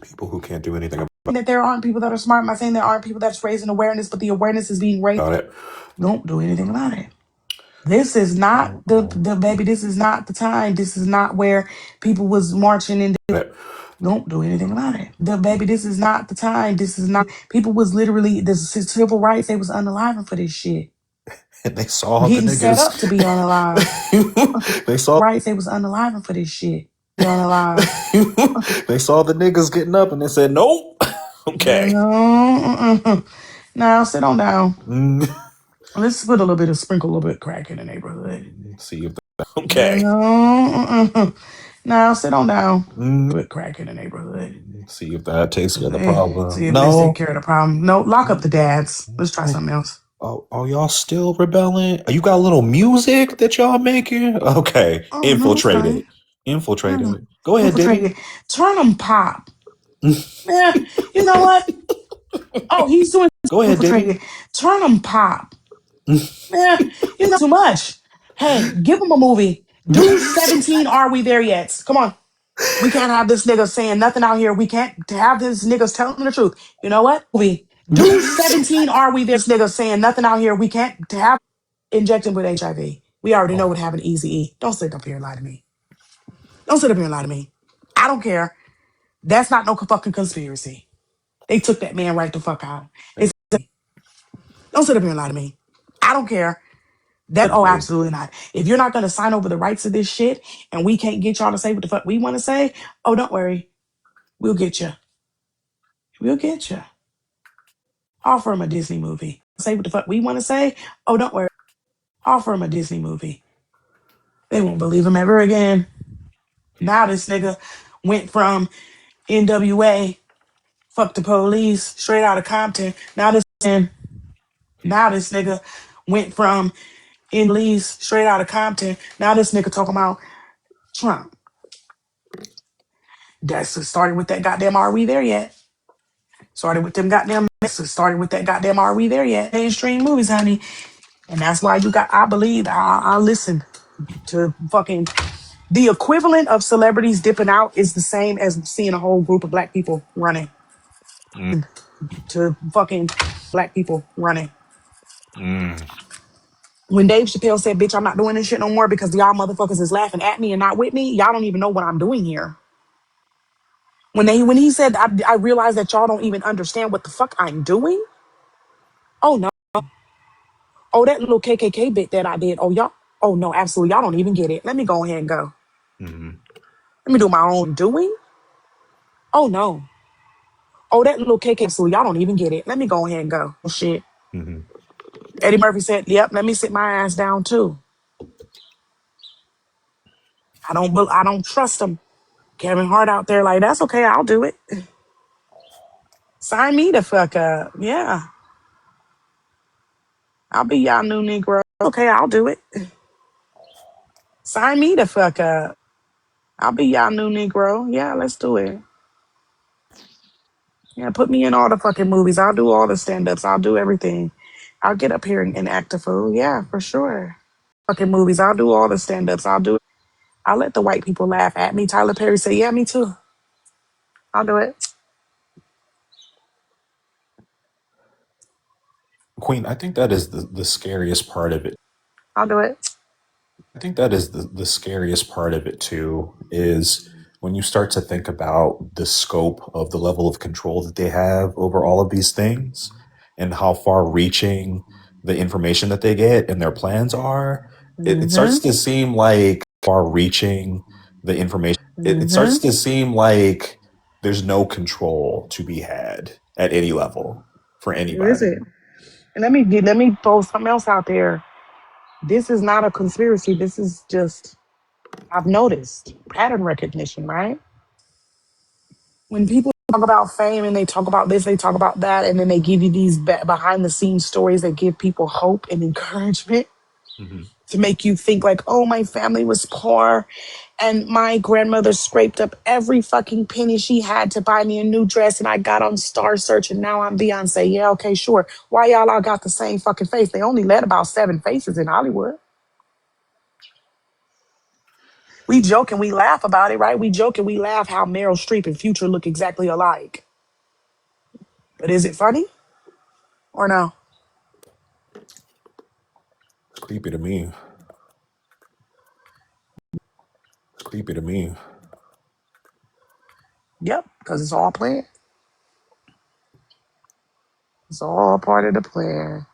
People who can't do anything about that there aren't people that are smart. I'm not saying there aren't people that's raising awareness, but the awareness is being raised. it. Don't do anything about it. This is not the baby. This is not the time. This is not where people was marching in. Don't do anything about it. The baby. This is not the time. This is not. People was literally the civil rights. They was unaliving for this shit. And they saw Getting the set niggas. up to be unalive. They saw rights. They was unaliving for this shit. Be unalive. They saw the niggas getting up and they said, nope. Okay. No. Now sit on down. Let's put a little bit of sprinkle, a little bit of crack in the neighborhood. See if okay. Now sit on down. Put crack in the neighborhood. See if that takes care of the problem. See if this take care of the problem. No, lock up the dads. Let's try something else. Oh, y'all still rebelling? You got a little music that y'all making? Okay, infiltrated. Infiltrated. Go ahead, Diddy. Turn them pop. Yeah, you know what? Oh, he's doing Go ahead, Diddy. infiltrated. Turn them pop. Yeah, you know too much. Hey, give him a movie. Do 17 Are We There Yet? Come on. We can't have this nigga saying nothing out here. We can't have this niggas telling the truth. You know what? We do 17 Are We There niggas saying nothing out here. We can't have injecting with HIV. We already know what Oh, happened to Easy E. Don't sit up here and lie to me. Don't sit up here and lie to me. I don't care. That's not no fucking conspiracy. They took that man right the fuck out. It's, don't sit up here and lie to me. I don't care. That oh, oh. absolutely not. If you're not gonna sign over the rights to this shit and we can't get y'all to say what the fuck we want to say, oh, don't worry. We'll get you. We'll get you. Offer him a Disney movie. Say what the fuck we want to say. Oh, don't worry. Offer him a Disney movie. They won't believe him ever again. Now this nigga went from NWA, fuck the police, straight out of Compton. Now this nigga went from police, straight out of Compton. Now this nigga talking about Trump. That's started with that goddamn Are We There Yet? Started with them goddamn started with that goddamn Are We There Yet? Mainstream movies, honey. And that's why you got I believe I listen to fucking the equivalent of celebrities dipping out is the same as seeing a whole group of black people running. To fucking black people running. When Dave Chappelle said, bitch, I'm not doing this shit no more because y'all motherfuckers is laughing at me and not with me, y'all don't even know what I'm doing here. When he said, I realized that y'all don't even understand what the fuck I'm doing. Oh no. Oh, that little KKK bit that I did. Oh, y'all. Oh no, absolutely. Y'all don't even get it. Let me go ahead and go. Let me do my own doing. Oh no. Oh, that little KKK. So y'all don't even get it. Let me go ahead and go. Oh, shit. Eddie Murphy said, yep, let me sit my ass down too. I don't trust him. Kevin Hart out there like, that's okay, I'll do it. Sign me the fuck up. Yeah. I'll be y'all new Negro. Okay, I'll do it. Sign me the fuck up. I'll be y'all new Negro. Yeah, let's do it. Yeah, put me in all the fucking movies. I'll do all the stand-ups. I'll do everything. I'll get up here and act a fool. Yeah, for sure. Fucking movies. I'll do all the stand-ups. I'll let the white people laugh at me. Tyler Perry said, yeah, me too. I'll do it. Queen, I think that is the scariest part of it. I'll do it. I think that is the scariest part of it too, is when you start to think about the scope of the level of control that they have over all of these things and how far reaching the information that they get and their plans are, it starts to seem like far reaching the information. It starts to seem like there's no control to be had at any level for Where is anybody. it? And let me throw something else out there. This is not a conspiracy. This is just I've noticed pattern recognition, right? When people talk about fame and they talk about this, they talk about that, and then they give you these behind the scenes stories that give people hope and encouragement Mm-hmm. to make you think like, oh, my family was poor and my grandmother scraped up every fucking penny she had to buy me a new dress and I got on Star Search and now I'm Beyonce. Yeah, okay, sure. Why y'all all got the same fucking face? They only let about 7 faces in Hollywood. We joke and we laugh about it, right? We joke and we laugh how Meryl Streep and Future look exactly alike. But is it funny or no? It's creepy to me. It's creepy to me. Yep, because it's all planned. It's all part of the plan.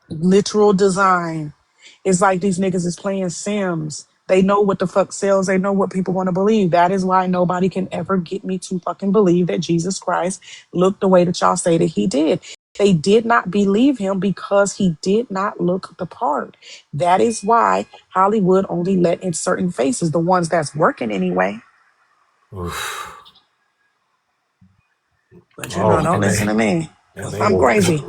Literal design. It's like these niggas is playing Sims. They know what the fuck sells. They know what people want to believe. That is why nobody can ever get me to fucking believe that Jesus Christ looked the way that y'all say that he did. They did not believe him because he did not look the part. That is why Hollywood only let in certain faces, the ones that's working anyway. Oof. But you know, Oh, don't listen to me. and they I'm will. crazy.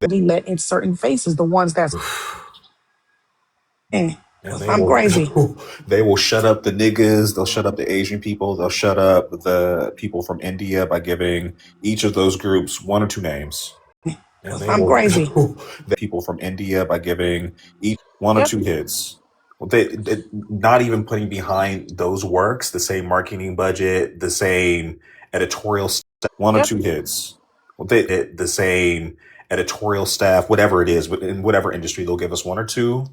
Only let in certain faces, the ones that's And they I'm will crazy. they will shut up the niggas, they'll shut up the Asian people, they'll shut up the people from India by giving each of those groups one or two names. And they I'm will crazy. people from India by giving each one or Yep. two hits. Well, they not even putting behind those works the same marketing budget, the same editorial staff, one or Yep. two hits. Well, the same editorial staff, whatever it is, in whatever industry, they'll give us one or two.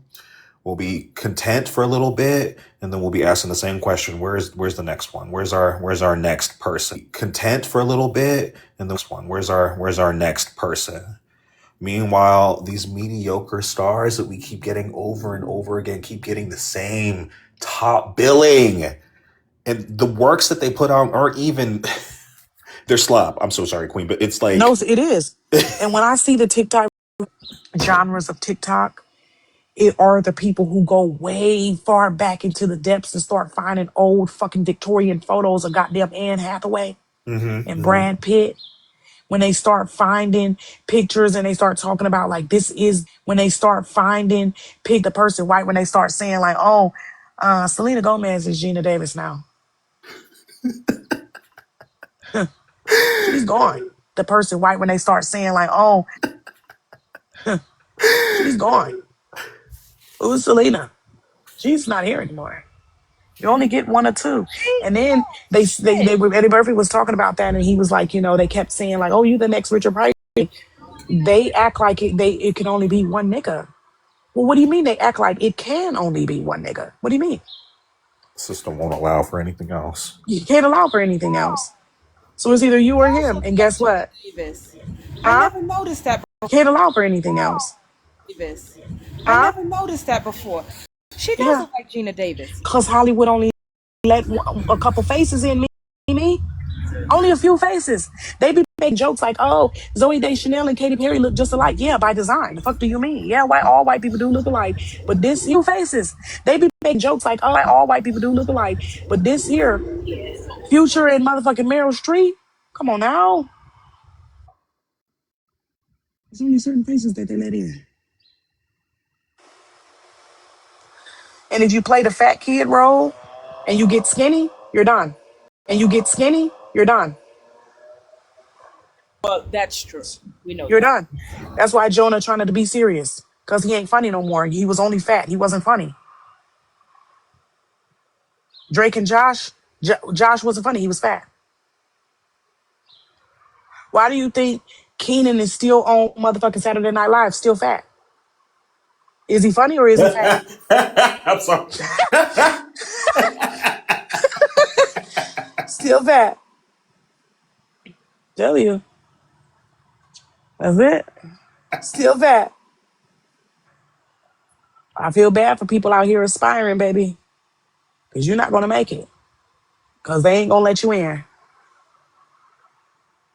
We'll be content for a little bit, and then we'll be asking the same question: Where's the next one? Where's our next person? Content for a little bit, and this one: Where's our next person? Meanwhile, these mediocre stars that we keep getting over and over again keep getting the same top billing, and the works that they put out aren't even they're slop. I'm so sorry, Queen, but it's No, like it is. And when I see the TikTok genres of TikTok, it are the people who go way far back into the depths and start finding old fucking Victorian photos of goddamn Anne Hathaway and Brad Pitt. When they start finding pictures and they start talking about like this is when they start finding pick the person white when they start saying like, oh, Selena Gomez is Gina Davis now. She's gone. The person white when they start saying like, oh, she's gone. Who's Selena? She's not here anymore. You only get one or two. And then they were Eddie Murphy was talking about that and he was like, they kept saying like, oh, you the next Richard Pryor. They act like it can only be one nigga. Well, what do you mean they act like it can only be one nigga? What do you mean? the system won't allow for anything else. You can't allow for anything else. So it's either you or him. And guess what? Huh? Can't allow for anything else. Huh? Yeah. Because Hollywood only let a couple faces in me. Only a few faces. They be making jokes like, oh, Zoe Deschanel and Katy Perry look just alike. Yeah, by design. The fuck do you mean? Yeah, all white people do look alike. But this few faces. They be making jokes like, oh, all white people do look alike. But this here, Future and motherfucking Meryl Streep. Come on now. There's only certain faces that they let in. And if you play the fat kid role and you get skinny, you're done. And you get skinny, you're done. You're done. That's why Jonah trying to be serious. Because he ain't funny no more. He was only fat. He wasn't funny. Drake and Josh wasn't funny. He was fat. Why do you think Keenan is still on motherfucking Saturday Night Live, still fat? Is he funny or is he fat? I'm sorry. Still fat. Tell you. That's it. Still fat. I feel bad for people out here aspiring, baby. Because you're not going to make it. Because they ain't going to let you in.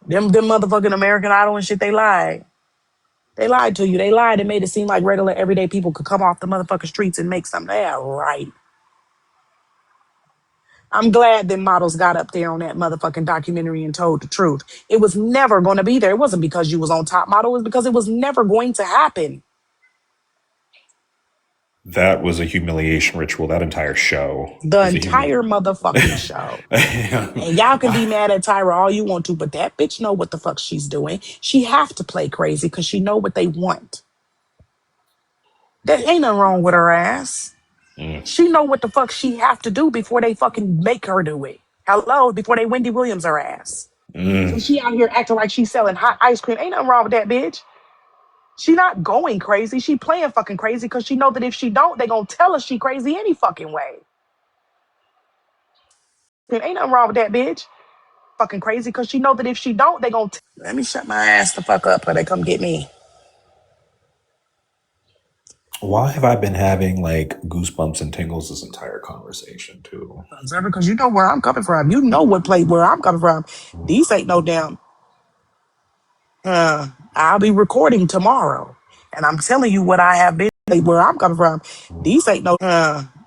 Them motherfucking American Idol and shit, they lied. They lied to you. They lied and made it seem like regular, everyday people could come off the motherfucking streets and make something. Yeah, right. I'm glad them models got up there on that motherfucking documentary and told the truth. It was never going to be there. It wasn't because you was on Top Model. It was because it was never going to happen. That was a humiliation ritual. That entire show The was a entire humiliation. motherfucking show. And y'all can be mad at Tyra all you want to, but that bitch know what the fuck she's doing. She have to play crazy because she know what they want. There ain't nothing wrong with her ass. She know what the fuck she have to do before they fucking make her do it. Hello, before they Wendy Williams her ass. So she out here acting like she's selling hot ice cream. Ain't nothing wrong with that bitch. She not going crazy. She playing fucking crazy because she know that if she don't, they gonna tell her she crazy any fucking way. And ain't nothing wrong with that bitch. Fucking crazy because she know that if she don't, they gonna let me shut my ass the fuck up or they come get me. Why have I been having like goosebumps and tingles this entire conversation too? Because you know where I'm coming from. You know what place where I'm coming from. These ain't no damn. I'll be recording tomorrow, and I'm telling you what I have been where I'm coming from. These ain't no.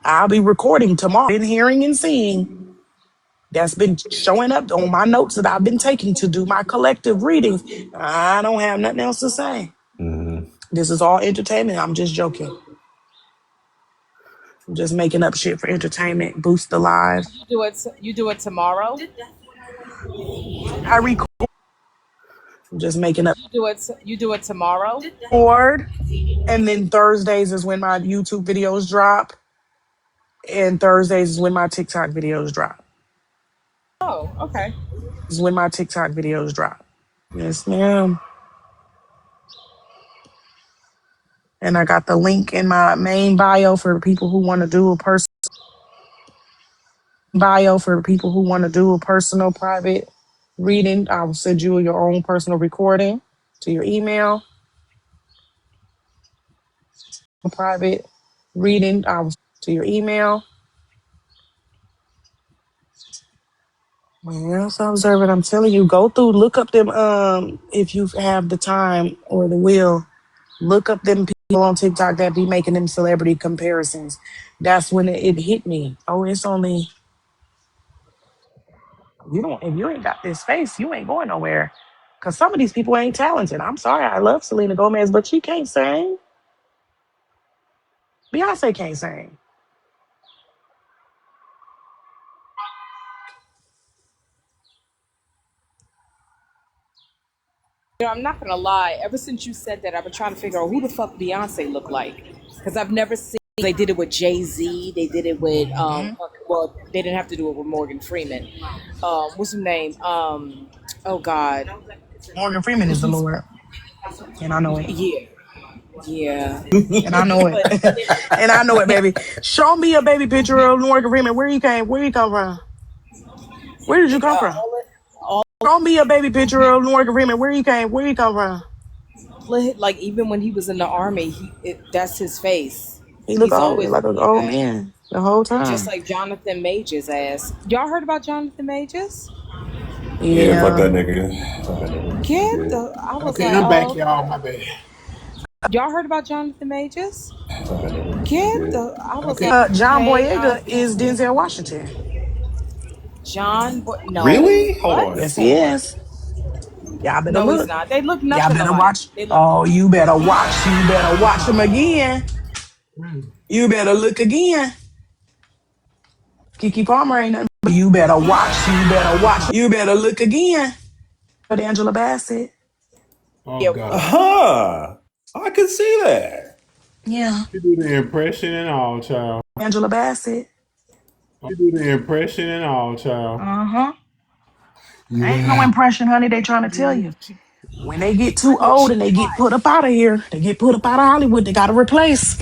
I'll be recording tomorrow. Been hearing and seeing. That's been showing up on my notes that I've been taking to do my collective readings. I don't have nothing else to say. This is all entertainment. I'm just joking. I'm just making up shit for entertainment, boost the live. You do it tomorrow. I I'm just making up You do it tomorrow. board. And then Thursdays is when my YouTube videos drop. And Thursdays is when my TikTok videos drop. Oh, okay. Is when my TikTok videos drop. Yes, ma'am. And I got the link in my main bio for people who want to do a personal private reading. I will send you your own personal recording to your email. Private reading. I will to your email. Well, so observant, I'm telling you, go through, look up them. If you have the time or the will, look up them people on TikTok that be making them celebrity comparisons. That's when it hit me. Oh, it's only you don't. If you ain't got this face, you ain't going nowhere. Cause some of these people ain't talented. I'm sorry, I love Selena Gomez, but she can't sing. Beyonce can't sing. I'm not gonna lie. Ever since you said that, I've been trying to figure out who the fuck Beyonce looked like, because I've never seen. They did it with Jay-Z. They did it with Well, they didn't have to do it with Morgan Freeman. What's her name? Oh God. Morgan Freeman is the Lord, and I know it. Yeah. Yeah. And I know it. And I know it, baby. Show me a baby picture of Morgan Freeman. Where you come from? Where did you come from? Show me a baby picture of Morgan Freeman. Where you come from? Like even when he was in the army, that's his face. He look He's old, always like an like old that. man the whole Just time. like Jonathan Majors ass. Y'all heard about Jonathan Majors? Yeah, fuck Yeah. that nigga. Fuck that nigga. He Get good. the. I was Okay, like, I'm back, oh, y'all. My bad. y'all heard about Jonathan Majors? Fuck that nigga. He Get good. the. I was Okay. like, John okay, Boyega is Denzel Washington. No, Really? Hold what? on. Yes, he Hold on. is. Y'all better No, he's look. not. They look Y'all nothing better alike. watch. They look. Oh, you better watch. You better watch him again. You better look again. Kiki Palmer ain't nothing. You better watch. You better watch. You better look again. But Angela Bassett. Oh Yeah. God. Huh. I can see that. Yeah. You do the impression and all, child. Angela Bassett. You do the impression and all, child. Uh-huh. Ain't no Yeah. impression, honey. They trying to tell you. When they get too I know old and they get put up out of here, they get put up out of Hollywood, they got to replace.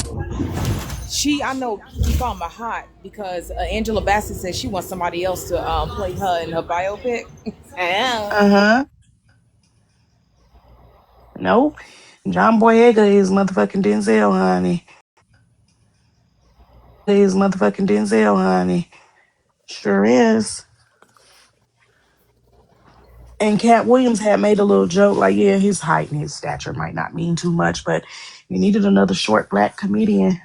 I know Kiki Palmer hot because Angela Bassett said she wants somebody else to play her in her biopic. Uh-huh. Nope. John Boyega is motherfucking Denzel, honey. Sure is. And Cat Williams had made a little joke like, yeah, his height and his stature might not mean too much, but you needed another short black comedian.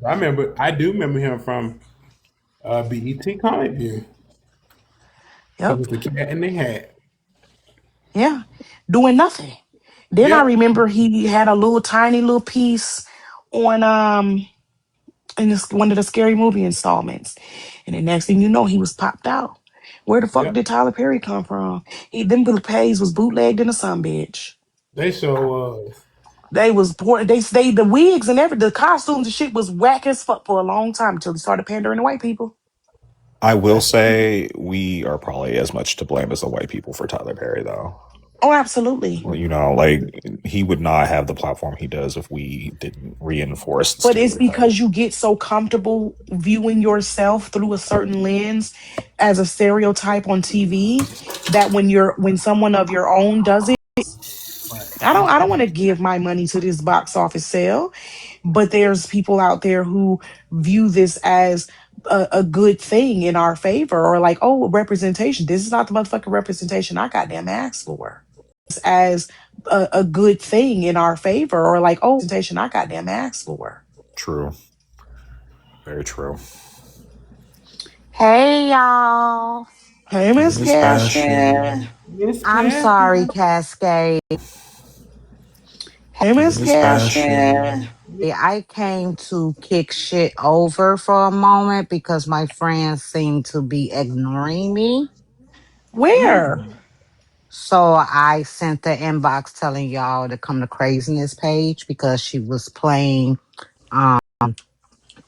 I do remember him from BET Comic View. It Yep. was the cat in the hat. Yeah. Doing nothing. Then I Yep. remember he had a little tiny little piece on in one of the Scary Movie installments. And the next thing you know, he was popped out. Where the fuck Yep. did Tyler Perry come from? Them little pays was bootlegged in a sun bitch. They so was. They was poor. They stayed the wigs and the costumes and shit was whack as fuck for a long time until they started pandering to white people. I will say we are probably as much to blame as the white people for Tyler Perry, though. Oh, absolutely. Well, like he would not have the platform he does if we didn't reinforce the But it's stereotype. because you get so comfortable viewing yourself through a certain lens as a stereotype on TV that when someone of your own does it, I don't want to give my money to this box office sale. But there's people out there who view this as a good thing in our favor, or like, oh, representation. This is not the motherfucking representation I goddamn asked for. As a good thing in our favor, or like, oh, representation I goddamn asked for. True. Very true. Hey y'all. Hey, Miss Miss Cascade. Passion. Miss I'm sorry, Catherine. Cascade. Hey, Miss Miss Cascade. Passion. I came to kick shit over for a moment because my friends seem to be ignoring me. Where? Mm. So I sent the inbox telling y'all to come to Craziness page because she was playing um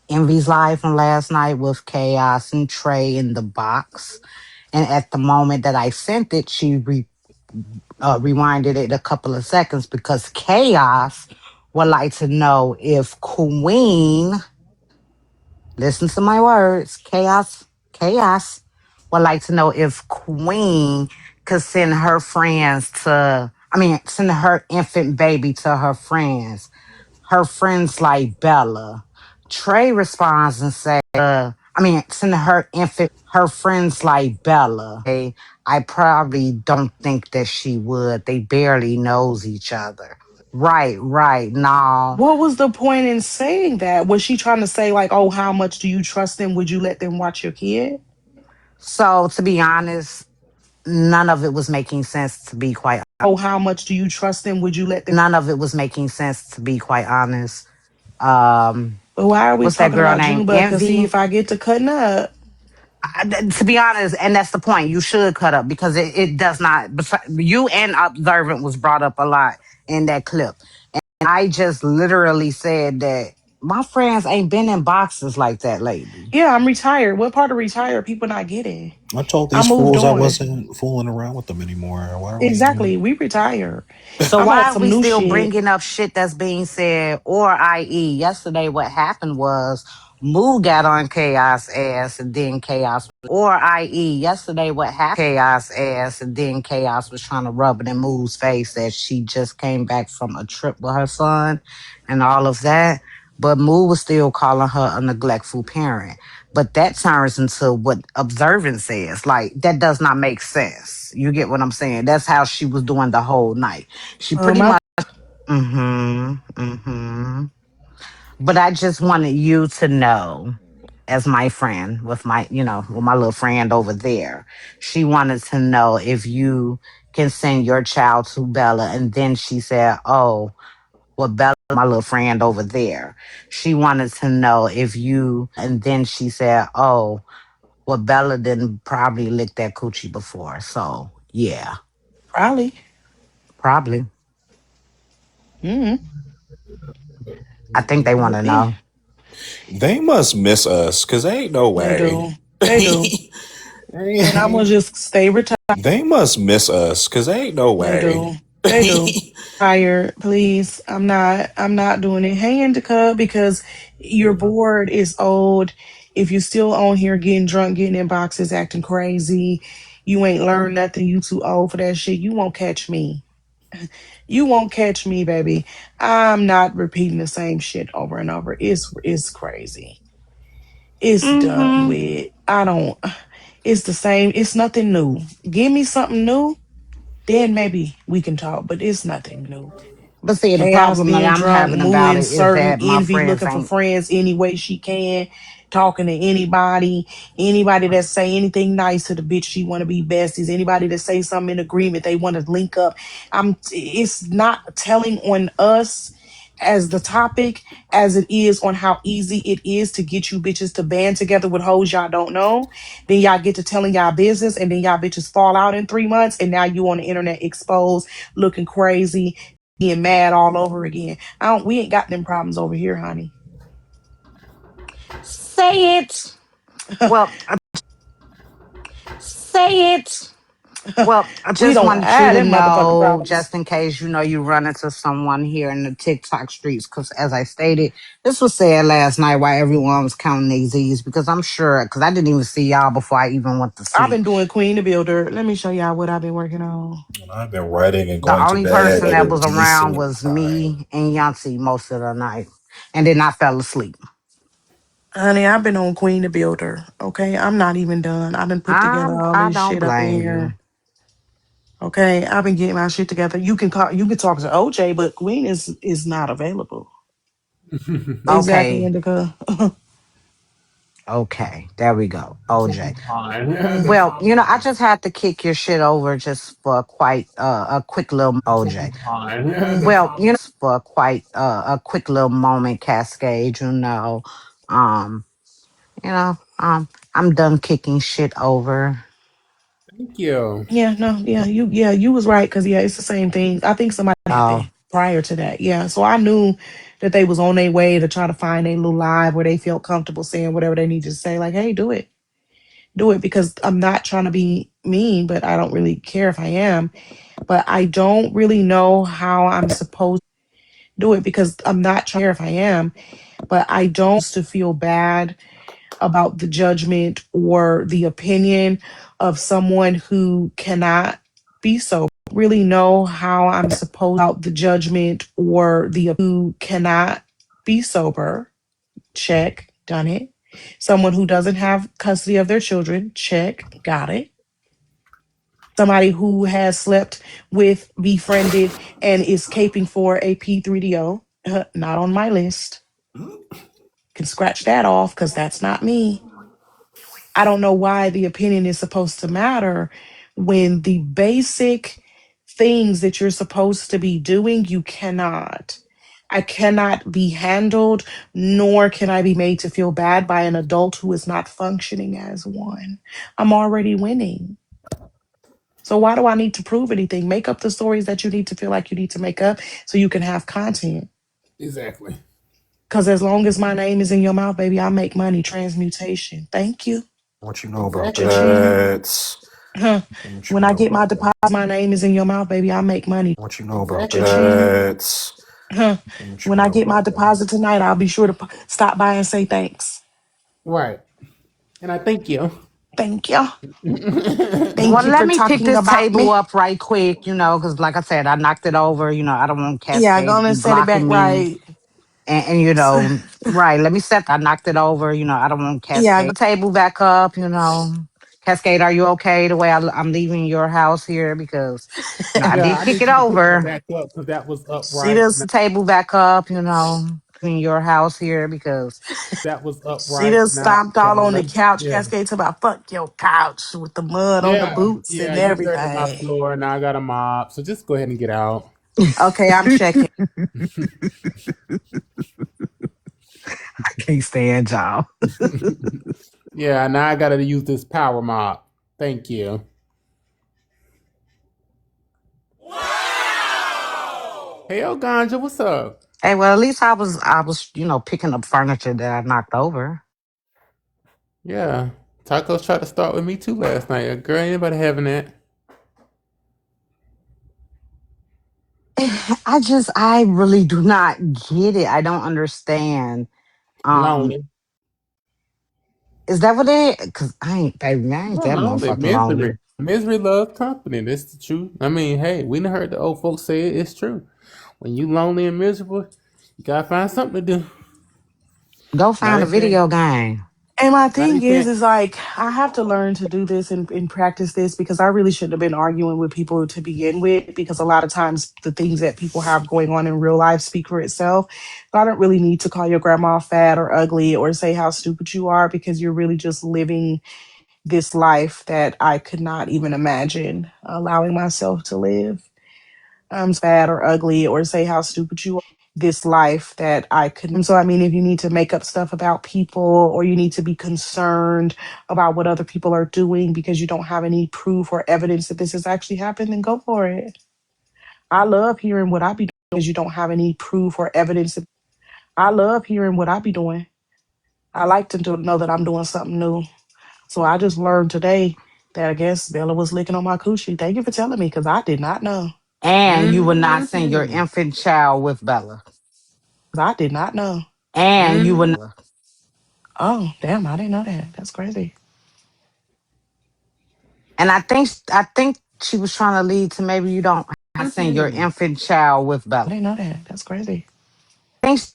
Envy's live from last night with Chaos and Trey in the box. And at the moment that I sent it, she rewinded it a couple of seconds because Chaos would like to know if Queen, listen to my words, Chaos would like to know if Queen could send her friends to, I mean, send her infant baby to her friends like Bella. Trey responds and says, send her friends like Bella. Hey, I probably don't think that she would. They barely knows each other. Right. No. What was the point in saying that? Was she trying to say like, "Oh, how much do you trust them? Would you let them watch your kid?" So to be honest, none of it was making sense to be quite Oh, how much do you trust them? Would you let them? none of it was making sense to be quite honest. Um But why are we what's that talking girl about named Junebug? Cause see, Envy? if I get to cutting up, To be honest, and that's the point. You should cut up because it does not. You and Observant was brought up a lot in that clip, and I just literally said that my friends ain't been in boxes like that lately. yeah, I'm retired. What part of retired people not getting? I told I these moved fools I on. wasn't fooling around with them anymore. Why are we? Exactly. We retired. So I'm on why are some we new still shit. bringing up shit that's being said? Or i.e., yesterday what happened was Moo got on Chaos ass, and then Chaos was trying to rub it in Moo's face that she just came back from a trip with her son and all of that. But Moo was still calling her a neglectful parent. But that turns into what Observant says. Like, that does not make sense. You get what I'm saying? That's how she was doing the whole night. She pretty I much. Mm-hmm. But I just wanted you to know, as my friend, with my little friend over there, she wanted to know if you can send your child to Bella. And then she said, oh, well, Bella, my little friend over there. She wanted to know if you, and then she said, oh, well, Bella didn't probably lick that coochie before. So, yeah, probably. probably. Mm, I think they want could to be. know. They must miss us, cause ain't no They way. do. They do. And I'm gonna just stay retired. They must miss us, cause ain't no They way. do. They do. Tired, please. I'm not doing it. Hang in the cup because your board is old. If you still on here getting drunk, getting in boxes, acting crazy, you ain't learned nothing. You too old for that shit. You won't catch me. You won't catch me, baby. I'm not repeating the same shit over and over. It's crazy. It's done Mm-hmm. with. I don't. It's the same. It's nothing new. Give me something new, then maybe we can talk. But it's nothing new. But see, the Chaos problem that being I'm drunk, having about moving it is certain that my envy, friends looking for ain't. friends any way she can, talking to anybody that say anything nice to the bitch she want to be besties, anybody that say something in agreement they want to link up. It's not telling on us as the topic as it is on how easy it is to get you bitches to band together with hoes y'all don't know. Then y'all get to telling y'all business and then y'all bitches fall out in 3 months and now you on the internet exposed looking crazy, getting mad all over again. I don't we ain't got them problems over here, honey. Say it. Well, say it. Well, I We just don't wanted you have to them motherfucking know, problems. just in case you run into someone here in the TikTok streets, because as I stated, this was said last night while everyone was counting their Z's, because I'm sure, because I didn't even see y'all before I even went to I've sleep. been doing Queen the Builder. Let me show y'all what I've been working on. And I've been writing and The going to only bed person at that a was around decent was time. me and Yancy most of the night, and then I fell asleep. Honey, I've been on Queen the Builder. Okay. I'm not even done. I've been put together all I this don't shit up in blame you. here. Okay. I've been getting my shit together. You can talk to OJ, but Queen is not available. Exactly, Okay, Indica. Okay, there we go. OJ. Fine. Well, I just had to kick your shit over just for quite a quick little OJ. Fine. For quite a quick little moment, Cascade. Um, I'm done kicking shit over. Thank you. Oh, Exactly. What you know about that? Exactly. That's What you know about that? What you know about that? Exactly. that's What you know about that? Right. And I thank you. well, let me pick this table up right quick, because like I said, I knocked it over. I don't want Cascade to be blocking me. And right, let me set, I knocked it over. I don't want Cascade. Table back up, Cascade, are you okay the way I'm leaving your house here? Because, I Yeah, did I kick need it you to put that over. back up because that was upright. And Table back up, in your house here because that was upright. Now, yeah. Yeah. Yeah. You dirty my floor and I got a mop. So just go ahead and get out. I can't stand y'all. Yeah. Now I got to use this power mop. Thank you. Hey, yo, Ganja, what's up? Hey, well, at least I was, picking up furniture that I knocked over. Yeah. Tacos tried to start with me too last night. Girl, anybody having that? I really do not get it. I don't understand. Um, Lonely. is that what it? Because baby, I ain't No, that lonely. motherfucking Misery. lonely. Misery loves company. That's the truth. I mean, hey, we done heard the old folks say it. It's true. When you lonely and miserable, you gotta find something to do. Go Now find a they say, video game. now they say, And you will not send your mm-hmm, infant child with Bella. And you will mm-hmm. not. And I think she was trying to lead to maybe you don't send your infant child with Bella.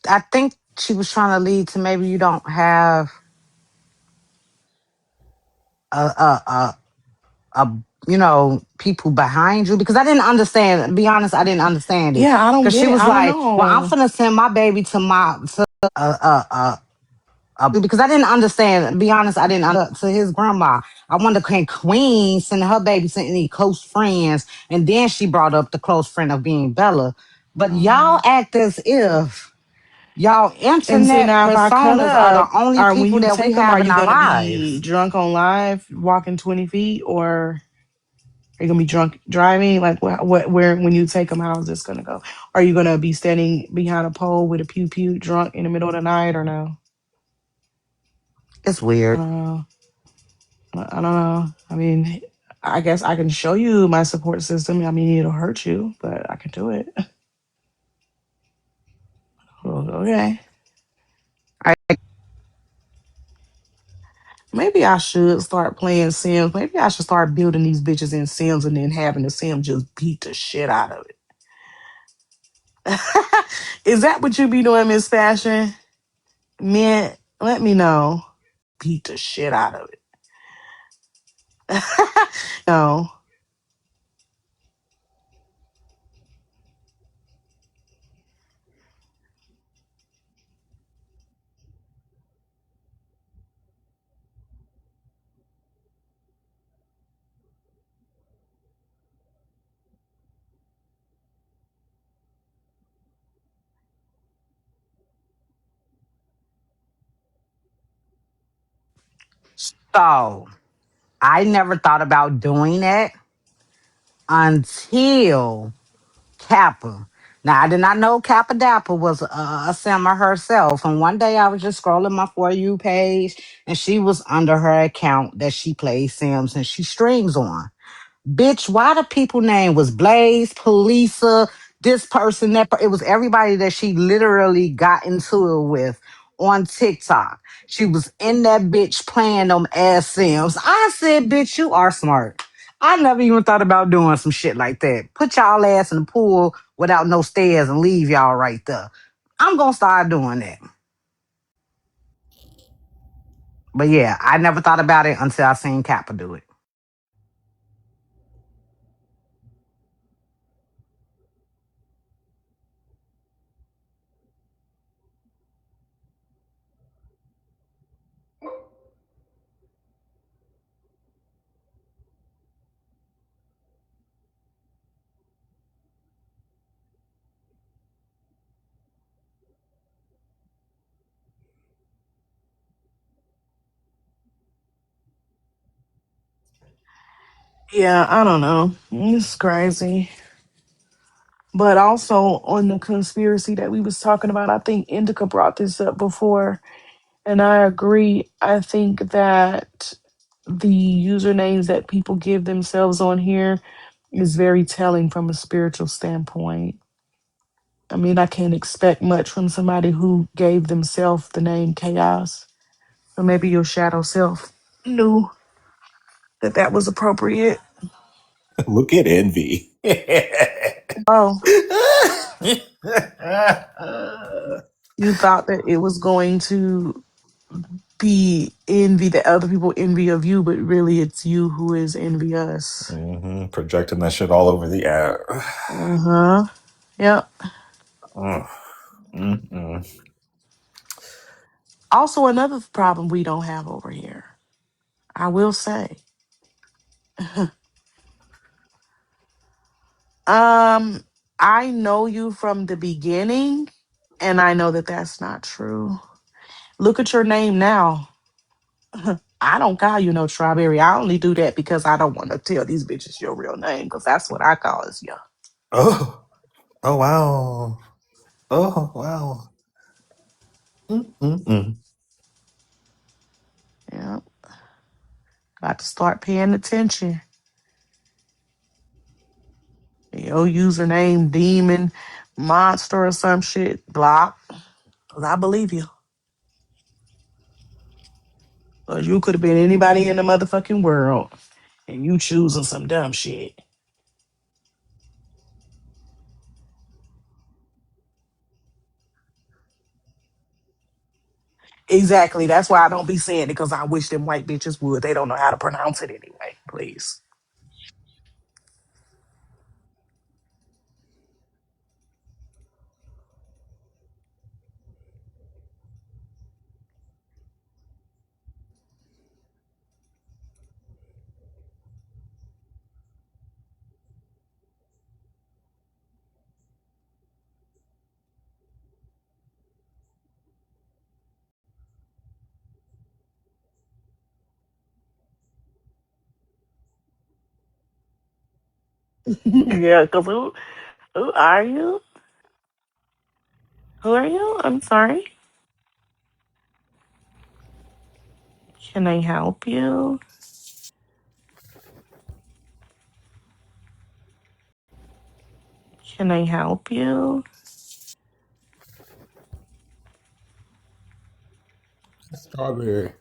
I think she was trying to lead to maybe you don't have a people behind you because I didn't understand. Be honest, I didn't understand it because she was like, "Well, I'm finna send my baby to my to because I didn't understand. To be honest, I didn't to his grandma. I wonder can Queen send her baby to any close friends, and then she brought up the close friend of being Bella. But y'all act as if y'all And so internet now, if I cut personas are the up, only or when people you that we take them, are have in you our gonna be lives. drunk on live, walking 20 feet, or are you gonna be drunk driving? Like what, where, when you take them, how is this gonna go? Are you gonna be standing behind a pole with a pew pew, drunk in the middle of the night, or no? It's I weird. don't know. I don't know. I mean, I guess I can show you my support system. I mean, it'll hurt you, but I can do it. Well, okay. Maybe I should start playing Sims. Maybe I should start building these bitches in Sims and then having the Sim just beat the shit out of it. Is that what you be doing, Miss Fashion? Man, let me know. Beat the shit out of it. No. So I never thought about doing that until Kappa. Now, I did not know Kappa Dappa was a simmer herself. And one day I was just scrolling my For You page and she was under her account that she plays Sims and she streams on. Bitch, why the people name was Blaze, Polisa, this person, it was everybody that she literally got into it with on TikTok. She was in that bitch playing them ass Sims. I said, bitch, you are smart. I never even thought about doing some shit like that. Put y'all ass in the pool without no stairs and leave y'all right there. I'm gonna start doing that. But yeah, I never thought about it until I seen Kappa do it. Yeah, I don't know. It's crazy. But also on the conspiracy that we was talking about, I think Indica brought this up before, and I agree. I think that the usernames that people give themselves on here is very telling from a spiritual standpoint. I mean, I can't expect much from somebody who gave themselves the name Chaos. Or maybe your shadow self knew that that was appropriate. Look at envy. Oh, you thought that it was going to be envy that other people envy of you, but really it's you who is envious. Projecting that shit all over the air. Uh huh. Yep. Mm-mm. Also, another problem we don't have over here, I will say. Um, I know you from the beginning, and I know that that's not true. Look at your name now. I don't call you no strawberry. I only do that because I don't want to tell these bitches your real name because that's what I call is you. Oh, oh wow. Oh wow. Mm-mm-mm. Yeah, got to start paying attention. Your username, demon, monster, or some shit. Block, because I believe you. Because you could have been anybody in the motherfucking world, and you choosing some dumb shit. Exactly. That's why I don't be saying it because I wish them white bitches would. They don't know how to pronounce it anyway. Please. Yeah, because who are you? Who are you? I'm sorry. Can I help you? Can I help you? Strawberry.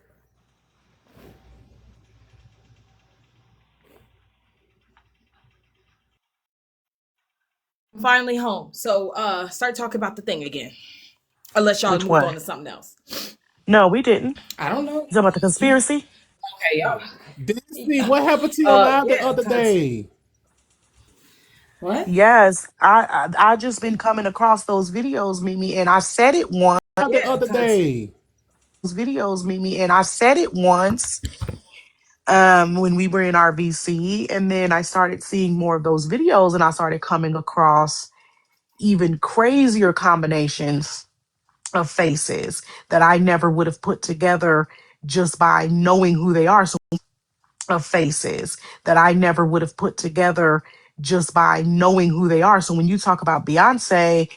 Finally home. So start talking about the thing again. Unless y'all Which moved one? on to something else. No, we didn't. I don't know. You talking about the conspiracy? Okay, y'all. Disney, what happened to your live the Yeah, other cause day? what? Yes, I just been coming across those videos, Mimi, and I said it once. The Yeah, other cause day. Those videos, Mimi, and I said it once when we were in our VC, and then I started seeing more of those videos, and I started coming across even crazier combinations of faces that I never would have put together just by knowing who they are. So of faces that I never would have put together just by knowing who they are. So when you talk about Beyonce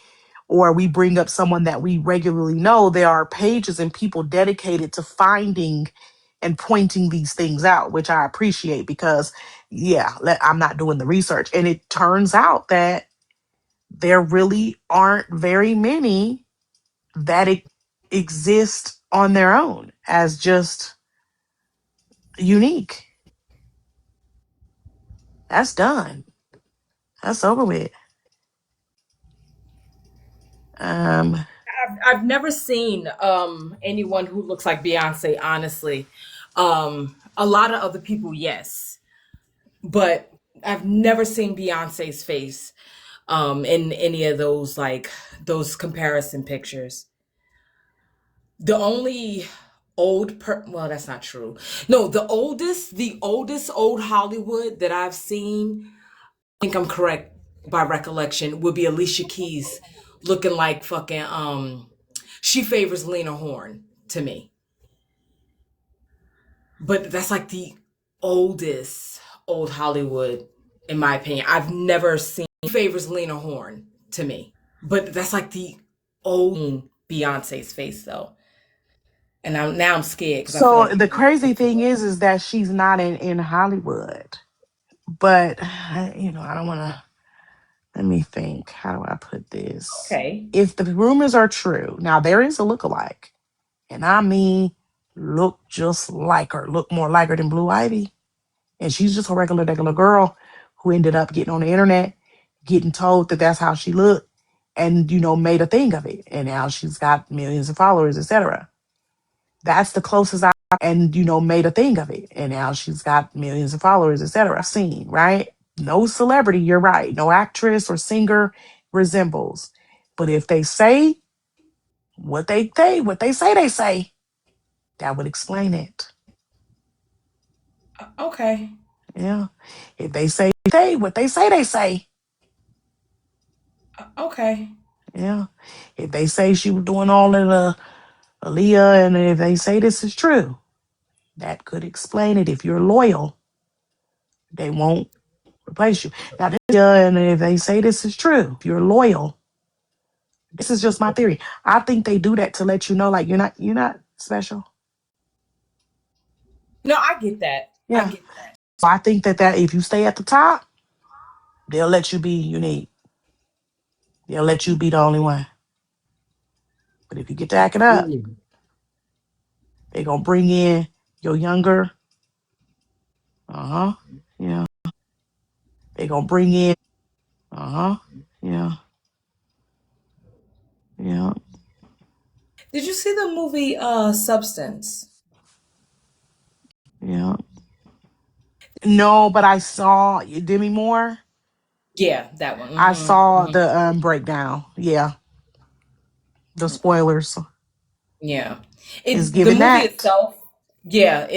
or we bring up someone that we regularly know, there are pages and people dedicated to finding and pointing these things out, which I appreciate because, yeah, I'm not doing the research. And it turns out that there really aren't very many that exist on their own as just unique. That's done. That's over with. Um, I've never seen anyone who looks like Beyonce, honestly. A lot of other people, yes. But I've never seen Beyonce's face in any of those those comparison pictures. The only well, that's not true. No, the oldest old Hollywood that I've seen, I think I'm correct by recollection, would be Alicia Keys looking like fucking she favors Lena Horne to me. But that's like the oldest old Hollywood in my opinion. I've never seen favors Lena Horne to me. But that's like the old Beyonce's face though. And now I'm scared because I feel so like the people might crazy look thing for it. is that she's not in Hollywood. But I don't want to. Let me think. How do I put this? Okay. If the rumors are true, now there is a lookalike, and I mean, look just like her, look more like her than Blue Ivy, and she's just a regular girl who ended up getting on the internet, getting told that that's how she looked, and made a thing of it, and now she's got millions of followers, etc. That's the closest I and made a thing of it. And now she's got millions of followers, etc. Seen, right? No celebrity, you're right. No actress or singer resembles. But if they say what they say, that would explain it. Okay. Yeah. If they say what they say, Okay. yeah. If they say she was doing all of the Aaliyah, and if they say this is true, that could explain it. If you're loyal, they won't replace you. Now, and if they say this is true, if you're loyal, this is just my theory. I think they do that to let you know, like you're not special. No, I get that. I Yeah. get that. So I think that if you stay at the top, they'll let you be unique. They'll let you be the only one. But if you get to acting up, Mm. they're gonna bring in your younger. Uh huh. Yeah. They're gonna bring in. Uh huh. Yeah. Yeah. Did you see the movie Substance? Yeah. No, but I saw Demi Moore. Yeah, that one. I saw Hmm. the breakdown. Yeah, the spoilers Yeah. is The giving movie that. itself, yeah,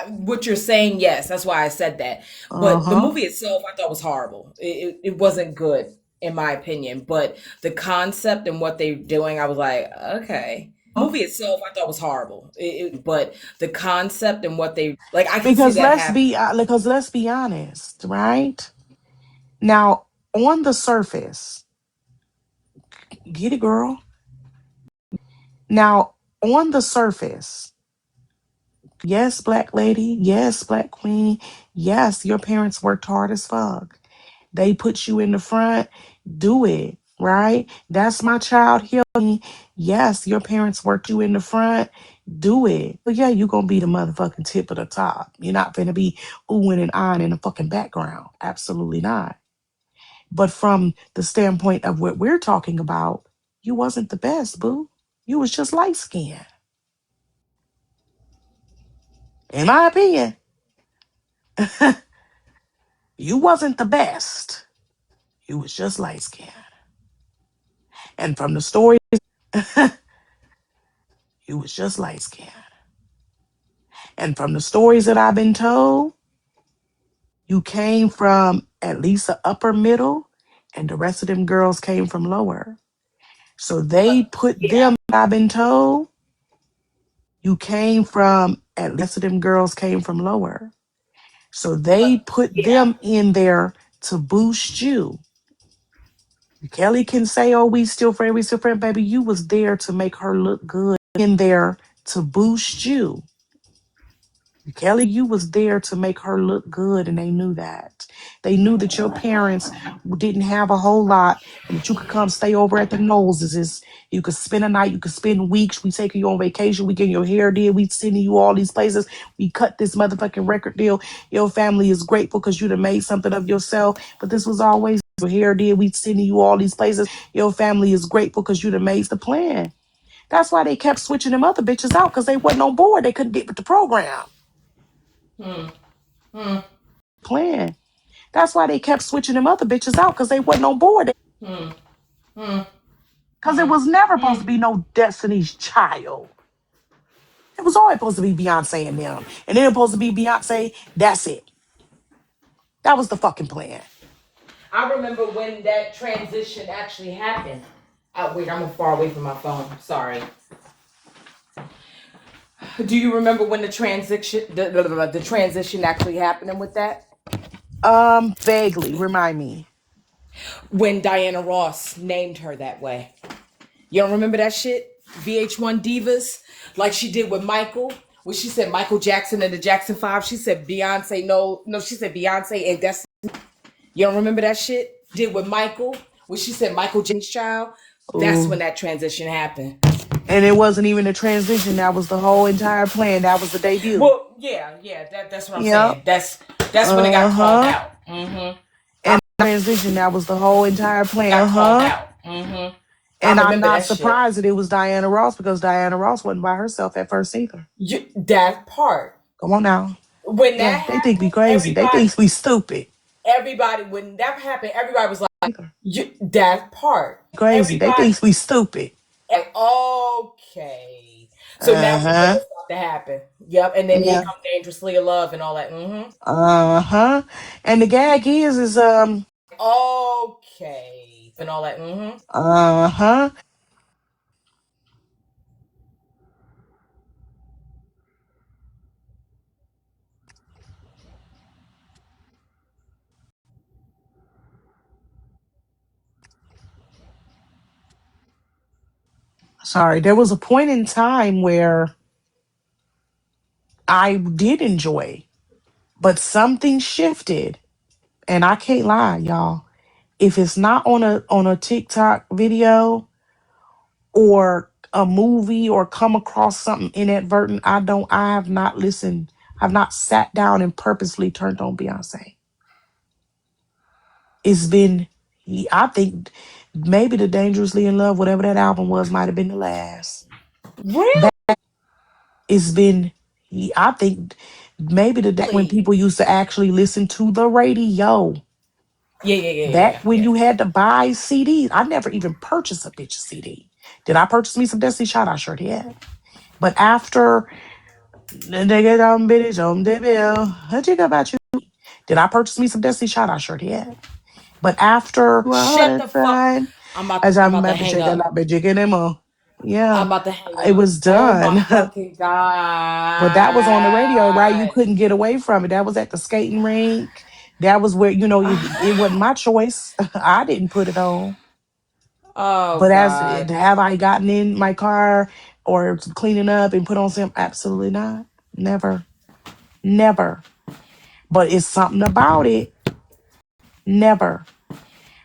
what you're saying, yes, that's why I said that. Uh But the huh. movie itself I thought was horrible. It wasn't good in my opinion, but the concept and what they're doing, I was like, okay. Movie itself I thought was horrible. But the concept and what they like I can see that happen. Because let's be honest, right? Now, on the surface, get it, girl. Now, on the surface, yes, black lady, yes, black queen, yes, your parents worked hard as fuck. They put you in the front, do it, right? That's my child healing. Yes, your parents worked you in the front, do it. But yeah, you're gonna be the motherfucking tip of the top. You're not gonna be oohing and ahhing in the fucking background. Absolutely not. But from the standpoint of what we're talking about, you wasn't the best, boo. You was just light skinned. In my opinion, you wasn't the best. You was just light skinned. And from the story, you was just light skinned. And from the stories that I've been told, you came from at least the upper middle, and the rest of them girls came from lower. So they put them, I've been told, you came from at least of them girls came from lower. So they put them in there to boost you. Kelly can say, oh, we still friend, baby. You was there to make her look good in there to boost you. Kelly, you was there to make her look good, and they knew that. They knew that your parents didn't have a whole lot, and that you could come stay over at the Noses. You could spend a night, you could spend weeks. We taking you on vacation. We getting your hair did. We sending you all these places. We cut this motherfucking record deal. Your family is grateful because you done made something of yourself. But this was always your hair did. We sending you all these places. Your family is grateful because you done made the plan. That's why they kept switching them other bitches out, because they wasn't on board. They couldn't get with the program. Plan. That's why they kept switching them other bitches out, because they wasn't on board. Because it was never supposed to be no Destiny's Child. It was always supposed to be Beyonce and them. And then it was supposed to be Beyonce. That's it. That was the fucking plan. I remember when that transition actually happened. Wait, I'm far away from my phone. Sorry. Do you remember when the transition actually happening with that? Vaguely. Remind me. When Diana Ross named her that way. You don't remember that shit? VH1 Divas? Like she did with Michael. When she said Michael Jackson and the Jackson 5, she said Beyonce, she said Beyonce and Destiny. You don't remember that shit? Did with Michael? When she said Michael James Child? That's when Ooh. that transition happened. And it wasn't even a transition. That was the whole entire plan. That was the debut. Well, yeah, that's what I'm Yep. saying. That's when it got called Uh-huh. out. Mm-hmm. And transition, that was the whole entire plan. Got called Uh-huh. out. Mm-hmm. I And I'm remember not that shit. surprised that it was Diana Ross, because Diana Ross wasn't by herself at first either. That part. Come on now. When that Yeah, they think we happened, crazy. They think we stupid. when that happened, everybody was like, Either. that part. Crazy. They Everybody, think we stupid. okay. So now we know Uh-huh. what's about to happen. Yep. And then here Yeah. comes Dangerously in Love and all that. Mm-hmm. Uh-huh. And the gag is Okay. And all that. Mm-hmm. uh-huh. Sorry, there was a point in time where I did enjoy, but something shifted. And I can't lie, y'all. If it's not on a TikTok video or a movie or come across something inadvertent, I have not listened. I've not sat down and purposely turned on Beyonce. It's been, I think maybe the Dangerously in Love, whatever that album was, might have been the last. Really? It's been, I think maybe when people used to actually listen to the radio. Back when you had to buy CDs. I never even purchased a bitch CD. Did I purchase me some Destiny Child? I sure did. But after the nigga down bitch on the bill, what you got about you? Did I purchase me some Destiny Child? I sure did. But after all Shut the the fuck. time, as I'm I'm about to about to hang check it up. out, but jigging him on. Yeah, I'm about to hang it up. was Oh my done. fucking But that was on the radio, right? You god. couldn't get away from it. That was at the skating rink. That was where, it wasn't my choice. I didn't put it on. Oh But God. have I gotten in my car or cleaning up and put on some? Absolutely not. Never. Never. But it's something about it. Never.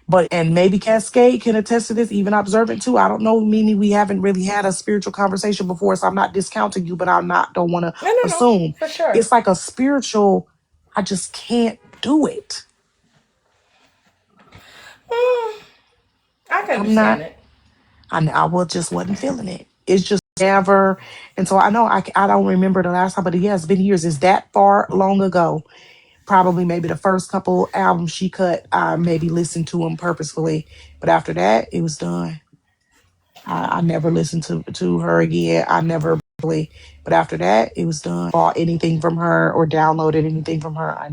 But and maybe Cascade can attest to this, even observant too. I don't know, Mimi. We haven't really had a spiritual conversation before, so I'm not discounting you, but don't want to No, no, no, assume. for sure. It's like a spiritual, I just can't do it. I can I'm understand not, it. I will just wasn't feeling it. It's just never. And so I know I don't remember the last time, but yeah, it's been years. It's that far long ago. Probably maybe the first couple albums she cut, I maybe listened to them purposefully. But after that, it was done. I never listened to her again. I never really, but after that, it was done. Bought anything from her or downloaded anything from her. I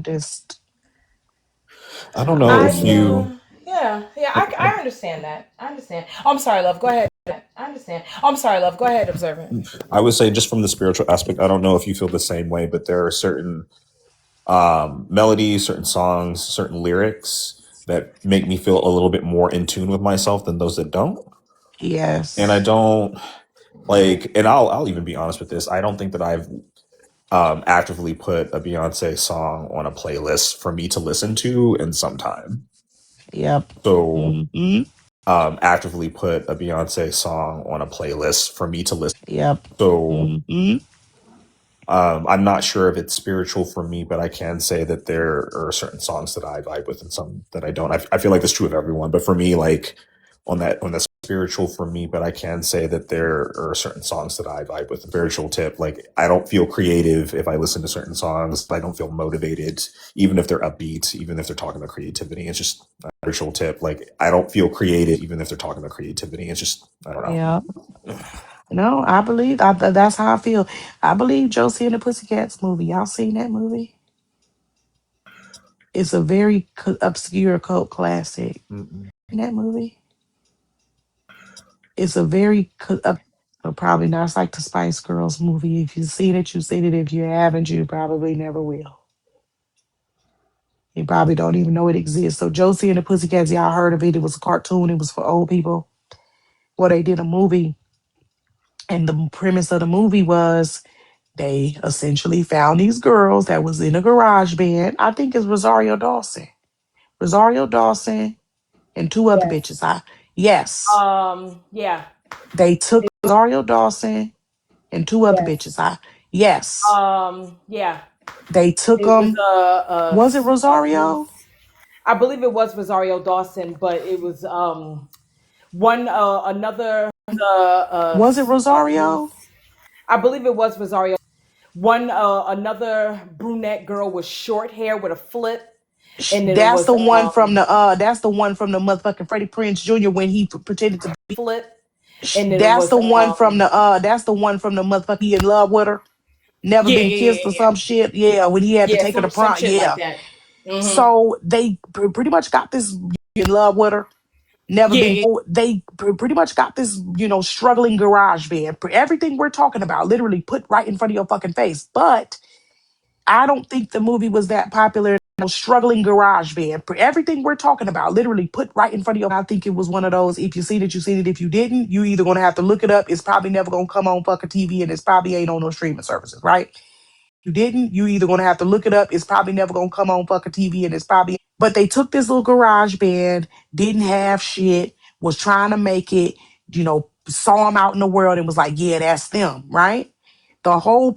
don't know I I if you. yeah, yeah. I understand that. I understand. Oh, I'm sorry, love. Go ahead. I understand. Oh, I'm sorry, love. Go ahead, observant. I would say just from the spiritual aspect, I don't know if you feel the same way, but there are certain melodies, certain songs, certain lyrics that make me feel a little bit more in tune with myself than those that don't. And I yes, don't like, and I'll even be honest with this. I don't think that I've actively put a Beyonce song on a playlist for me to listen to in some time. yep, So hmm, actively put a Beyonce song on a playlist for me to listen. yep, So hmm, I'm not sure if it's spiritual for me, but I can say that there are certain songs that I vibe with and some that I don't. I feel like that's true of everyone, but for me, like on the spiritual for me, but I can say that there are certain songs that I vibe with. Spiritual tip, like I don't feel creative if I listen to certain songs. I don't feel motivated, even if they're upbeat, even if they're talking about creativity. It's just a spiritual tip. Like I don't feel creative, even if they're talking about creativity. It's just I don't know. yep. No, I believe that's how I feel. I believe Josie and the Pussycats movie. Y'all seen that movie? It's a very obscure cult classic. Mm-mm. In that movie, it's a very probably not. It's like the Spice Girls movie. If you've seen it, you've seen it. If you haven't, you probably never will. You probably don't even know it exists. So Josie and the Pussycats, y'all heard of it? It was a cartoon. It was for old people. Well, they did a movie, and the premise of the movie was they essentially found these girls that was in a garage band. I think it's Rosario Dawson, and two other bitches. Yes. Yes, Yeah. they took Rosario Dawson and two other bitches. Yes. Yes, Yeah. they took It was them. Was it Rosario? I believe it was Rosario Dawson, but it was one another Was it Rosario? I believe it was Rosario. One another brunette girl with short hair with a flip, and then it That's was the one from the motherfucking Freddie Prince Jr. when he pretended to be. flip, and then it That's was the one from the motherfucker he in love with her, never yeah, been yeah, yeah, kissed or yeah, some shit. Yeah, when he had to yeah, take her to some prom. shit like Yeah. that. Mm-hmm. So they pretty much got this in love with her. Never Yeah, been. yeah, They pretty much got this, struggling garage band. Everything we're talking about, literally put right in front of your fucking face. But I don't think the movie was that popular. Struggling garage band. Everything we're talking about, literally put right in front of you. I think it was one of those. If you seen it, you seen it. If you didn't, you either gonna have to look it up. It's probably never gonna come on fucking TV, and it's probably ain't on no streaming services, right? You didn't, you either gonna have to look it up. It's probably never gonna come on fucking TV, and it's probably. But they took this little garage band, didn't have shit, was trying to make it. Saw them out in the world and was like, yeah, that's them, right? The whole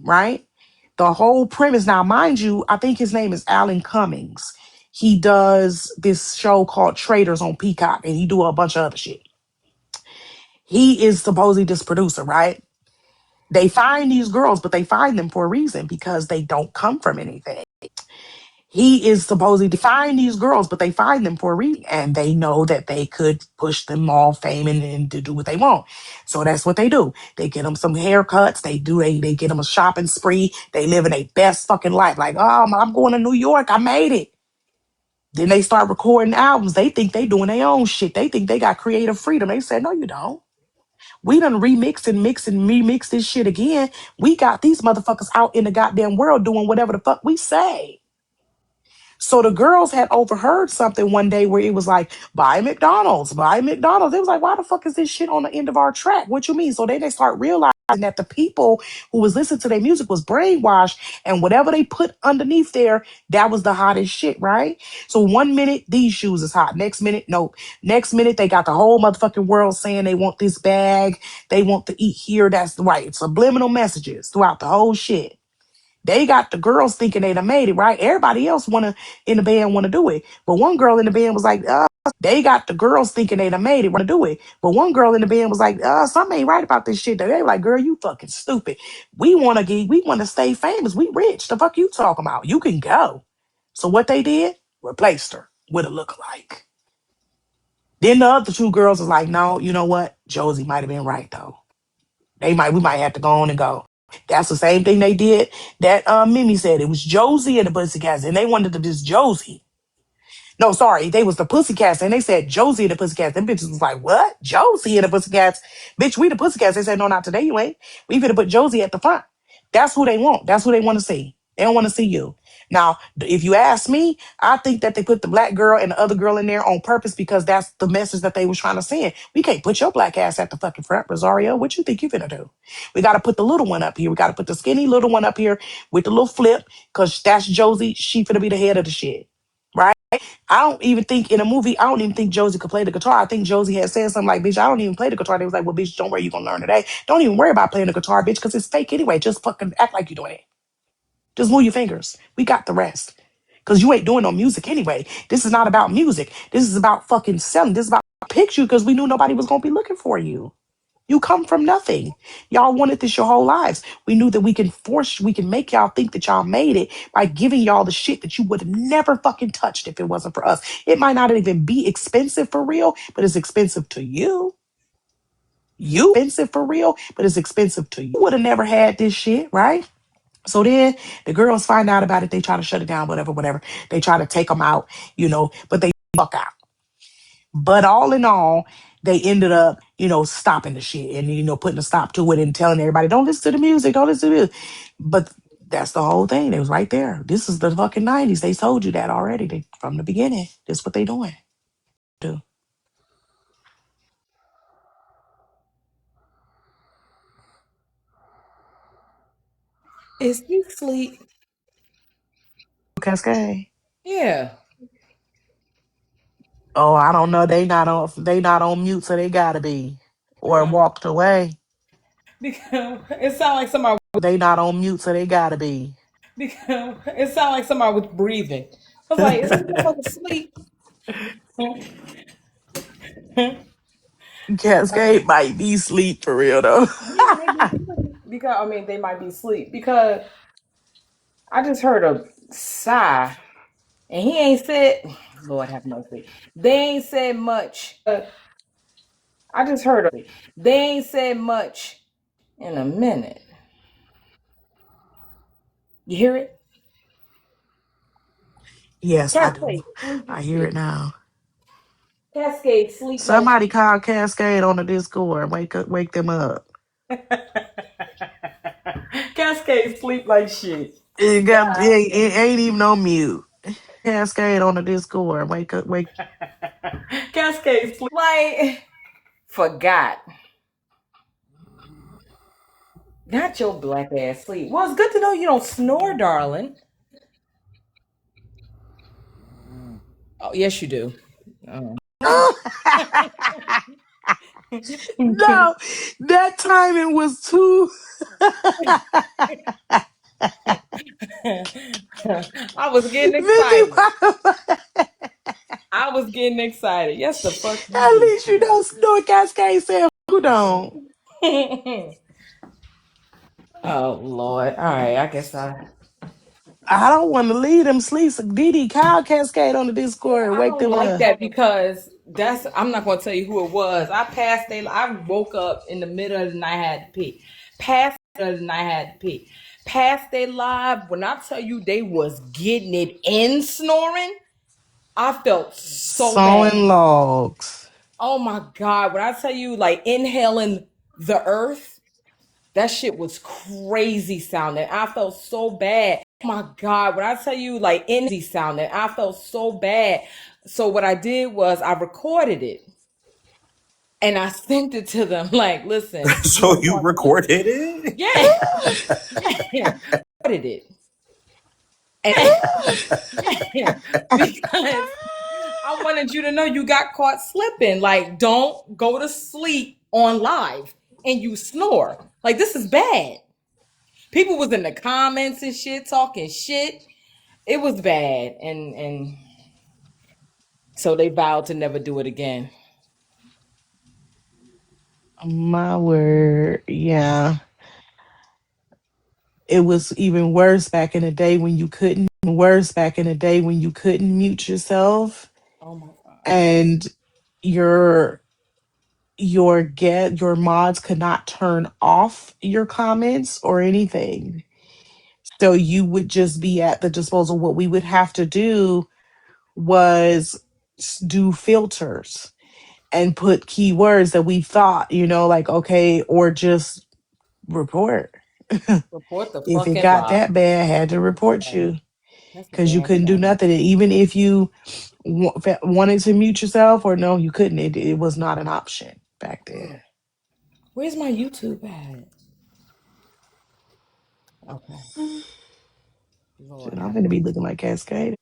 right? The whole premise. Now, mind you, I think his name is Alan Cummings. He does this show called Traders on Peacock, and he do a bunch of other shit. He is supposedly this producer, right? They find these girls, but they find them for a reason because they don't come from anything. He is supposedly to find these girls, but they find them for a reason, and they know that they could push them all fame and to do what they want. So that's what they do. They get them some haircuts. They get them a shopping spree. They live in their best fucking life. Like, oh, I'm going to New York. I made it. Then they start recording albums. They think they doing their own shit. They think they got creative freedom. They said, no, you don't. We done remix and mix and remix this shit again. We got these motherfuckers out in the goddamn world doing whatever the fuck we say. So the girls had overheard something one day where it was like, buy McDonald's, buy McDonald's. They was like, why the fuck is this shit on the end of our track? What you mean? So then they start realizing that the people who was listening to their music was brainwashed, and whatever they put underneath there, that was the hottest shit, right? So one minute these shoes is hot, next minute, no. Next minute they got the whole motherfucking world saying they want this bag, they want to eat here. That's right. It's subliminal messages throughout the whole shit. They got the girls thinking they done made it, right? Everybody else in the band wanna do it. But one girl in the band was like, they got the girls thinking they done made it, wanna do it. But one girl in the band was like, something ain't right about this shit. They were like, girl, you fucking stupid. We wanna stay famous. We rich. The fuck you talking about? You can go. So what they did? Replaced her with a lookalike. Then the other two girls was like, no, you know what? Josie might have been right though. We might have to go on and go. That's the same thing they did that Mimi said. It was Josie and the Pussycats, and they wanted to just Josie. No, sorry, they was the Pussycats, and they said Josie and the Pussycats. Them bitches was like, what? Josie and the Pussycats? Bitch, we the Pussycats. They said, no, not today, you ain't. We finna put Josie at the front. That's who they want. That's who they want to see. They don't want to see you. Now, if you ask me, I think that they put the black girl and the other girl in there on purpose because that's the message that they was trying to send. We can't put your black ass at the fucking front, Rosario. What you think you finna do? We got to put the little one up here. We got to put the skinny little one up here with the little flip because that's Josie. She finna be the head of the shit. Right? I don't even think in a movie, I don't even think Josie could play the guitar. I think Josie had said something like, bitch, I don't even play the guitar. They was like, well, bitch, don't worry, you gonna learn today. Don't even worry about playing the guitar, bitch, because it's fake anyway. Just fucking act like you're doing it. Just move your fingers. We got the rest. Because you ain't doing no music anyway. This is not about music. This is about fucking selling. This is about pick you because we knew nobody was gonna be looking for you. You come from nothing. Y'all wanted this your whole lives. We knew that we can make y'all think that y'all made it by giving y'all the shit that you would have never fucking touched if it wasn't for us. It might not even be expensive for real, but it's expensive to you. You expensive for real, but it's expensive to you. You would have never had this shit, right? So then the girls find out about it. They try to shut it down, whatever, whatever. They try to take them out, but they fuck out. But all in all, they ended up, stopping the shit and, putting a stop to it and telling everybody, don't listen to the music, don't listen to this. But that's the whole thing. They was right there. This is the fucking 90s. They told you that already from the beginning. That's what they doing. Do. Is he sleep? Cascade. Yeah. Oh, I don't know. They not on mute, so they gotta be. Or walked away. Because it sounded like somebody. They not on mute, so they gotta be. Because it sounded like somebody was breathing. I was like, is this motherfucker asleep? Cascade might be sleep for real though. Yeah, maybe because I mean they might be asleep because I just heard a sigh and he ain't said. Lord have mercy. They ain't said much. They ain't said much in a minute. You hear it? Yes, I do. Cascade, sleepy I hear it shit. now. Cascade, sleep like Somebody call Cascade on the Discord. Wake them up. Cascade, sleep like shit. It ain't even on mute. Cascade on the Discord. Wake up, wake. Cascade, sleep like forgot. Not your black ass sleep. Well, it's good to know you don't snore, darling. Oh, yes, you do. Oh. No, that timing was too. I was getting Vicky, excited. I was getting excited. Yes, the fuck you at least you don't snore. Cascade said, "Who don't?" do. Oh Lord. All right. I guess I don't want to leave them sleep. So Didi, call Cascade on the Discord and I wake don't them like up. that because that's I'm not gonna tell you who it was. I woke up in the middle of the night, had to pee. Past the night, had to pee. Past they live, when I tell you they was getting it in snoring, I felt so bad. Sewing logs. Oh my God. When I tell you like inhaling the earth, that shit was crazy sounding. I felt so bad. my God, when I tell you, like, in sounding, I felt so bad. So what I did was I recorded it and I sent it to them. Like, listen, you So don't you want this. recorded it? Yeah, yeah, recorded it, and yeah, because I wanted you to know you got caught slipping. Like, don't go to sleep on live and you snore. Like, this is bad. People was in the comments and shit talking shit. It was bad, and so they vowed to never do it again. My word, yeah. It was even worse back in the day when you couldn't mute yourself Oh my God. and your your mods could not turn off your comments or anything. So you would just be at the disposal. What we would have to do was do filters and put keywords that we thought, like, okay, or just report. Report the If it fucking got bot. that bad, I had to report Right. you That's a because you damn couldn't do shame. nothing. And even if you wanted to mute yourself or no, you couldn't. It was not an option back then. Where's my YouTube at? Okay. Lord Shit, I'm have gonna be mercy. looking like Cascade.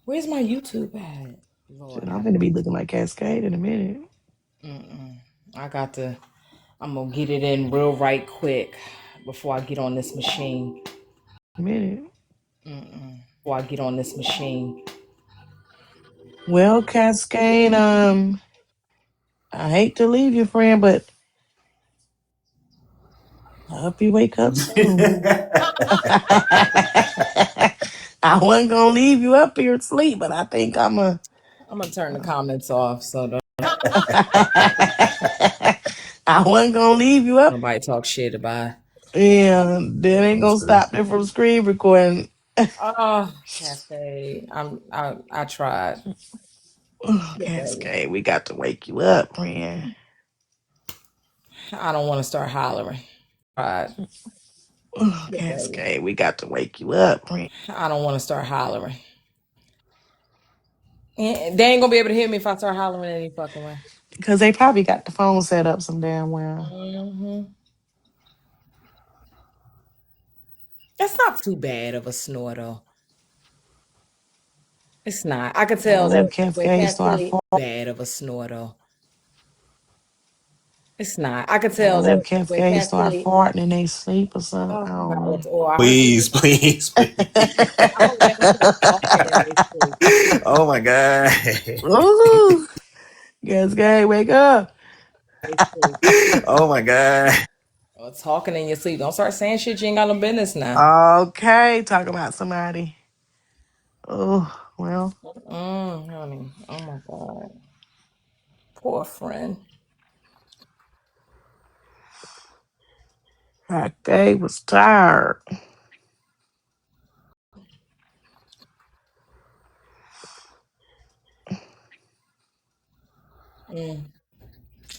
Where's my YouTube at? Shit, Lord I'm have gonna be mercy. looking like Cascade in a minute. Mm-mm. I got to. I'm gonna get it in real right quick before I get on this machine. A minute. Before I get on this machine. Well, Cascade, I hate to leave you, friend, but I hope you wake up soon. I wasn't gonna leave you up here asleep, but I think I'm a. I'm gonna turn the comments off so don't I wasn't gonna leave you up. nobody talk shit about it. Yeah, that ain't gonna That's good. stop them from screen recording. Oh, Cafe. I tried. Oh, Yeah, baby. Cascade, we got to wake you up, friend. I don't want to start hollering. Tried. Oh, Yeah, baby. Cascade, we got to wake you up, friend. I don't want to start hollering. They ain't gonna be able to hear me if I start hollering any fucking way. Because they probably got the phone set up some damn well. hmm It's not too bad of a snore though. It's not. I could tell As if that the way Cascade start Cascade farting. bad of a snore though. It's not. I could tell As if that the way Cascade start Cascade. farting in they sleep or something. Oh I my don't God! know. Or I heard them. Please, please, please. I heard them kids talking in their sleep. Oh my god. Ooh, Cascade, wake up. They sleep. Oh my god. Or talking in your sleep. Don't start saying shit you ain't got no business now. Okay, talk about somebody. Oh, well, Honey. Oh my God. Poor friend. Cascade was tired.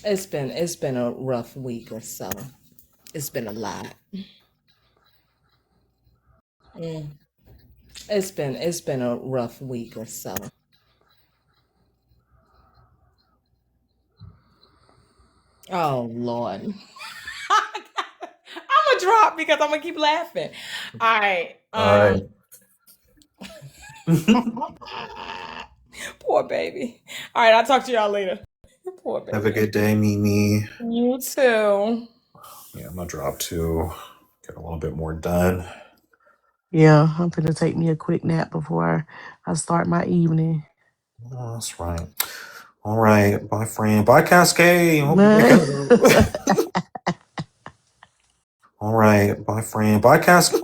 It's been a rough week or so. It's been a lot. It's been a rough week or so. Oh Lord. I'm gonna drop because I'm gonna keep laughing. All right. All right. Poor baby. All right, I'll talk to y'all later. Poor Have a baby. good day, Mimi. You too. Yeah, I'm gonna drop to get a little bit more done. Yeah, I'm gonna take me a quick nap before I start my evening. Oh, that's right. All right. Bye, friend. Bye, Cascade. Hope you wake Man. up. All right. Bye, friend. Bye, Cascade.